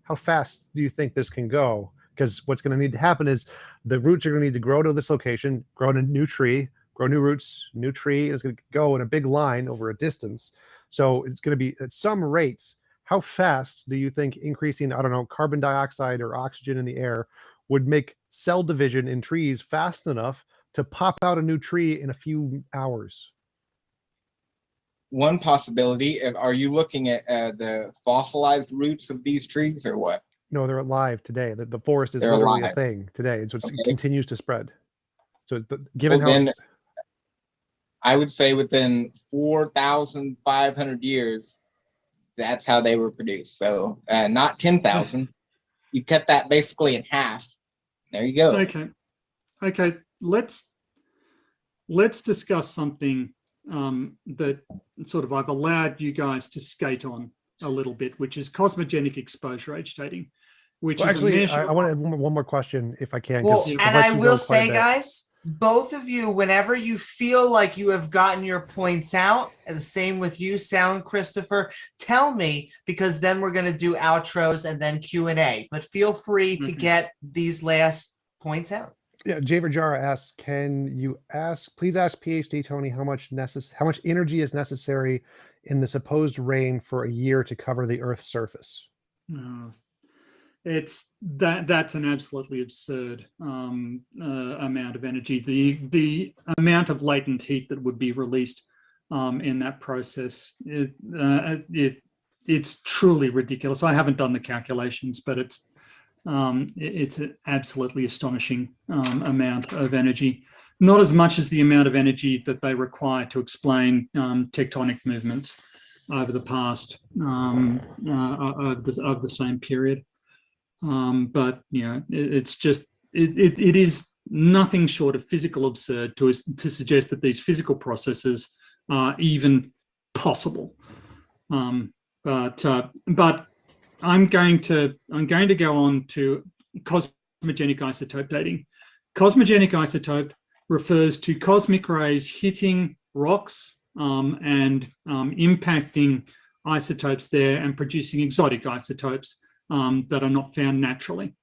How fast do you think this can go? Because what's going to need to happen is the roots are going to need to grow to this location, grow a new tree, grow new roots, new tree. It's going to go in a big line over a distance. So it's going to be at some rates. How fast do you think increasing, I don't know, carbon dioxide or oxygen in the air would make cell division in trees fast enough to pop out a new tree in a few hours? One possibility. Are you looking at the fossilized roots of these trees, or what? No, they're alive today. The forest is They're literally alive. a thing today. And so it Okay. continues to spread. So given Well, how then, I would say within 4,500 years, that's how they were produced. So not 10,000. You cut that basically in half. There you go. Okay. Let's discuss something that sort of I've allowed you guys to skate on a little bit, which is cosmogenic exposure age dating. Which well, is actually, I want to add one more question if I can. Well, it and lets I you go will quite a say, bit. guys, both of you, whenever you feel like you have gotten your points out, and the same with you, Sound Christopher, tell me, because then we're going to do outros and then Q&A. But feel free to get these last points out. Yeah, Javer Jara asks, please ask PhD Tony how much energy is necessary in the supposed rain for a year to cover the Earth's surface? That's an absolutely absurd amount of energy. The amount of latent heat that would be released in that process, it's truly ridiculous. I haven't done the calculations, but it's an absolutely astonishing amount of energy. Not as much as the amount of energy that they require to explain tectonic movements over the past of the same period. But you know, it is nothing short of physical absurd to suggest that these physical processes are even possible. But I'm going to go on to cosmogenic isotope dating. Cosmogenic isotope refers to cosmic rays hitting rocks and impacting isotopes there and producing exotic isotopes that are not found naturally.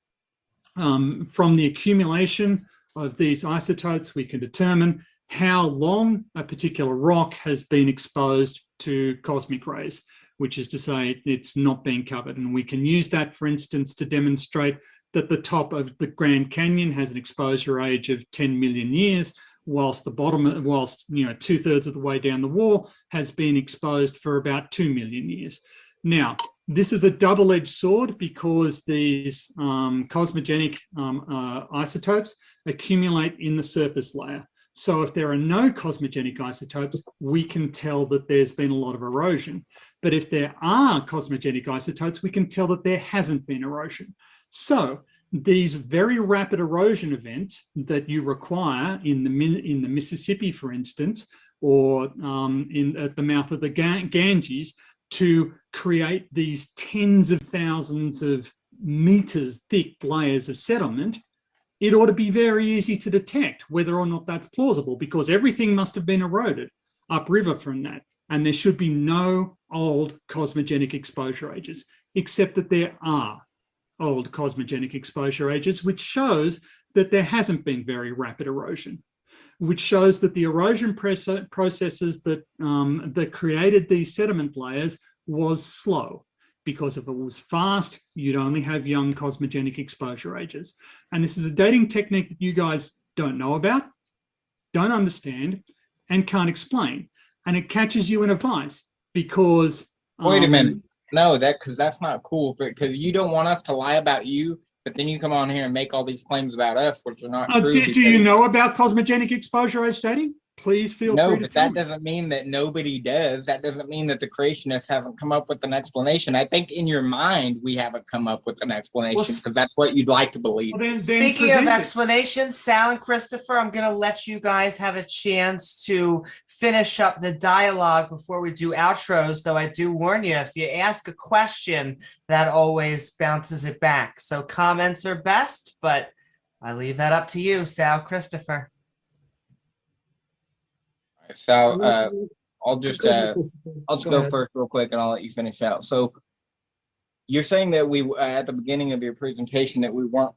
From the accumulation of these isotopes, we can determine how long a particular rock has been exposed to cosmic rays, which is to say it's not being covered. And we can use that, for instance, to demonstrate that the top of the Grand Canyon has an exposure age of 10 million years, whilst the bottom, 2/3 of the way down the wall has been exposed for about 2 million years. Now, this is a double-edged sword because these cosmogenic isotopes accumulate in the surface layer. So if there are no cosmogenic isotopes, we can tell that there's been a lot of erosion. But if there are cosmogenic isotopes, we can tell that there hasn't been erosion. So these very rapid erosion events that you require in the Mississippi, for instance, or at the mouth of the Ganges, to create these tens of thousands of meters thick layers of settlement, it ought to be very easy to detect whether or not that's plausible, because everything must have been eroded upriver from that. And there should be no old cosmogenic exposure ages, except that there are old cosmogenic exposure ages, which shows that there hasn't been very rapid erosion, which shows that the erosion processes that created these sediment layers was slow. Because if it was fast, you'd only have young cosmogenic exposure ages. And this is a dating technique that you guys don't know about, don't understand, and can't explain. And it catches you in a vice because... Wait a minute. No, because that's not cool. Because you don't want us to lie about you, but then you come on here and make all these claims about us, which are not true. Do you know about cosmogenic exposure age dating? Please feel free to tell me. No, but that doesn't mean that nobody does. That doesn't mean that the creationists haven't come up with an explanation. I think in your mind, we haven't come up with an explanation because that's what you'd like to believe. Well, Speaking of explanations, Sal and Christopher, I'm going to let you guys have a chance to finish up the dialogue before we do outros, though I do warn you, if you ask a question, that always bounces it back. So comments are best, but I leave that up to you, Sal, Christopher. So I'll just go first real quick and I'll let you finish out. So you're saying that we at the beginning of your presentation that we weren't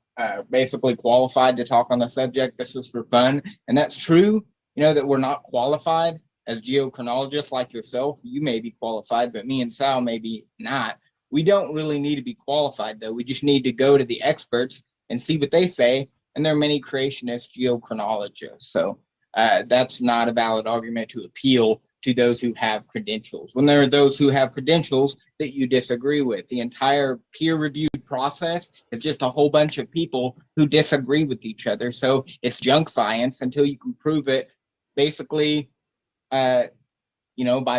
basically qualified to talk on the subject. This is for fun, and that's true. You know that we're not qualified as geochronologists like yourself. You may be qualified, but me and Sal maybe not. We don't really need to be qualified though. We just need to go to the experts and see what they say. And there are many creationist geochronologists. So that's not a valid argument to appeal to those who have credentials. When there are those who have credentials that you disagree with, the entire peer-reviewed process is just a whole bunch of people who disagree with each other. So it's junk science until you can prove it basically, by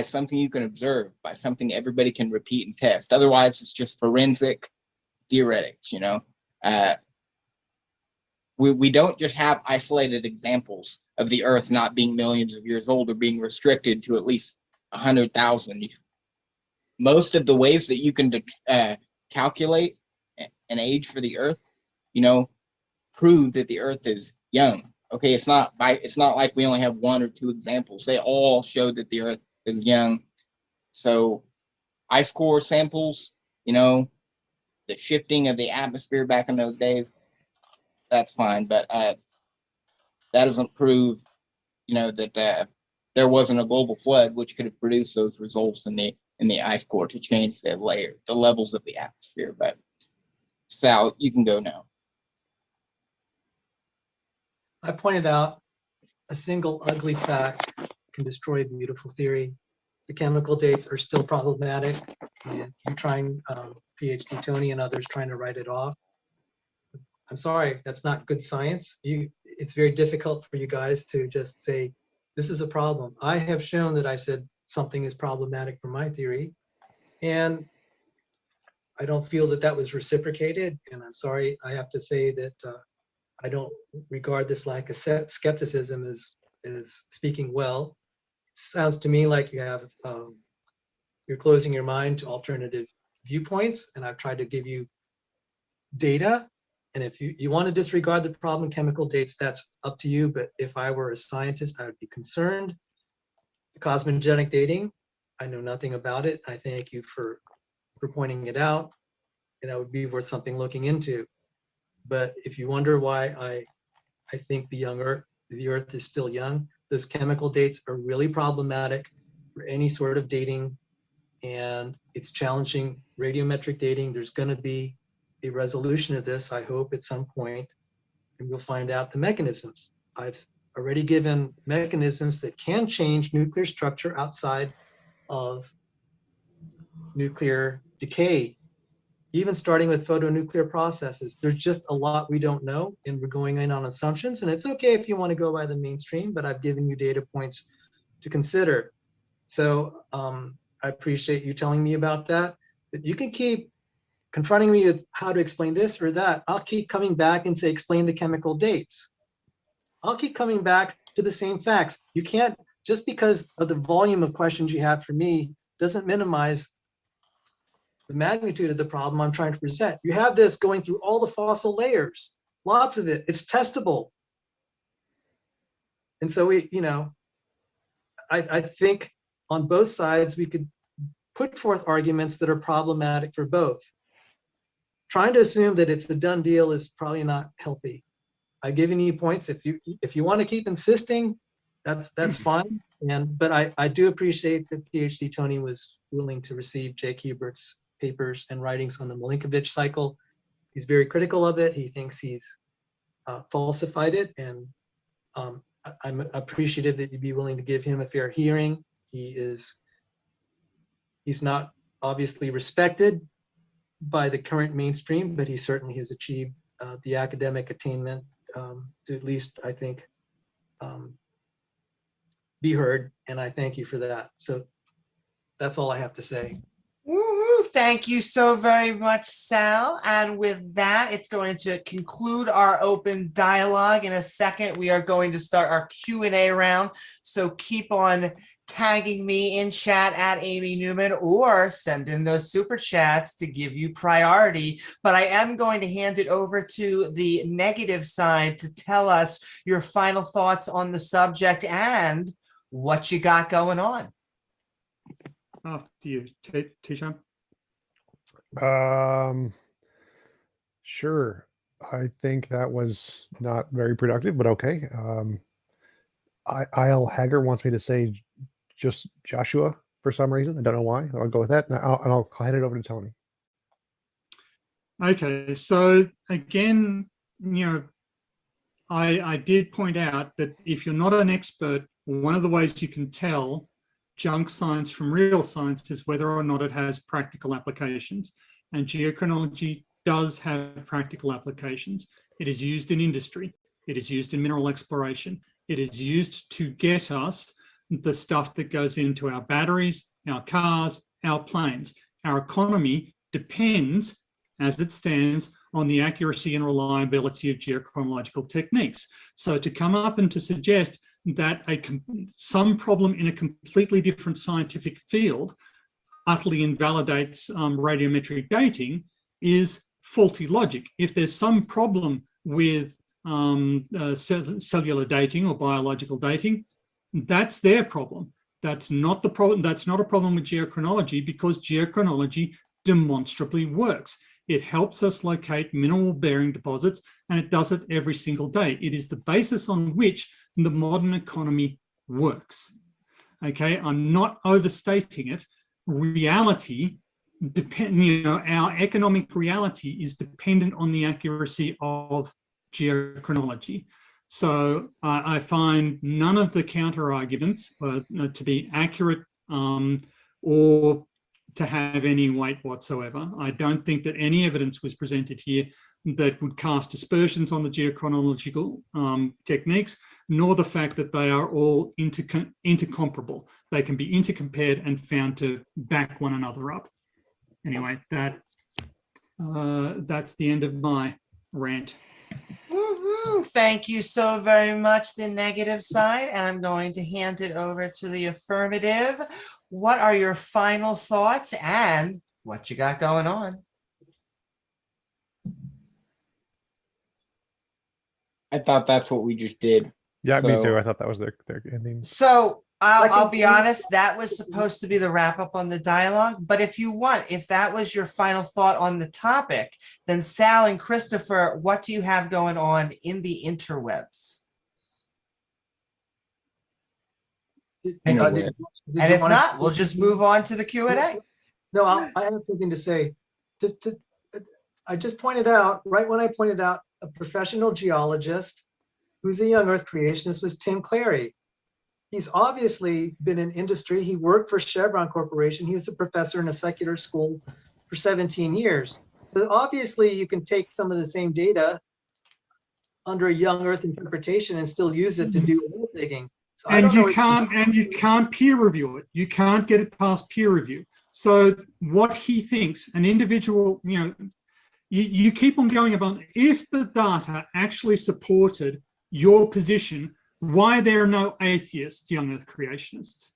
something you can observe, by something everybody can repeat and test. Otherwise, it's just forensic theoretics, We don't just have isolated examples of the Earth not being millions of years old or being restricted to at least 100,000. Most of the ways that you can calculate an age for the Earth, prove that the Earth is young. Okay, it's not like we only have one or two examples. They all show that the Earth is young. So ice core samples, the shifting of the atmosphere back in those days, that's fine, but that doesn't prove, that there wasn't a global flood, which could have produced those results in the ice core to change the levels of the atmosphere. But Sal, you can go now. I pointed out a single ugly fact can destroy a beautiful theory. The chemical dates are still problematic, and you trying, PhD Tony and others trying to write it off. I'm sorry, that's not good science. It's very difficult for you guys to just say, this is a problem. I have shown that I said something is problematic for my theory, and I don't feel that that was reciprocated, and I'm sorry, I have to say that I don't regard this lack of skepticism as speaking well. It sounds to me like you're closing your mind to alternative viewpoints, and I've tried to give you data. And if you want to disregard the problem chemical dates, that's up to you. But if I were a scientist, I would be concerned. The cosmogenic dating, I know nothing about it. I thank you for pointing it out, and that would be worth something looking into. But if you wonder why I think the Earth is still young, those chemical dates are really problematic for any sort of dating, and it's challenging radiometric dating. There's going to be a resolution of this, I hope, at some point, and we'll find out the mechanisms. I've already given mechanisms that can change nuclear structure outside of nuclear decay, even starting with photonuclear processes. There's just a lot we don't know, and we're going in on assumptions. And it's okay if you want to go by the mainstream, but I've given you data points to consider. So I appreciate you telling me about that. But you can keep confronting me with how to explain this or that. I'll keep coming back and say, explain the chemical dates. I'll keep coming back to the same facts. You can't, just because of the volume of questions you have for me, doesn't minimize the magnitude of the problem I'm trying to present. You have this going through all the fossil layers, lots of it. It's testable. And so I think on both sides, we could put forth arguments that are problematic for both. Trying to assume that it's a done deal is probably not healthy. I've given you points. If you want to keep insisting, that's fine. But I do appreciate that PhD Tony was willing to receive Jake Hubert's papers and writings on the Milankovitch cycle. He's very critical of it. He thinks he's falsified it, and I'm appreciative that you'd be willing to give him a fair hearing. He's not obviously respected by the current mainstream, but he certainly has achieved the academic attainment to at least, I think, be heard, and I thank you for that. So that's all I have to say. Woo-hoo. Thank you so very much, Sal. And with that, it's going to conclude our open dialogue. In a second, we are going to start our Q&A round. So keep on tagging me in chat at Amy Newman, or send in those super chats to give you priority. But I am going to hand it over to the negative side to tell us your final thoughts on the subject and what you got going on. After you, TJump. Sure. I think that was not very productive, but okay. Il Hager wants me to say just Joshua for some reason. I don't know why. I'll go with that, and I'll hand it over to Tony. Okay, so again, I did point out that if you're not an expert, one of the ways you can tell junk science from real science is whether or not it has practical applications. And geochronology does have practical applications. It is used in industry. It is used in mineral exploration. It is used to get us the stuff that goes into our batteries, our cars, our planes. Our economy depends, as it stands, on the accuracy and reliability of geochronological techniques. So to come up and to suggest that some problem in a completely different scientific field utterly invalidates radiometric dating is faulty logic. If there's some problem with cellular dating or biological dating, that's their problem. That's not the problem. That's not a problem with geochronology, because geochronology demonstrably works. It helps us locate mineral-bearing deposits, and it does it every single day. It is the basis on which the modern economy works. Okay, I'm not overstating it. Reality, our economic reality is dependent on the accuracy of geochronology. So I find none of the counter arguments to be accurate or to have any weight whatsoever. I don't think that any evidence was presented here that would cast aspersions on the geochronological techniques, nor the fact that they are all intercomparable. They can be intercompared and found to back one another up. Anyway, that's the end of my rant. Woo-hoo. Thank you so very much, the negative side. And I'm going to hand it over to the affirmative. What are your final thoughts and what you got going on? I thought that's what we just did. Yeah, me So- too. I thought that was their ending. So I'll be honest, that was supposed to be the wrap up on the dialogue. But if you want, if that was your final thought on the topic, then Sal and Christopher, what do you have going on in the interwebs? And if not, we'll just move on to the Q&A. No, I have something to say. I just pointed out, right when I pointed out a professional geologist who's a young Earth creationist was Tim Clary. He's obviously been in industry. He worked for Chevron Corporation. He was a professor in a secular school for 17 years. So obviously you can take some of the same data under a young Earth interpretation and still use it to do hole digging. So I And don't know you can't peer review it. You can't get it past peer review. So what he thinks, an individual, you keep on going about, if the data actually supported your position, why there are no atheist young Earth creationists,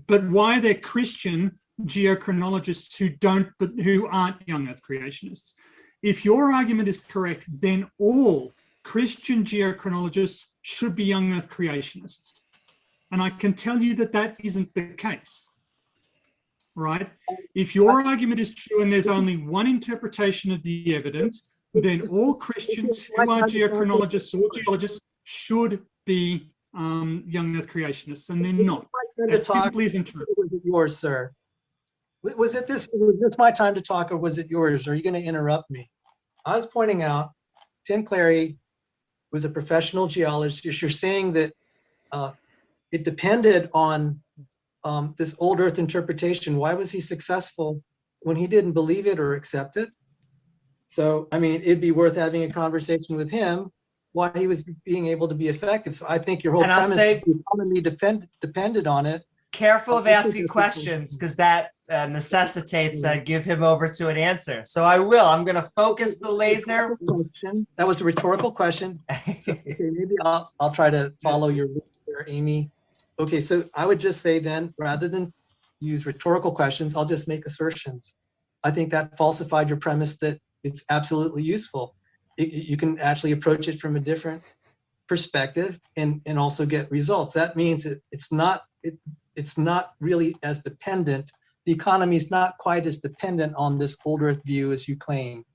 but why they're Christian geochronologists who aren't young Earth creationists. If your argument is correct, then all Christian geochronologists should be young Earth creationists. And I can tell you that that isn't the case, right? If your argument is true and there's only one interpretation of the evidence, then all Christians who are geochronologists or geologists should be young Earth creationists, and they're not. That simply isn't true. Was it yours, sir? Was this my time to talk, or was it yours? Are you going to interrupt me? I was pointing out Tim Clary was a professional geologist. You're saying that it depended on this old Earth interpretation. Why was he successful when he didn't believe it or accept it? So, I mean, it'd be worth having a conversation with him why he was being able to be effective. So I think your whole premise the economy depended on it. Careful of asking questions, because that necessitates that give him over to an answer. So I will. I'm going to focus the laser. That was a rhetorical question. So, okay, maybe I'll try to follow your lead there, Amy. Okay, so I would just say then, rather than use rhetorical questions, I'll just make assertions. I think that falsified your premise that it's absolutely useful. You can actually approach it from a different perspective and also get results. That means it's not really as dependent. The economy is not quite as dependent on this old Earth view as you claim.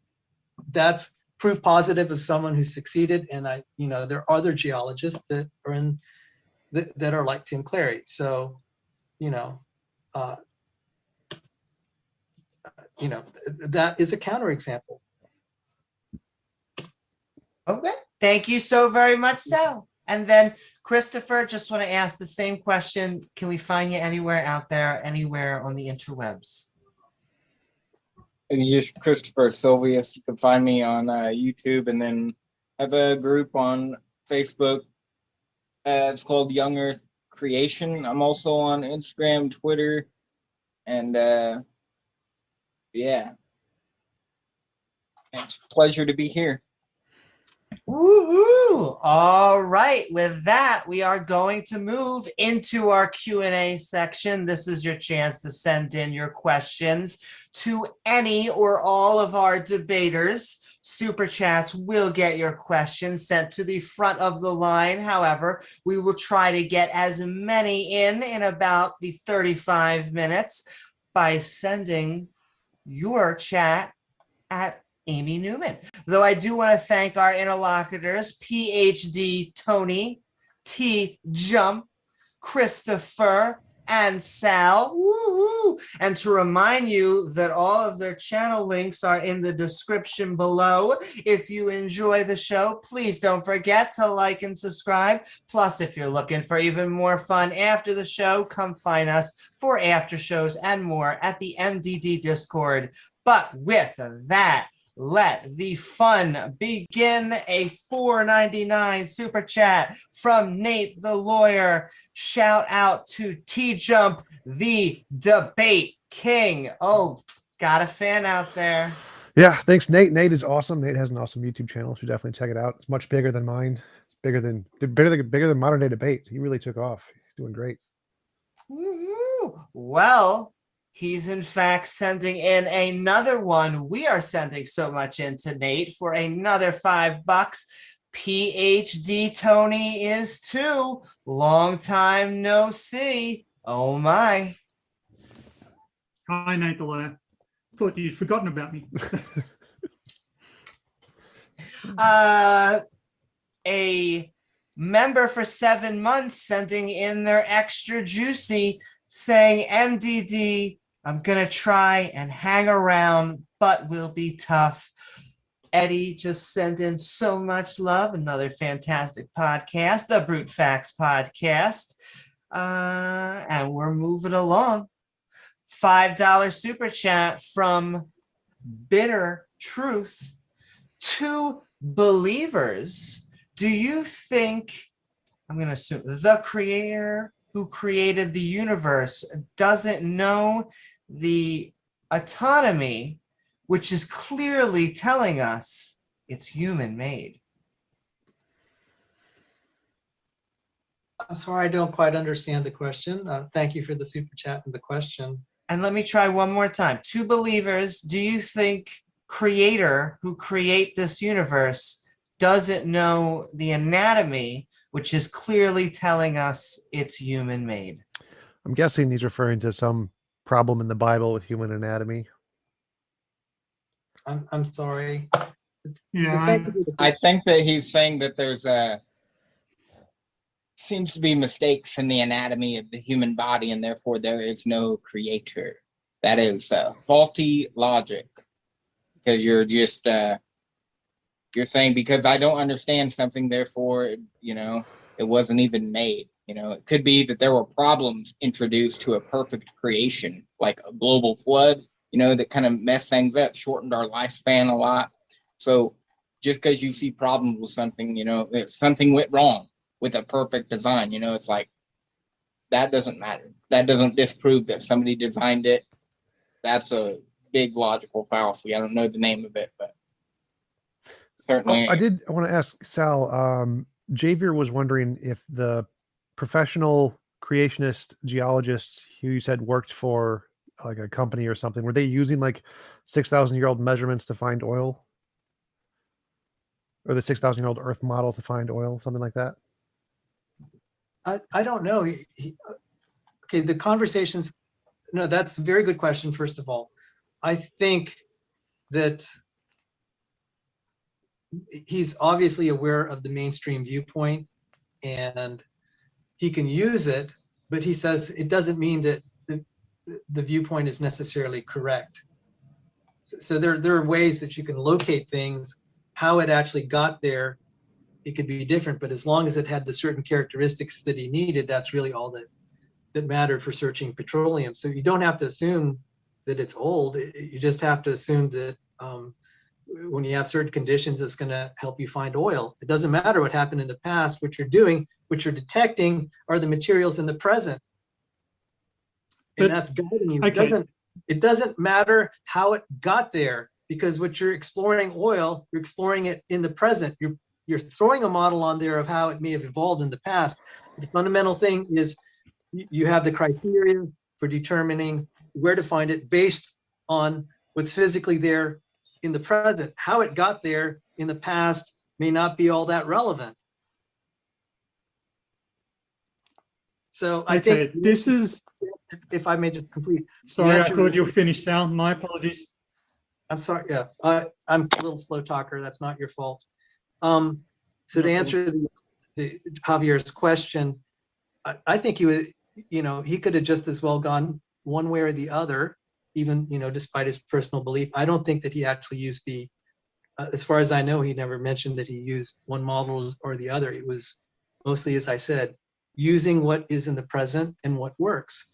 That's proof positive of someone who succeeded. And there are other geologists that are that are like Tim Clary. So, that is a counterexample. Okay, thank you so very much, Sal. And then Christopher, just want to ask the same question. Can we find you anywhere out there, anywhere on the interwebs? It's just Christopher Sylvius. You can find me on YouTube, and then I have a group on Facebook. It's called Young Earth Creation. I'm also on Instagram, Twitter, and yeah. It's a pleasure to be here. Woohoo! All right, with that, we are going to move into our Q&A section. This is your chance to send in your questions to any or all of our debaters. Super chats will get your questions sent to the front of the line. However, we will try to get as many in about the 35 minutes by sending your chat at Amy Newman. Though I do want to thank our interlocutors, PhD Tony, TJump, Christopher, and Sal. Woo-hoo. And to remind you that all of their channel links are in the description below. If you enjoy the show, please don't forget to like and subscribe. Plus, if you're looking for even more fun after the show, come find us for after shows and more at the MDD Discord. But with that, let the fun begin. A $4.99 super chat from Nate the lawyer. Shout out to TJump, the debate king. Oh, got a fan out there. Yeah, thanks, Nate. Nate is awesome. Nate has an awesome YouTube channel. You should definitely check it out. It's much bigger than mine. It's bigger than modern day debate. He really took off. He's doing great. Woo-hoo. Well, he's in fact sending in another one. We are sending so much into Nate for another $5. PhD Tony is too. Long time no see. Oh my. Hi, Nate the lawyer. Thought you'd forgotten about me. A member for 7 months sending in their extra juicy saying, MDD, I'm going to try and hang around, but will be tough. Eddie just sent in so much love. Another fantastic podcast, the Brute Facts podcast. And we're moving along. $5 super chat from Bitter Truth. To believers, do you think, I'm going to assume, the creator who created the universe doesn't know the autonomy, which is clearly telling us it's human made? I'm sorry, I don't quite understand the question. Thank you for the super chat and the question. And let me try one more time. To believers, do you think creator who create this universe doesn't know the anatomy, which is clearly telling us it's human made? I'm guessing he's referring to some problem in the Bible with human anatomy. I'm sorry. Yeah, Thank you for the I think that he's saying that there's seems to be mistakes in the anatomy of the human body, and therefore there is no creator. That is faulty logic, because you're just you're saying because I don't understand something, therefore it wasn't even made. It could be that there were problems introduced to a perfect creation, like a global flood, that kind of messed things up, shortened our lifespan a lot. So just because you see problems with something, something went wrong with a perfect design, it's like, that doesn't matter. That doesn't disprove that somebody designed it. That's a big logical fallacy. I don't know the name of it, but certainly. I want to ask Sal, Javier was wondering if the professional creationist geologists who you said worked for like a company or something, were they using like 6,000-year-old measurements to find oil? Or the 6,000-year-old Earth model to find oil, something like that? I don't know. Okay, the conversations. No, that's a very good question. First of all, I think that he's obviously aware of the mainstream viewpoint, and he can use it, but he says it doesn't mean that the viewpoint is necessarily correct. So there are ways that you can locate things. How it actually got there, it could be different, but as long as it had the certain characteristics that he needed, that's really all that mattered for searching petroleum. So you don't have to assume that it's old. You just have to assume that when you have certain conditions, it's going to help you find oil. It doesn't matter what happened in the past. What you're doing, what you're detecting, are the materials in the present, and that's guiding you. Okay. It doesn't matter how it got there, because what you're exploring oil, you're exploring it in the present. You're throwing a model on there of how it may have evolved in the past. The fundamental thing is you have the criteria for determining where to find it based on what's physically there in the present. How it got there in the past may not be all that relevant. So I think this is. if I may just complete. Sorry, I thought you were finished, Sal. My apologies. I'm sorry. Yeah, I'm a little slow talker. That's not your fault. So to answer the Javier's question, I think he would, he could have just as well gone one way or the other, even, despite his personal belief. I don't think that he actually used as far as I know, he never mentioned that he used one model or the other. It was mostly, as I said, using what is in the present and what works.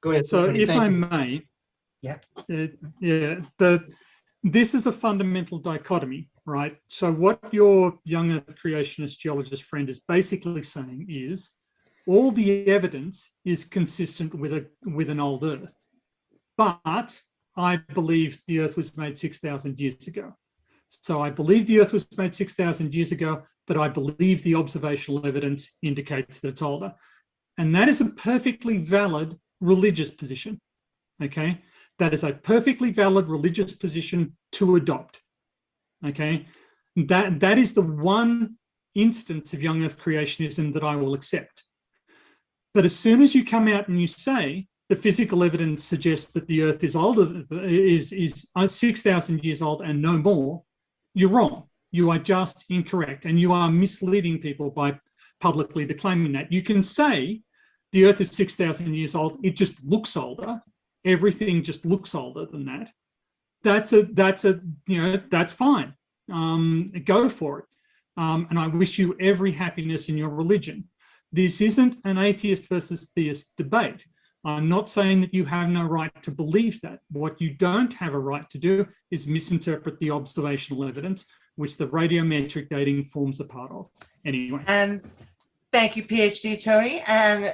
Go ahead. So Tony. if Thank I you. may, Yeah. this is a fundamental dichotomy, right? So what your young Earth creationist geologist friend is basically saying is all the evidence is consistent with an old Earth, but I believe the Earth was made 6,000 years ago. So I believe the Earth was made 6,000 years ago, but I believe the observational evidence indicates that it's older. And that is a perfectly valid religious position, okay? That is a perfectly valid religious position to adopt, okay? That is the one instance of young Earth creationism that I will accept. But as soon as you come out and you say the physical evidence suggests that the Earth is older, is 6,000 years old and no more, you're wrong. You are just incorrect, and you are misleading people by publicly declaiming that. You can say the Earth is 6,000 years old, it just looks older. Everything just looks older than that. That's fine. Go for it. And I wish you every happiness in your religion. This isn't an atheist versus theist debate. I'm not saying that you have no right to believe that. What you don't have a right to do is misinterpret the observational evidence, which the radiometric dating forms a part of. Anyway. And thank you, PhD Tony. And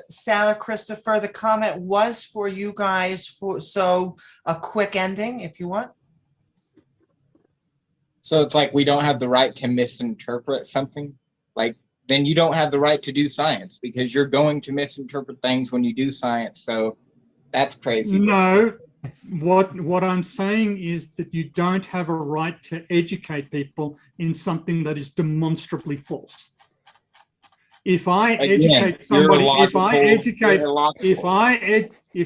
Sarah, Christopher, the comment was for you guys. So a quick ending, if you want. So it's like we don't have the right to misinterpret something. Like, then you don't have the right to do science because you're going to misinterpret things when you do science. So that's crazy. No, what I'm saying is that you don't have a right to educate people in something that is demonstrably false. If I educate somebody, if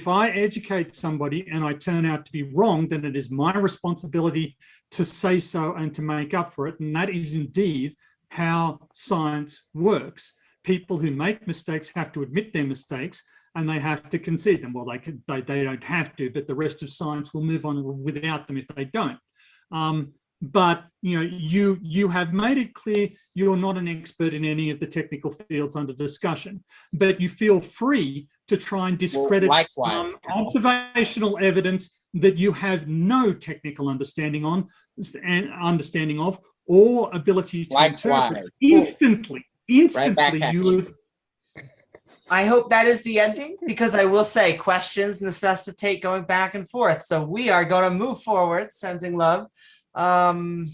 I educate somebody and I turn out to be wrong, then it is my responsibility to say so and to make up for it. And that is indeed how science works. People who make mistakes have to admit their mistakes and they have to concede them. Well, they don't have to, but the rest of science will move on without them if they don't. But you have made it clear you're not an expert in any of the technical fields under discussion, but you feel free to try and discredit observational evidence that you have no technical understanding of or ability to interpret instantly. I hope that is the ending, because I will say questions necessitate going back and forth. So we are going to move forward, sending love. Would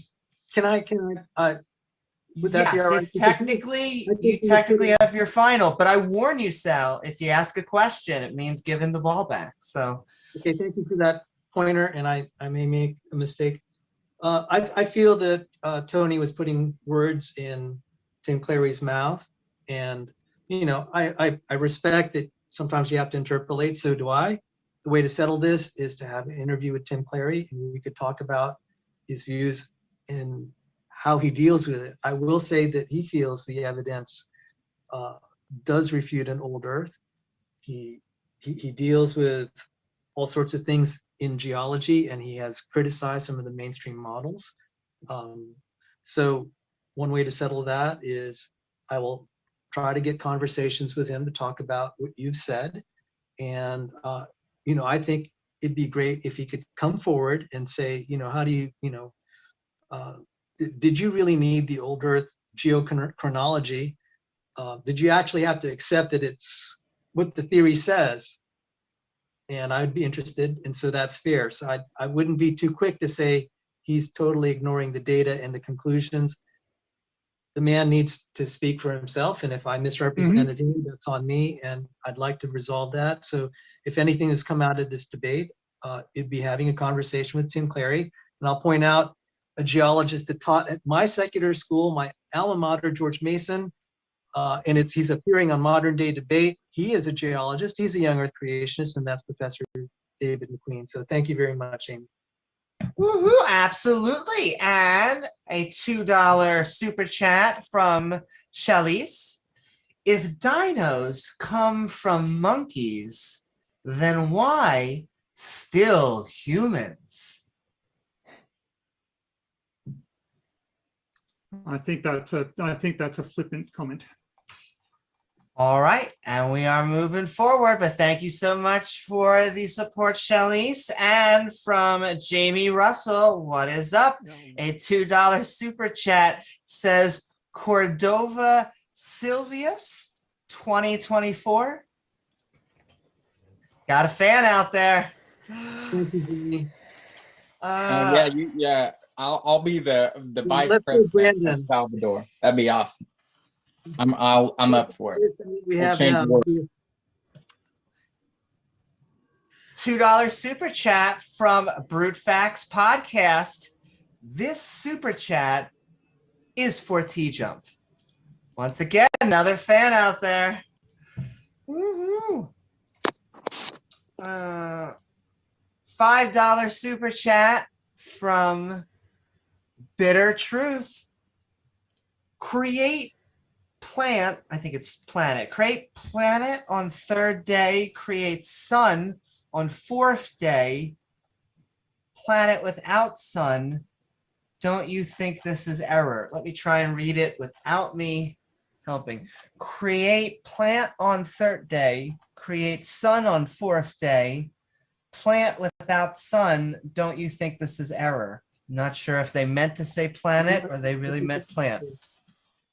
that be all right? It's technically, you technically have your final, but I warn you, Sal, if you ask a question, it means giving the ball back. So, okay, thank you for that pointer, and I may make a mistake. I feel that Tony was putting words in Tim Clary's mouth, and I respect that sometimes you have to interpolate. So do I. The way to settle this is to have an interview with Tim Clary, and we could talk about his views and how he deals with it. I will say that he feels the evidence does refute an old Earth. He deals with all sorts of things in geology, and he has criticized some of the mainstream models. So one way to settle that is I will try to get conversations with him to talk about what you've said. And, I think it'd be great if he could come forward and say, how do you, did you really need the old Earth geochronology? Did you actually have to accept that it's what the theory says? And I'd be interested, and so that's fair. So I wouldn't be too quick to say he's totally ignoring the data and the conclusions. The man needs to speak for himself, and if I misrepresented him, that's on me, and I'd like to resolve that. So if anything has come out of this debate, it'd be having a conversation with Tim Clary. And I'll point out a geologist that taught at my secular school, my alma mater, George Mason, and he's appearing on Modern Day Debate. He is a geologist. He's a young Earth creationist, and that's Professor David McQueen. So thank you very much, Amy. Woohoo, absolutely. And a $2 super chat from Shalice. If dinos come from monkeys, then why still humans? I think that's a flippant comment. All right, and we are moving forward, but thank you so much for the support, Shalice. And from Jamie Russell, what is up? A $2 super chat says Cordova Silvius 2024. Got a fan out there. Thank you, Jamie. I'll be the vice president of Salvador. That'd be awesome. I'm up for it. We have $2 super chat from Brute Facts Podcast. This super chat is for TJump. Once again, another fan out there. Woohoo! $5 super chat from Bitter Truth. Create planet on third day, create sun on fourth day, planet without sun. Don't you think this is error? Let me try and read it without me helping. Create plant on third day, create sun on fourth day, plant without sun. Don't you think this is error? Not sure if they meant to say planet or they really meant plant.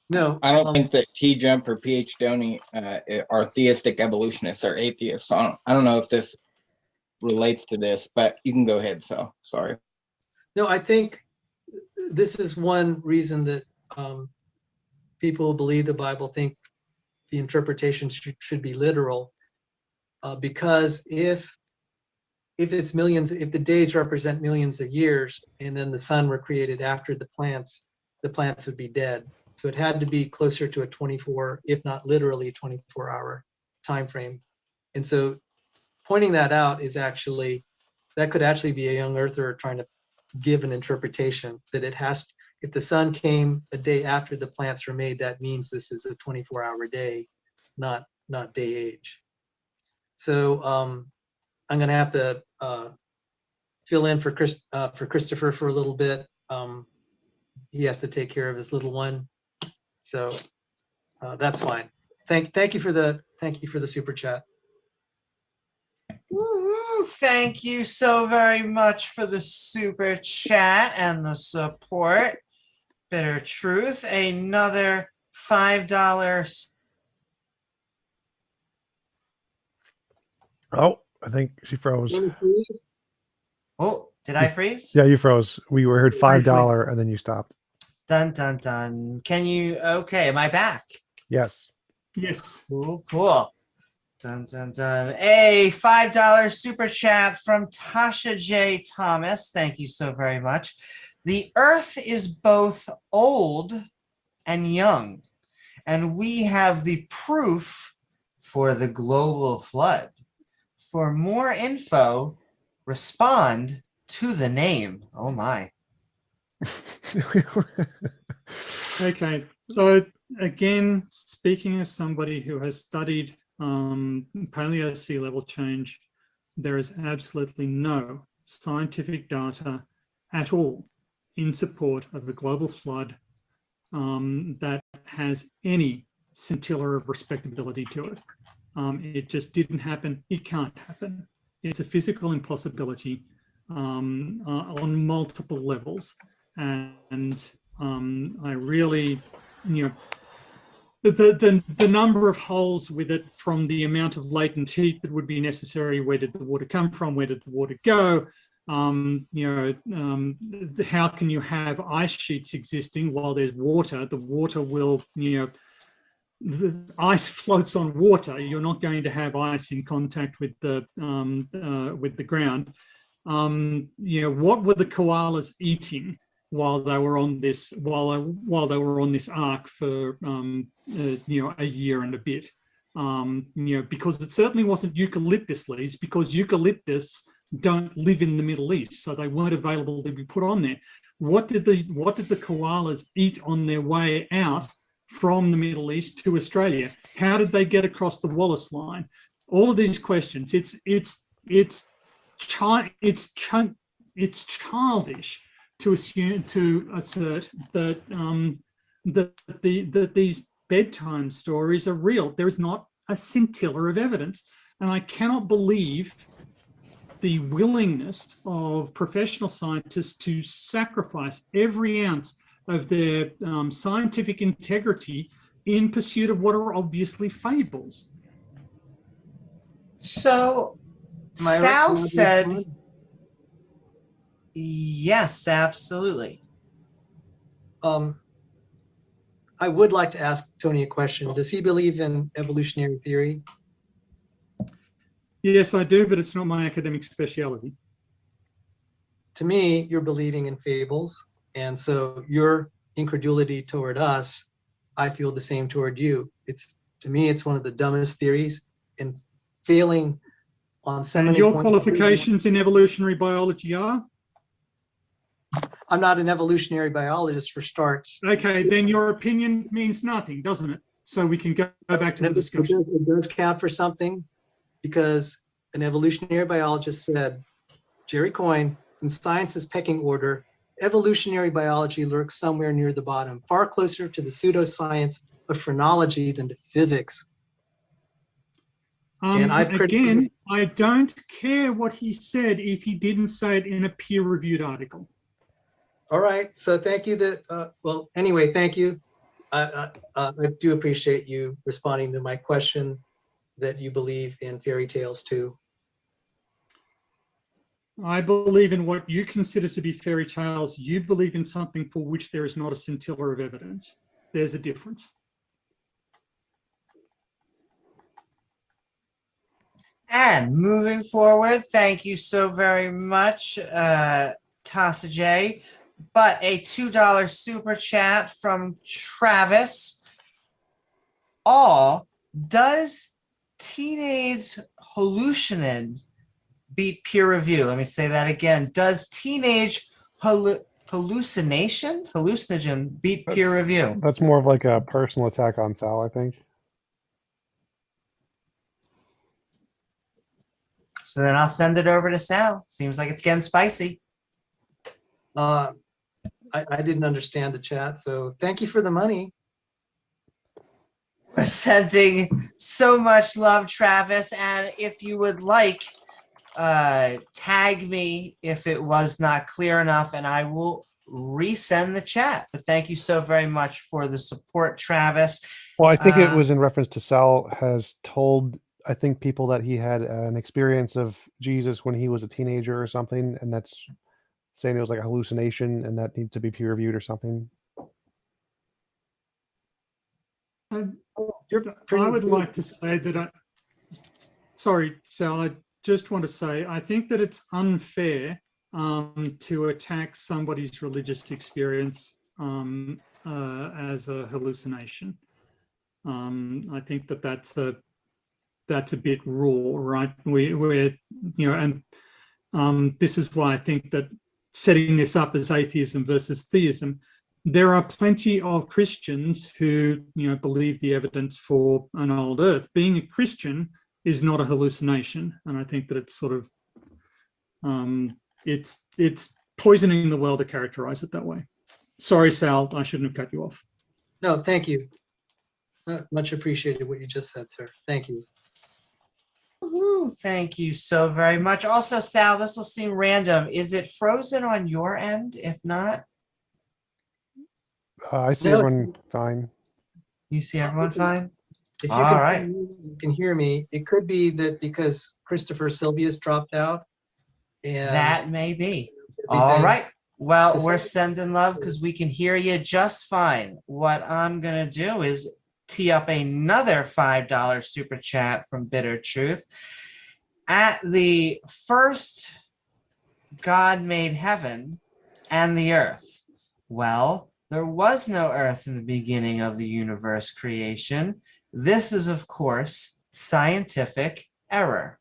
No, I don't think that TJump or PhD are theistic evolutionists or atheists. So I don't know if this relates to this, but you can go ahead. So sorry. no, I think this is one reason that people who believe the Bible think the interpretation should be literal, because if it's millions, if the days represent millions of years, and then the sun were created after the plants would be dead. So it had to be closer to a 24, if not literally 24-hour time frame. And so pointing that out is actually, that could actually be a young earther trying to give an interpretation that it has, if the sun came a day after the plants were made, that means this is a 24-hour day, not day age. So I'm going to have to fill in for Christopher for a little bit. He has to take care of his little one, so that's fine. Thank you for the super chat. Woo-hoo. Thank you so very much for the super chat and the support. Bitter Truth, another $5. Oh, I think she froze. Oh, did I freeze? Yeah, you froze. We heard $5 and then you stopped. Dun dun dun. Can you? Okay, am I back? Yes. Yes. Cool. Dun dun dun. A $5 super chat from Tasha J. Thomas. Thank you so very much. The Earth is both old and young, and we have the proof for the global flood. For more info, respond to the name. Oh my. Okay, so again, speaking as somebody who has studied paleo sea level change, there is absolutely no scientific data at all in support of a global flood that has any scintilla of respectability to it. It just didn't happen. It can't happen. It's a physical impossibility on multiple levels. And I really, the number of holes with it, from the amount of latent heat that would be necessary, where did the water come from, where did the water go, how can you have ice sheets existing while there's water? The water will, the ice floats on water. You're not going to have ice in contact with the ground. What were the koalas eating while they were on this ark for a year and a bit? Because it certainly wasn't eucalyptus leaves, because eucalyptus don't live in the Middle East, so they weren't available to be put on there. What did the koalas eat on their way out from the Middle East to Australia? How did they get across the Wallace Line? All of these questions. It's childish to assert that these bedtime stories are real. There is not a scintilla of evidence, and I cannot believe the willingness of professional scientists to sacrifice every ounce of their scientific integrity in pursuit of what are obviously fables. So Sal said, yes, absolutely. I would like to ask Tony a question. Does he believe in evolutionary theory? Yes, I do, but it's not my academic speciality. To me, you're believing in fables, and so your incredulity toward us, I feel the same toward you. To me, it's one of the dumbest theories, and failing on so many your points. Qualifications in evolutionary biology are? I'm not an evolutionary biologist, for starts. Okay, then your opinion means nothing, doesn't it? So we can go back to the discussion. It does count for something, because an evolutionary biologist said, Jerry Coyne, in science's pecking order, evolutionary biology lurks somewhere near the bottom, far closer to the pseudoscience phrenology than to physics. And I've Again, I don't care what he said if he didn't say it in a peer-reviewed article. All right. So thank you. Well, anyway, thank you. I do appreciate you responding to my question that you believe in fairy tales too. I believe in what you consider to be fairy tales. You believe in something for which there is not a scintilla of evidence. There's a difference. And moving forward, thank you so very much, Tasa J. But a $2 super chat from Travis. Does teenage hallucinogen beat peer review? Let me say that again. Does teenage hallucinogen beat peer review? That's more of like a personal attack on Sal, I think. So then I'll send it over to Sal. Seems like it's getting spicy. I didn't understand the chat, so thank you for the money. We're sending so much love, Travis. And if you would like, tag me if it was not clear enough, and I will resend the chat. But thank you so very much for the support, Travis. Well, I think it was in reference to Sal has told, I think, people that he had an experience of Jesus when he was a teenager or something, and that's saying it was like a hallucination and that needs to be peer reviewed or something. I would like to say that sorry, Sal, I just want to say, I think that it's unfair to attack somebody's religious experience as a hallucination. I think that that's a bit raw, right? We're and this is why I think that setting this up as atheism versus theism, there are plenty of Christians who believe the evidence for an old earth. Being a Christian is not a hallucination, and I think that it's sort of it's poisoning the well to characterize it that way. Sorry, Sal, I shouldn't have cut you off. No, thank you. Much appreciated what you just said, sir. Thank you. Ooh, thank you so very much. Also, Sal, this will seem random. Is it frozen on your end? If not, I see No, everyone fine. you see everyone fine? If you All can, right. you can hear me. It could be that because Christopher Sylvius dropped out. And That may be. everything- All right. Well, The we're second- sending love because we can hear you just fine. What I'm going to do is tee up another $5 super chat from Bitter Truth. At the first, God made heaven and the earth. Well, there was no earth in the beginning of the universe creation. This is, of course, scientific error.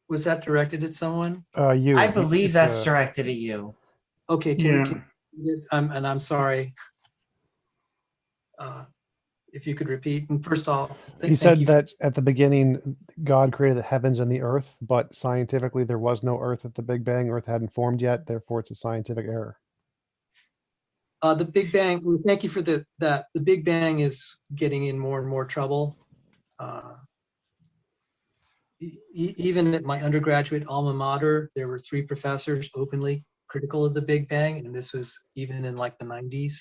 Was that directed at someone? You. I believe it's, that's directed at you. Okay, Yeah. and I'm sorry. If you could repeat. And first off, He thank said you. that at the beginning, God created the heavens and the earth, but scientifically there was no earth at the Big Bang. Earth hadn't formed yet, therefore it's a scientific error. The Big Bang. Well, thank you for that. The Big Bang is getting in more and more trouble. Even at my undergraduate alma mater, there were 3 professors openly critical of the Big Bang, and this was even in like the 90s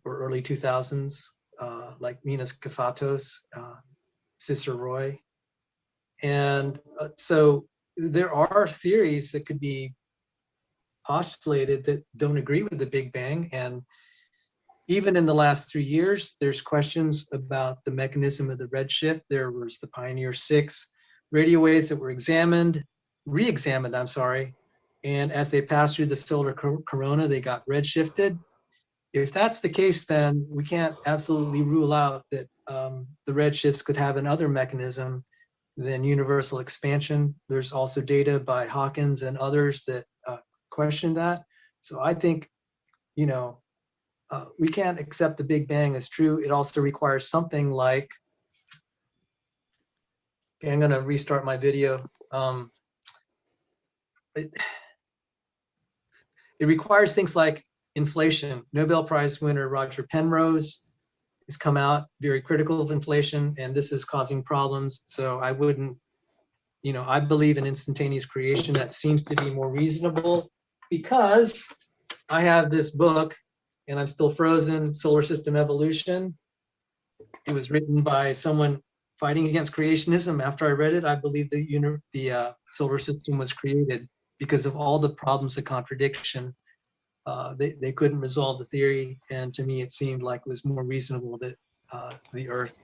or early 2000s, like Minas Kafatos, Sister Roy. And so there are theories that could be postulated that don't agree with the Big Bang. And even in the last 3 years, there's questions about the mechanism of the redshift. There was the Pioneer 6 radio waves that were re-examined, and as they passed through the solar corona, they got redshifted. If that's the case, then we can't absolutely rule out that the redshifts could have another mechanism than universal expansion. There's also data by Hawkins and others that question that. So I think, we can't accept the Big Bang as true. It also requires something like, okay, I'm going to restart my video. it requires things like inflation. Nobel Prize winner Roger Penrose has come out very critical of inflation, and this is causing problems. So I wouldn't, I believe in instantaneous creation. That seems to be more reasonable because I have this book and I'm still frozen, Solar System Evolution. It was written by someone fighting against creationism. After I read it, I believe the solar system was created because of all the problems of contradiction. They couldn't resolve the theory, and to me it seemed like it was more reasonable that the Earth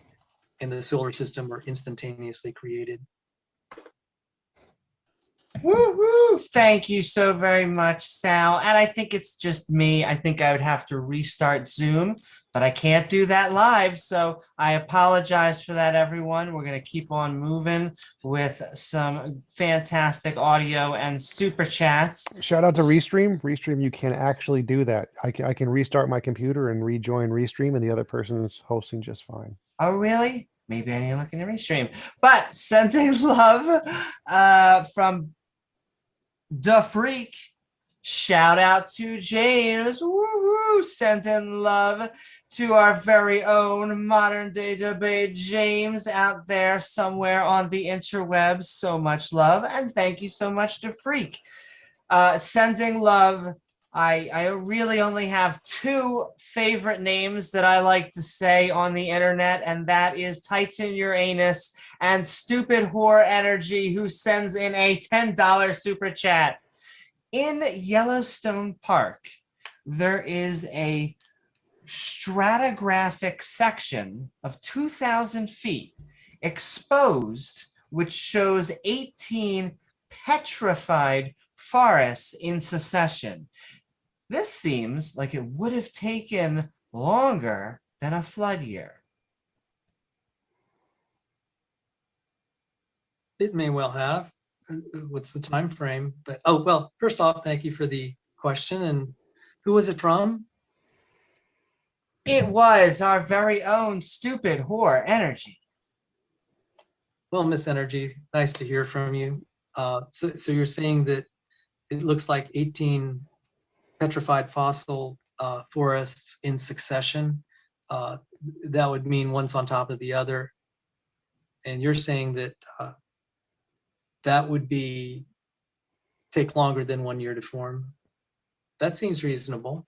and the solar system were instantaneously created. Woohoo! Thank you so very much, Sal. And I think it's just me. I think I would have to restart Zoom, but I can't do that live. So I apologize for that, everyone. We're going to keep on moving with some fantastic audio and super chats. Shout out to Restream. Restream, you can actually do that. I can restart my computer and rejoin Restream, and the other person is hosting just fine. Oh, really? Maybe I need to look in the restream. But sending love from The Freak. Shout out to James. Woohoo! Sending love to our very own modern day debate James out there somewhere on the interwebs. So much love. And thank you so much to Freak. Sending love. I really only have two favorite names that I like to say on the internet, and that is Titan Uranus and Stupid Whore Energy, who sends in a $10 super chat. In Yellowstone Park, there is a stratigraphic section of 2,000 feet exposed, which shows 18 petrified forests in succession. This seems like it would have taken longer than a flood year. It may well have. What's the time frame? But well, first off, thank you for the question. And who was it from? It was our very own Stupid Whore Energy. Well, Miss Energy, nice to hear from you. So you're saying that it looks like 18 petrified fossil forests in succession. That would mean one's on top of the other. And you're saying that that would take longer than 1 year to form. That seems reasonable.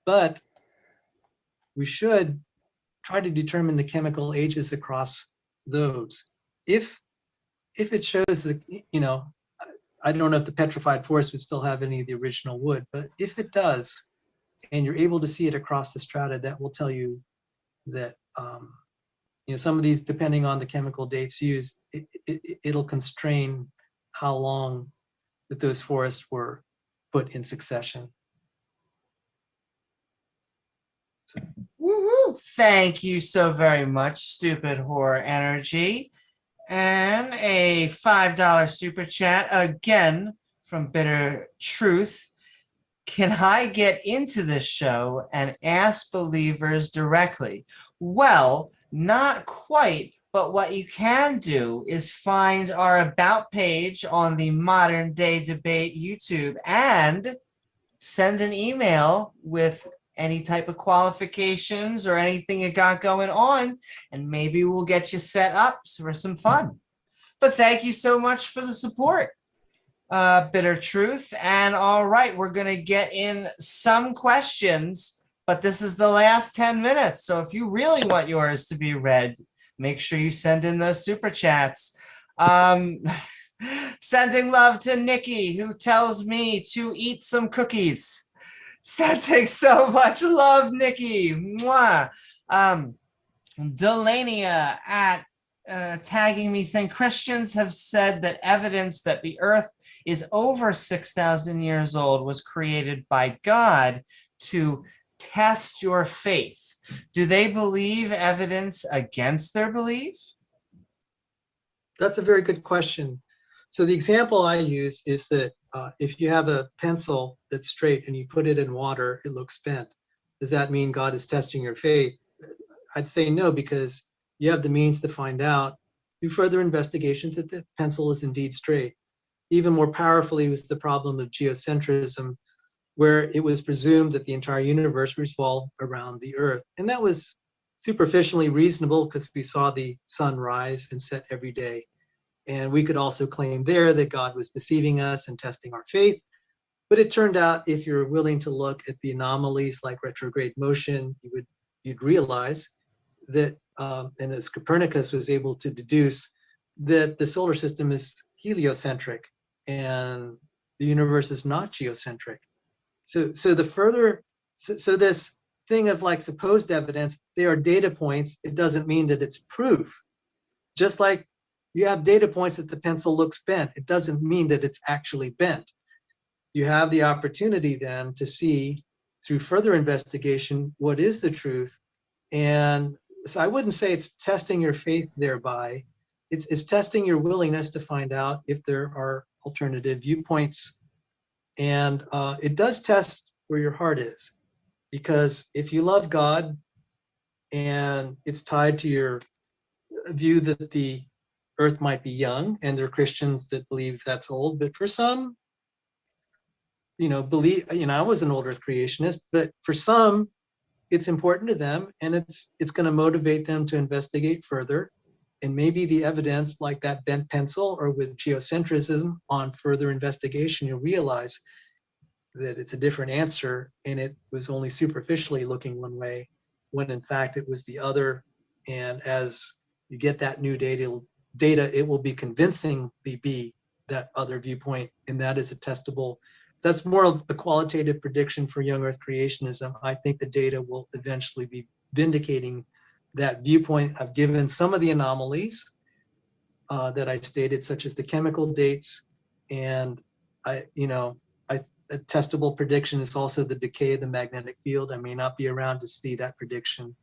But we should try to determine the chemical ages across those. If it shows that, I don't know if the petrified forest would still have any of the original wood, but if it does, and you're able to see it across the strata, that will tell you that some of these, depending on the chemical dates used, it'll constrain how long that those forests were put in succession. So. Woohoo! Thank you so very much, Stupid Whore Energy. And a $5 super chat again from Bitter Truth. Can I get into this show and ask believers directly? Well, not quite, but what you can do is find our About page on the Modern Day Debate YouTube and send an email with any type of qualifications or anything you got going on, and maybe we'll get you set up for some fun. But thank you so much for the support, Bitter Truth. And all right, we're going to get in some questions, but this is the last 10 minutes. So if you really want yours to be read, make sure you send in those super chats. Sending love to Nikki, who tells me to eat some cookies. Sending so much love, Nikki. Mwah. Delania tagging me saying Christians have said that evidence that the earth is over 6,000 years old was created by God to test your faith. Do they believe evidence against their belief? That's a very good question. So the example I use is that if you have a pencil that's straight and you put it in water, it looks bent. Does that mean God is testing your faith? I'd say no, because you have the means to find out through further investigation that the pencil is indeed straight. even more powerfully was the problem of geocentrism, where it was presumed that the entire universe revolved around the Earth. And that was superficially reasonable because we saw the sun rise and set every day. And we could also claim there that God was deceiving us and testing our faith. But it turned out if you're willing to look at the anomalies like retrograde motion, you'd realize that, and as Copernicus was able to deduce, that the solar system is heliocentric and the universe is not geocentric. So this thing of like supposed evidence, they are data points. It doesn't mean that it's proof. Just like you have data points that the pencil looks bent, it doesn't mean that it's actually bent. You have the opportunity then to see through further investigation what is the truth. And so I wouldn't say it's testing your faith thereby. It's testing your willingness to find out if there are alternative viewpoints. And it does test where your heart is, because if you love God and it's tied to your view that the earth might be young, and there are Christians that believe that's old, but for some, I was an old earth creationist, but for some, it's important to them, and it's going to motivate them to investigate further. And maybe the evidence, like that bent pencil or with geocentrism, on further investigation, you'll realize that it's a different answer, and it was only superficially looking one way, when in fact it was the other. And as you get that new data, it will be convincingly be that other viewpoint, and that is a testable. That's more of a qualitative prediction for young earth creationism. I think the data will eventually be vindicating that viewpoint. I've given some of the anomalies that I stated, such as the chemical dates, and a testable prediction is also the decay of the magnetic field. I may not be around to see that prediction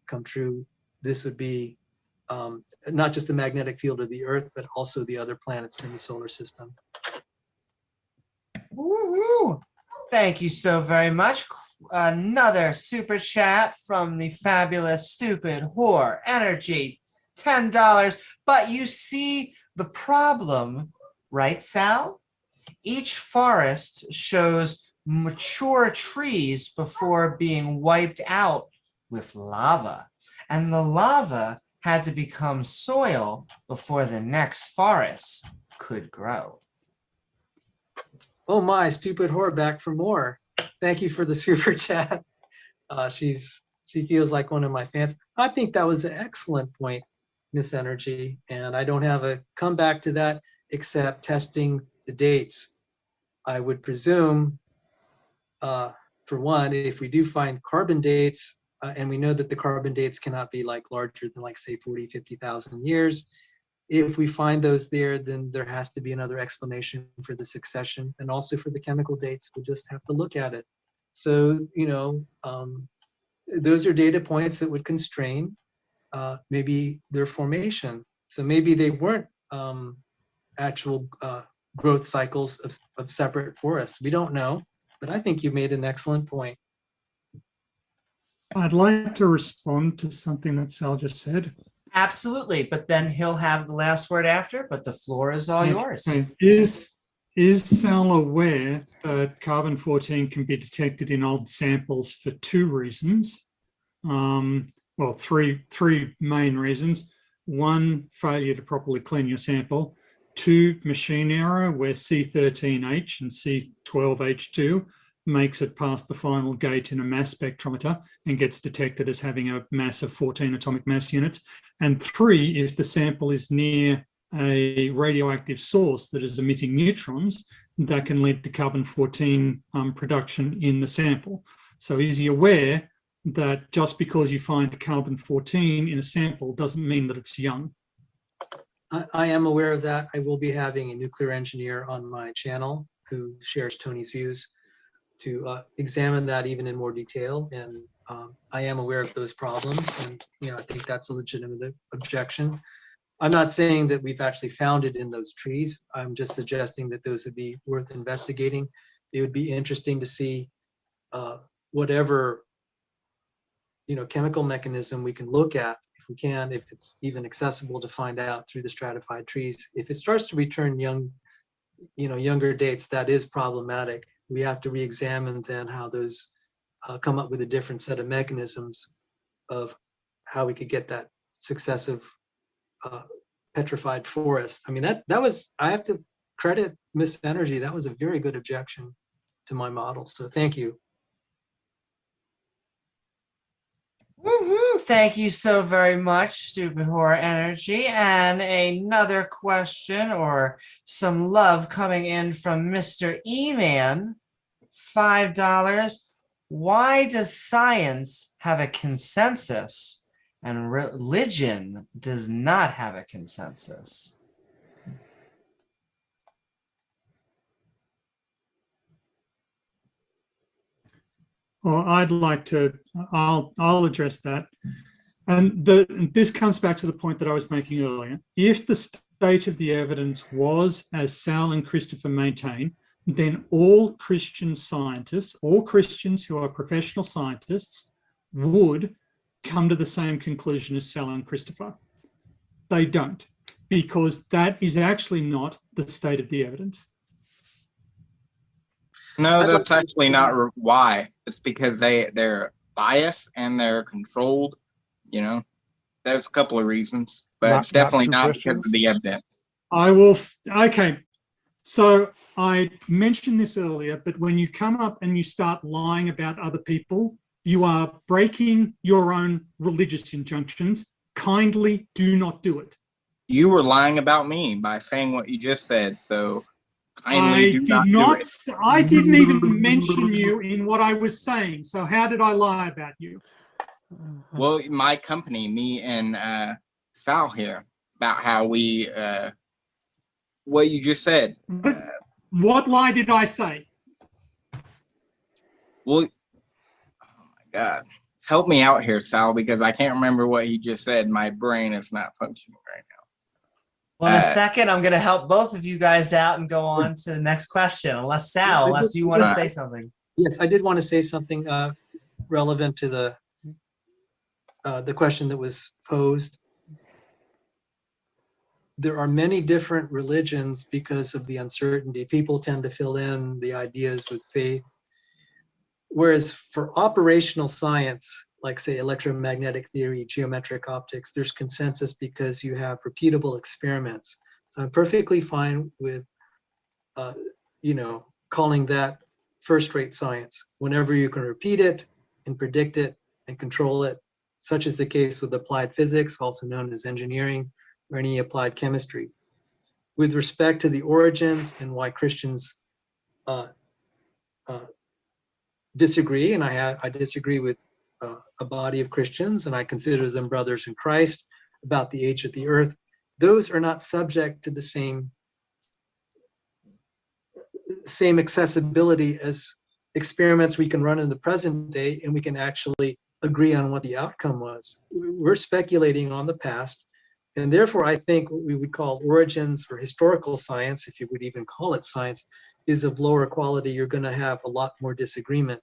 come true. This would be not just the magnetic field of the Earth, but also the other planets in the solar system. Woo-hoo. Thank you so very much. Another super chat from the fabulous Stupid Whore Energy, $10. But you see the problem, right, Sal? Each forest shows mature trees before being wiped out with lava. And the lava had to become soil before the next forest could grow. Oh my, Stupid Whore, back for more. Thank you for the super chat. She feels like one of my fans. I think that was an excellent point, Miss Energy, and I don't have a comeback to that except testing the dates. I would presume, for one, if we do find carbon dates, and we know that the carbon dates cannot be like larger than like say 40, 50,000 years. If we find those there, then there has to be another explanation for the succession, and also for the chemical dates. We'll just have to look at it. So, those are data points that would constrain maybe their formation. So maybe they weren't actual growth cycles of separate forests. We don't know, but I think you made an excellent point. I'd like to respond to something that Sal just said. Absolutely, but then he'll have the last word after, but the floor is all yours. Okay. Is Sal aware that carbon-14 can be detected in old samples for two reasons? Well, three main reasons. One, failure to properly clean your sample. Two, machine error, where C13H and C12H2 makes it past the final gate in a mass spectrometer and gets detected as having a mass of 14 atomic mass units. And three, if the sample is near a radioactive source that is emitting neutrons, that can lead to carbon-14 production in the sample. So is he aware that just because you find carbon-14 in a sample doesn't mean that it's young? I am aware of that. I will be having a nuclear engineer on my channel who shares Tony's views to examine that even in more detail. And I am aware of those problems, and I think that's a legitimate objection. I'm not saying that we've actually found it in those trees. I'm just suggesting that those would be worth investigating. It would be interesting to see whatever chemical mechanism we can look at, if we can, if it's even accessible to find out through the stratified trees. If it starts to return young younger dates, that is problematic. We have to re-examine then how those come up with a different set of mechanisms of how we could get that successive petrified forest. I mean, that was, I have to credit Miss Energy. That was a very good objection to my model. So thank you. Woohoo! Thank you so very much, Stupid Horror Energy. And another question or some love coming in from Mr. E-Man, $5. Why does science have a consensus and religion does not have a consensus? Well, I'll address that. And this comes back to the point that I was making earlier. If the state of the evidence was, as Sal and Christopher maintain, then all Christian scientists, all Christians who are professional scientists, would come to the same conclusion as Sal and Christopher. They don't, because that is actually not the state of the evidence. No, that's actually not why. It's because they're biased and they're controlled. There's a couple of reasons, but it's definitely not because of the evidence. Okay. So I mentioned this earlier, but when you come up and you start lying about other people, you are breaking your own religious injunctions. Kindly do not do it. You were lying about me by saying what you just said, so I didn't even mention you in what I was saying. So how did I lie about you? Well, my company, me and Sal here, about how we, what you just said. What lie did I say? Well, oh my God. Help me out here, Sal, because I can't remember what he just said. My brain is not functioning right now. Well, in a second, I'm going to help both of you guys out and go on to the next question. Unless you want to say something. Yes, I did want to say something relevant to the question that was posed. There are many different religions because of the uncertainty. People tend to fill in the ideas with faith. Whereas for operational science, like say electromagnetic theory, geometric optics, there's consensus because you have repeatable experiments. So I'm perfectly fine with, calling that first-rate science. Whenever you can repeat it and predict it and control it, such is the case with applied physics, also known as engineering, or any applied chemistry. With respect to the origins and why Christians disagree, and I disagree with a body of Christians, and I consider them brothers in Christ, about the age of the earth, those are not subject to the same accessibility as experiments we can run in the present day, and we can actually agree on what the outcome was. We're speculating on the past, and therefore I think what we would call origins or historical science, if you would even call it science, is of lower quality. You're going to have a lot more disagreement.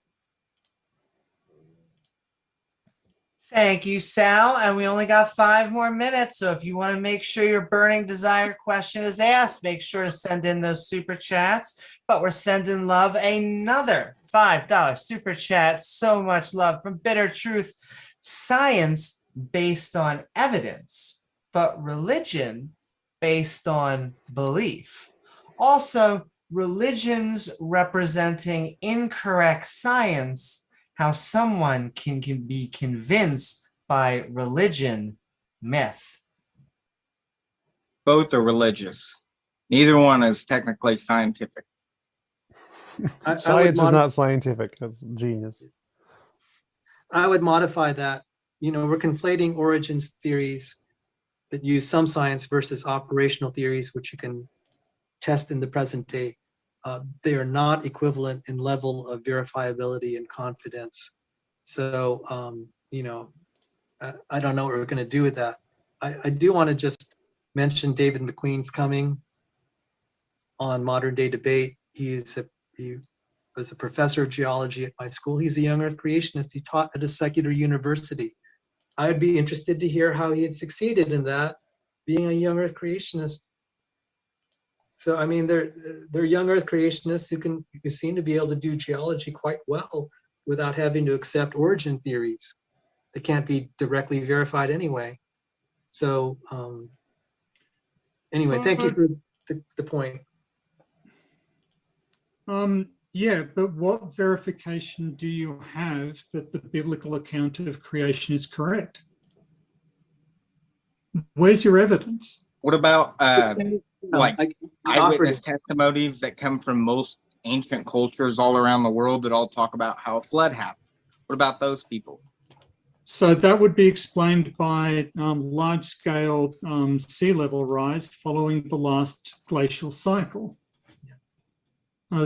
Thank you, Sal. And we only got 5 more minutes. So if you want to make sure your burning desire question is asked, make sure to send in those super chats. But we're sending love another $5 super chat. So much love from Bitter Truth. Science based on evidence, but religion based on belief. Also, religions representing incorrect science, how someone can be convinced by religion myth. Both are religious. Neither one is technically scientific. Science is not scientific. That's genius. I would modify that. We're conflating origins theories that use some science versus operational theories, which you can test in the present day. They are not equivalent in level of verifiability and confidence. So, I don't know what we're going to do with that. I do want to just mention David McQueen's coming on Modern Day Debate. He was a professor of geology at my school. He's a young Earth creationist. He taught at a secular university. I would be interested to hear how he had succeeded in that, being a young Earth creationist. So I mean, they're young Earth creationists who seem to be able to do geology quite well without having to accept origin theories that can't be directly verified anyway. So anyway, thank you for the point. Yeah, but what verification do you have that the biblical account of creation is correct? Where's your evidence? What about like I eyewitness offered testimonies that come from most ancient cultures all around the world that all talk about how a flood happened? What about those people? So that would be explained by large-scale sea level rise following the last glacial cycle.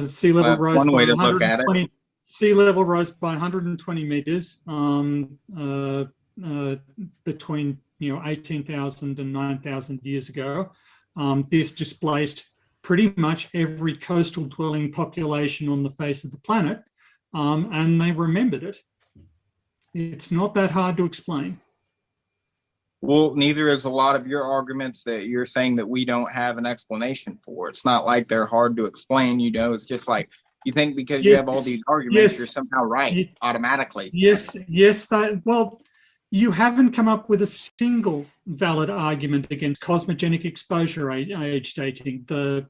Sea level rise one by way to look at it. 120. Sea level rise by 120 meters between 18,000 and 9,000 years ago. This displaced pretty much every coastal dwelling population on the face of the planet, and they remembered it. It's not that hard to explain. Well, neither is a lot of your arguments that you're saying that we don't have an explanation for. It's not like they're hard to explain, it's just like you think because you have all these arguments, you're somehow right automatically. Yes, well, you haven't come up with a single valid argument against cosmogenic exposure age dating. The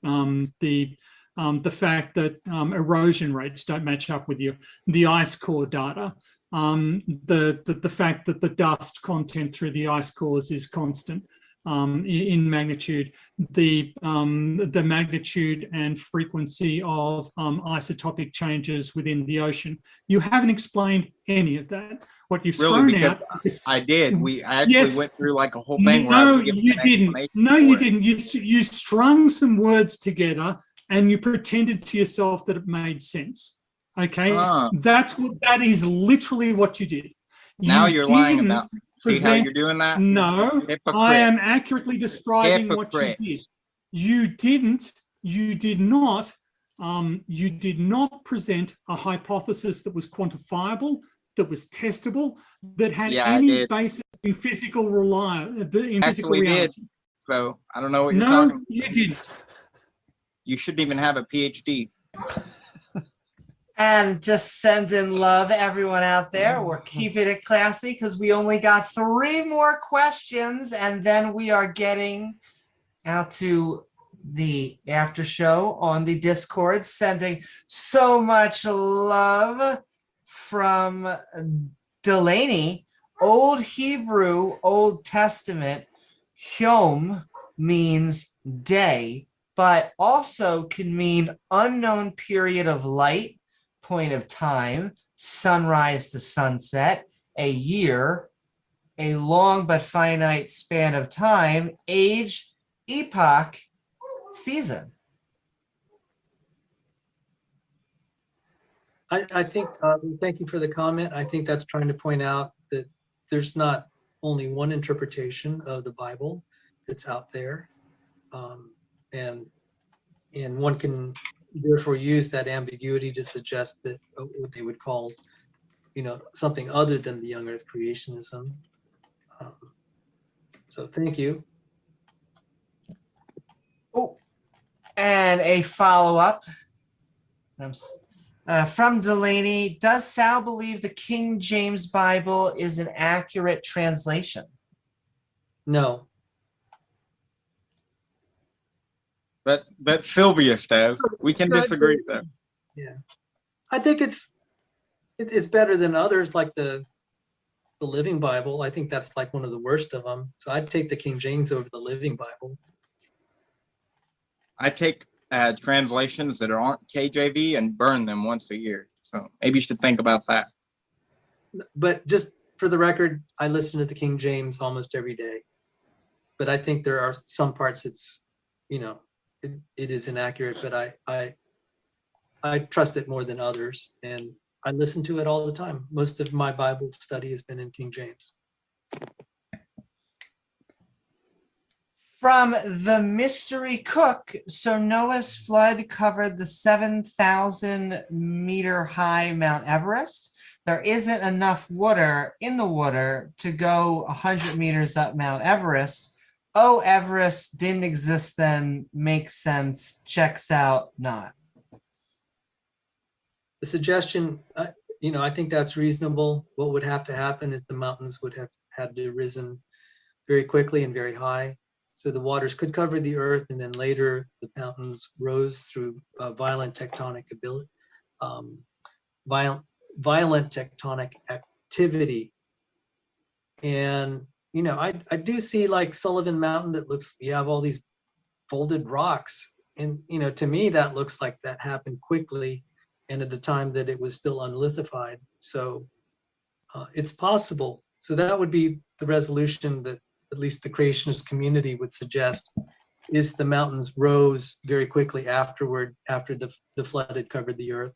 fact that erosion rates don't match up with the ice core data. The fact that the dust content through the ice cores is constant in magnitude, the magnitude and frequency of isotopic changes within the ocean. You haven't explained any of that. What you've thrown out. I did. I actually went through like a whole thing. No, you didn't. No, you didn't. You strung some words together and you pretended to yourself that it made sense. Okay, that is literally what you did. Now you're lying about. See how you're doing that? No, Hypocrite. I am accurately describing what you did. You did not present a hypothesis that was quantifiable, that was testable, that had any basis in physical reality. So I don't know what you're talking about. No, you didn't. You shouldn't even have a PhD. And just sending love, everyone out there. We're keeping it classy because we only got 3 more questions, and then we are getting out to the after show on the Discord. Sending so much love from Delaney. Old Hebrew, Old Testament, Yom means day, but also can mean unknown period of light, point of time, sunrise to sunset, a year, a long but finite span of time, age, epoch, season. I think, thank you for the comment. I think that's trying to point out that there's not only one interpretation of the Bible that's out there. And one can therefore use that ambiguity to suggest that what they would call, something other than the young Earth creationism. So thank you. Oh, and a follow-up from Delaney. Does Sal believe the King James Bible is an accurate translation? No. But Sylvia says we can disagree though. Yeah, I think it's better than others, like the Living Bible. I think that's like one of the worst of them. So I'd take the King James over the Living Bible. I take translations that aren't KJV and burn them once a year. So maybe you should think about that. But just for the record, I listen to the King James almost every day. But I think there are some parts it's, it is inaccurate, but I trust it more than others, and I listen to it all the time. Most of my Bible study has been in King James. From the Mystery Cook, so Noah's flood covered the 7,000 meter high Mount Everest. There isn't enough water in the water to go 100 meters up Mount Everest. oh, Everest didn't exist then, makes sense, checks out, not. The suggestion, I think that's reasonable. What would have to happen is the mountains would have had to risen very quickly and very high. So the waters could cover the earth, and then later the mountains rose through violent tectonic ability, violent tectonic activity. And I do see like Sullivan Mountain that looks, you have all these folded rocks, and to me that looks like that happened quickly and at a time that it was still unlithified. So it's possible. So that would be the resolution that at least the creationist community would suggest, is the mountains rose very quickly afterward, after the flood had covered the earth.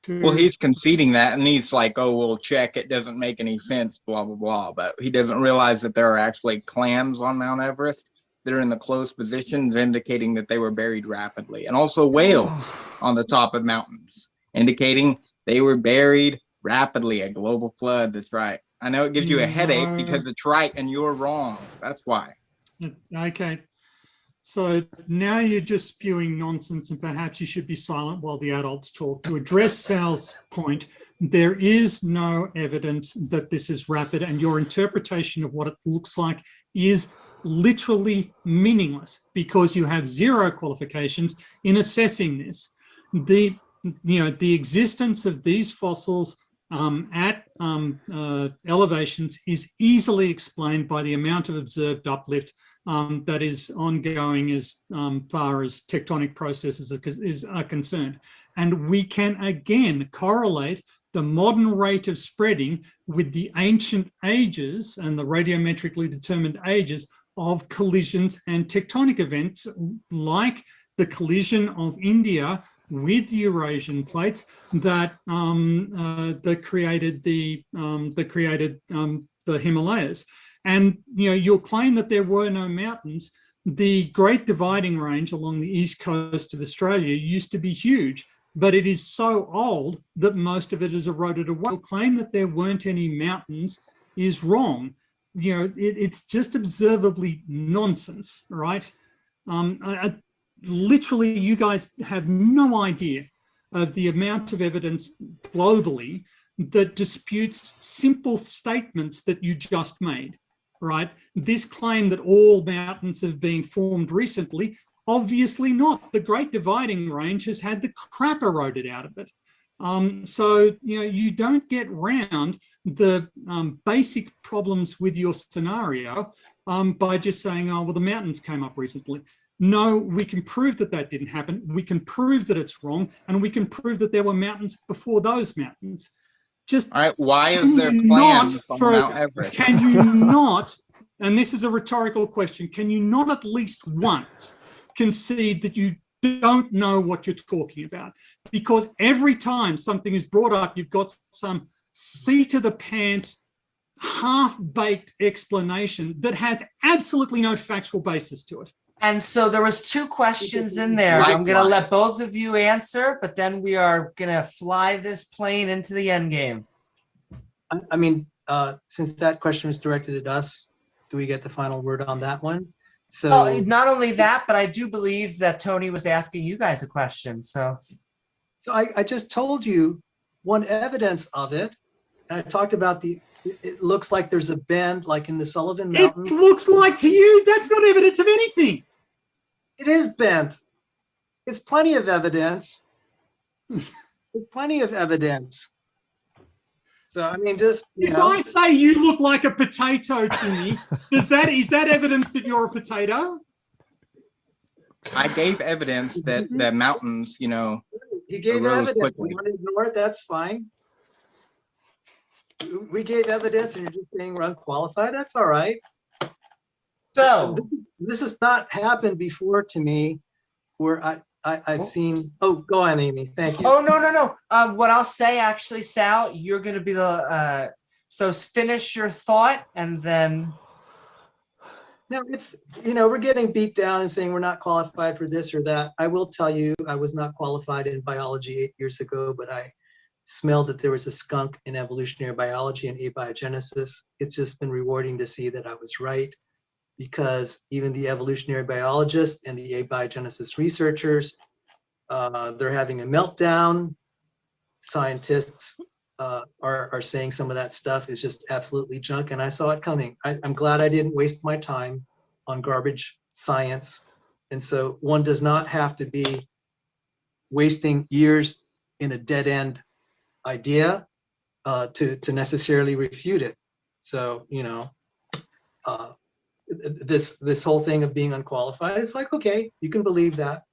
Well, he's conceding that, and he's like, oh, we'll check. It doesn't make any sense, blah, blah, blah. But he doesn't realize that there are actually clams on Mount Everest that are in the close positions, indicating that they were buried rapidly. And also whales on the top of mountains, indicating they were buried rapidly. A global flood, that's right. I know it gives you a headache because it's right and you're wrong. That's why. Okay. So now you're just spewing nonsense, and perhaps you should be silent while the adults talk. To address Sal's point, there is no evidence that this is rapid, and your interpretation of what it looks like is literally meaningless because you have zero qualifications in assessing this. The existence of these fossils at elevations is easily explained by the amount of observed uplift that is ongoing as far as tectonic processes are concerned. And we can again correlate the modern rate of spreading with the ancient ages and the radiometrically determined ages of collisions and tectonic events, like the collision of India with the Eurasian plates that created the Himalayas. And you'll claim that there were no mountains. The Great Dividing Range along the east coast of Australia used to be huge, but it is so old that most of it is eroded away. You'll claim that there weren't any mountains is wrong. It's just observably nonsense, right? Literally, you guys have no idea of the amount of evidence globally that disputes simple statements that you just made, right? This claim that all mountains have been formed recently, obviously not. The Great Dividing Range has had the crap eroded out of it. So, you don't get round the basic problems with your scenario by just saying, oh, well, the mountains came up recently. No, we can prove that that didn't happen. We can prove that it's wrong, and we can prove that there were mountains before those mountains. Just all right, why is there clams on Mount Everest? Can you not, and this is a rhetorical question, can you not at least once concede that you don't know what you're talking about? Because every time something is brought up, you've got some seat of the pants, half-baked explanation that has absolutely no factual basis to it. And so there was two questions in there. I'm going to let both of you answer, but then we are going to fly this plane into the end game. I mean, since that question was directed at us, do we get the final word on that one? So well, not only that, but I do believe that Tony was asking you guys a question. So I just told you one evidence of it. And I talked about it looks like there's a bend like in the Sullivan Mountains. It looks like to you, that's not evidence of anything. It is bent. It's plenty of evidence. It's plenty of evidence. So I mean, just if I say you look like a potato to me, is that evidence that you're a potato? I gave evidence that the mountains, he gave arose evidence. quickly. You want to ignore it? That's fine. We gave evidence, and you're just saying we're unqualified. That's all right. So this has not happened before to me, where I've seen. Oh, go on, Amy. Thank you. Oh, no. What I'll say, actually, Sal, you're going to be the, so finish your thought and then. No, it's, we're getting beat down and saying we're not qualified for this or that. I will tell you, I was not qualified in biology 8 years ago, but I smelled that there was a skunk in evolutionary biology and abiogenesis. It's just been rewarding to see that I was right. because even the evolutionary biologists and the abiogenesis researchers, they're having a meltdown. Scientists are saying some of that stuff is just absolutely junk, and I saw it coming. I'm glad I didn't waste my time on garbage science. And so one does not have to be wasting years in a dead end idea to necessarily refute it. So, this whole thing of being unqualified, it's like, okay, you can believe that.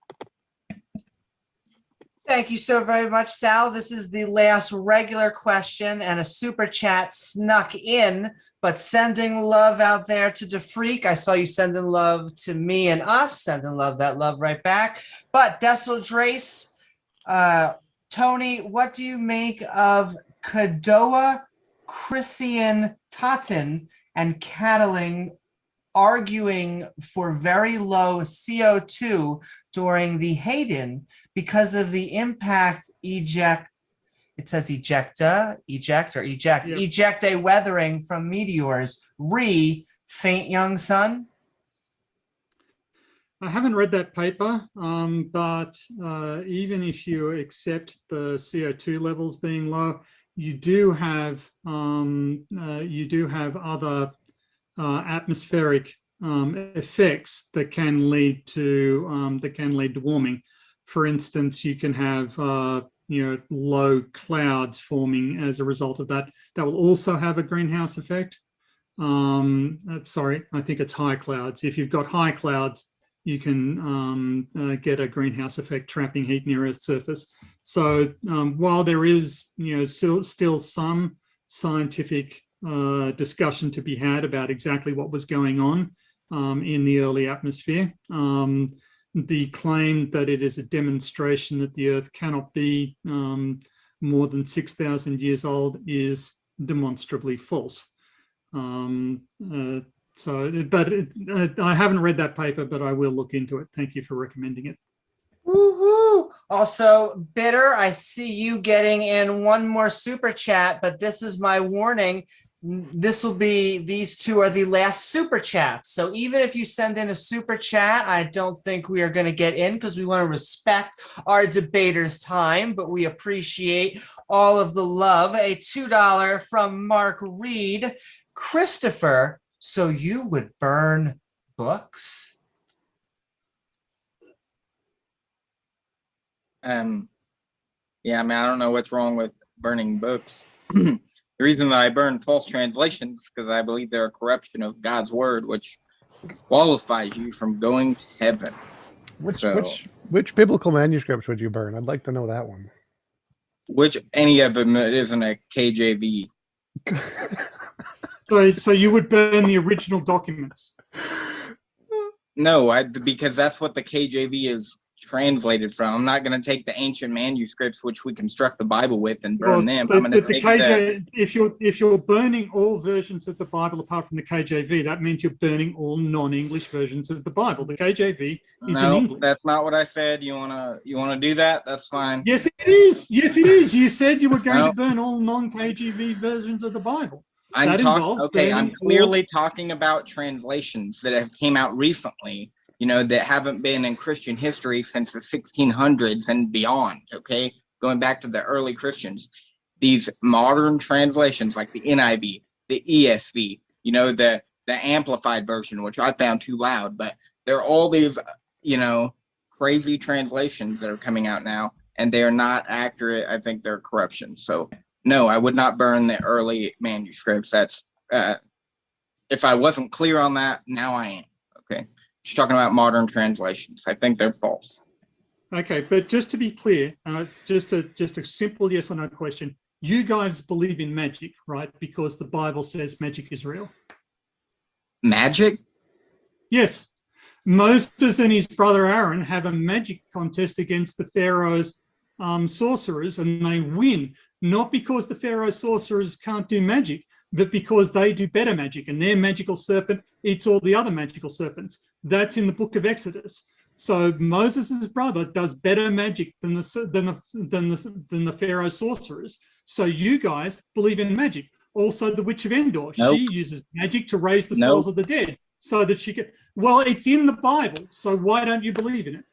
Thank you so very much, Sal. This is the last regular question, and a super chat snuck in, but sending love out there to DeFreak. I saw you sending love to me and us, sending that love right back. But Dessel Drace, Tony, what do you make of Kadoa, Christian Totten, and Cadillac arguing for very low CO2 during the Hayden because of the impact eject a weathering from meteors faint young sun? I haven't read that paper, but even if you accept the CO2 levels being low, you do have other atmospheric effects that can lead to warming. For instance, you can have low clouds forming as a result of that. That will also have a greenhouse effect. Sorry, I think it's high clouds. If you've got high clouds, you can get a greenhouse effect trapping heat near Earth's surface. So while there is still some scientific discussion to be had about exactly what was going on in the early atmosphere, the claim that it is a demonstration that the Earth cannot be more than 6,000 years old is demonstrably false. I haven't read that paper, but I will look into it. Thank you for recommending it. Woohoo! Also, Bitter, I see you getting in one more super chat, but this is my warning. These two are the last super chats. So even if you send in a super chat, I don't think we are going to get in because we want to respect our debaters' time, but we appreciate all of the love. A $2 from Mark Reed. Christopher, so you would burn books? Yeah, I mean, I don't know what's wrong with burning books. The reason that I burn false translations because I believe they're a corruption of God's word, which qualifies you from going to heaven. Which biblical manuscripts would you burn? I'd like to know that one. Which any of them that isn't a KJV. So you would burn the original documents? No, because that's what the KJV is translated from. I'm not going to take the ancient manuscripts which we construct the Bible with and burn them. I'm going to take if you're burning all versions of the Bible apart from the KJV, that means you're burning all non-English versions of the Bible. The KJV is in English. That's not what I said. You wanna do that? That's fine. Yes, it is. Yes, it is. You said you were going to burn all non-KJV versions of the Bible. I'm clearly talking about translations that have came out recently, that haven't been in Christian history since the 1600s and beyond, okay? Going back to the early Christians. These modern translations like the NIV, the ESV, the amplified version, which I found too loud, but there are all these, crazy translations that are coming out now, and they are not accurate. I think they're corruption. So no, I would not burn the early manuscripts. That's if I wasn't clear on that, now I am. Okay. Just talking about modern translations. I think they're false. Okay, but just to be clear, just a simple yes or no question. You guys believe in magic, right? Because the Bible says magic is real. Magic? Yes. Moses and his brother Aaron have a magic contest against the Pharaoh's sorcerers, and they win. Not because the Pharaoh sorcerers can't do magic, but because they do better magic, and their magical serpent eats all the other magical serpents. That's in the book of Exodus. So Moses' brother does better magic than the Pharaoh sorcerers. So you guys believe in magic. Also, the Witch of Endor, She uses magic to raise the souls of the dead. so that she could. Well, it's in the Bible, so why don't you believe in it?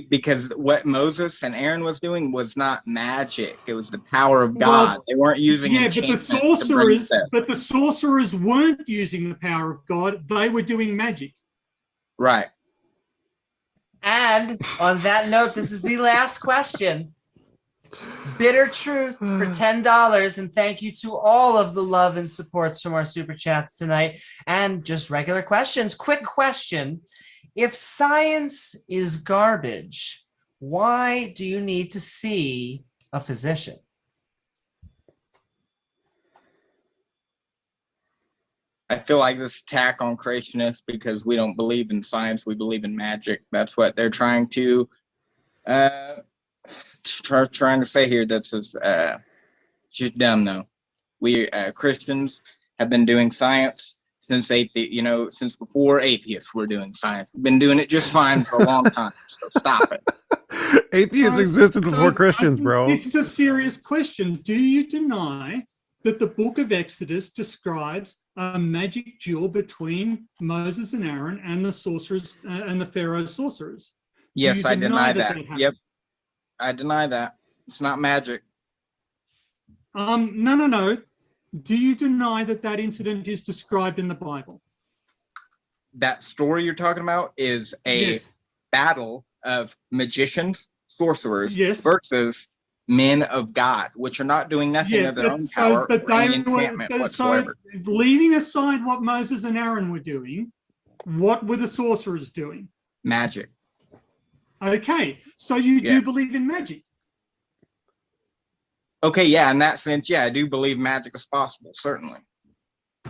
Because what Moses and Aaron was doing was not magic. It was the power of God. They weren't using Yeah, but the enchantment to bring sorcerers weren't using the power of God. They were doing magic. Right. And on that note, this is the last question. Bitter truth for $10. And thank you to all of the love and supports from our super chats tonight. And just regular questions. Quick question. If science is garbage, why do you need to see a physician? I feel like this attack on creationists because we don't believe in science, we believe in magic. That's what they're trying to trying to say here. That's just dumb though. We Christians have been doing science since since before atheists were doing science. We've been doing it just fine for a long time. So stop it. Atheists existed before Christians, bro. This is a serious question. Do you deny that the book of Exodus describes a magic duel between Moses and Aaron and the sorcerers and the Pharaoh sorcerers? Yes, I deny that. happened? Yep, I deny that. It's not magic. No. Do you deny that incident is described in the Bible? That story you're talking about is a battle of magicians, sorcerers versus men of God, which are not doing nothing of their own power or any enchantment whatsoever. So leaving aside what Moses and Aaron were doing, what were the sorcerers doing? Magic. Okay, so you do believe in magic? Okay, yeah, in that sense, yeah, I do believe magic is possible, certainly.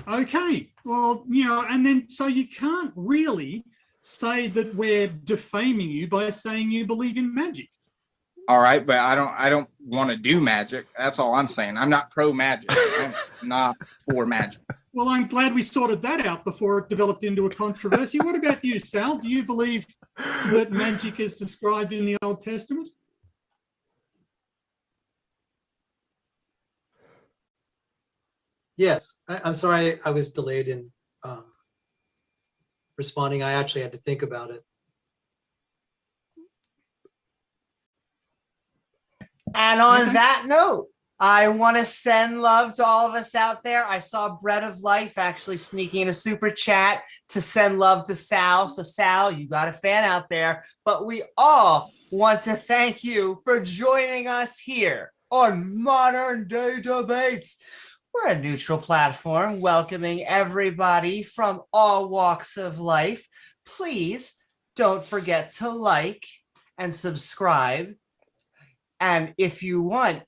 Okay, well, and then so you can't really say that we're defaming you by saying you believe in magic. All right, but I don't want to do magic. That's all I'm saying. I'm not pro magic. I'm not for magic. Well, I'm glad we sorted that out before it developed into a controversy. What about you, Sal? Do you believe that magic is described in the Old Testament? Yes, I'm sorry I was delayed in responding. I actually had to think about it. And on that note, I want to send love to all of us out there. I saw Bread of Life actually sneaking in a super chat to send love to Sal. So Sal, you got a fan out there. But we all want to thank you for joining us here on Modern Day Debates. We're a neutral platform welcoming everybody from all walks of life. Please don't forget to like and subscribe. And if you want,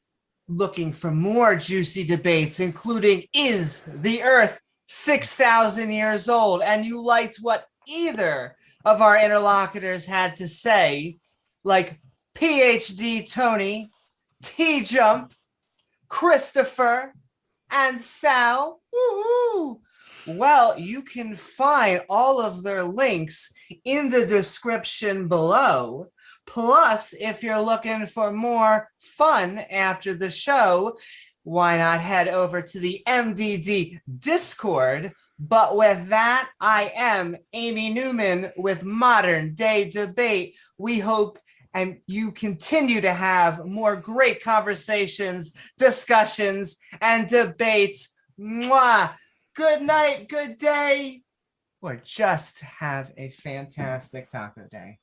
looking for more juicy debates, including is the Earth 6,000 years old, and you liked what either of our interlocutors had to say, like PhD Tony, TJump, Christopher, and Sal, woo-hoo. Well, you can find all of their links in the description below. Plus, if you're looking for more fun after the show, why not head over to the MDD Discord? But with that, I am Amy Newman with Modern Day Debate. We hope and you continue to have more great conversations, discussions, and debates. Mwah! Good night, good day, or just have a fantastic taco day.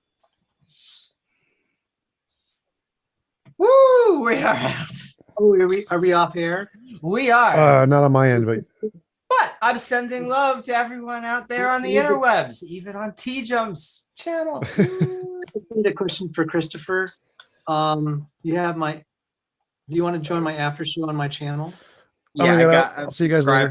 Woo! We are out. Oh, are we off air? We are. Not on my end, but I'm sending love to everyone out there on the interwebs, even on TJump's channel. A question for Christopher. Do you want to join my after show on my channel? yeah, I'll see you guys later.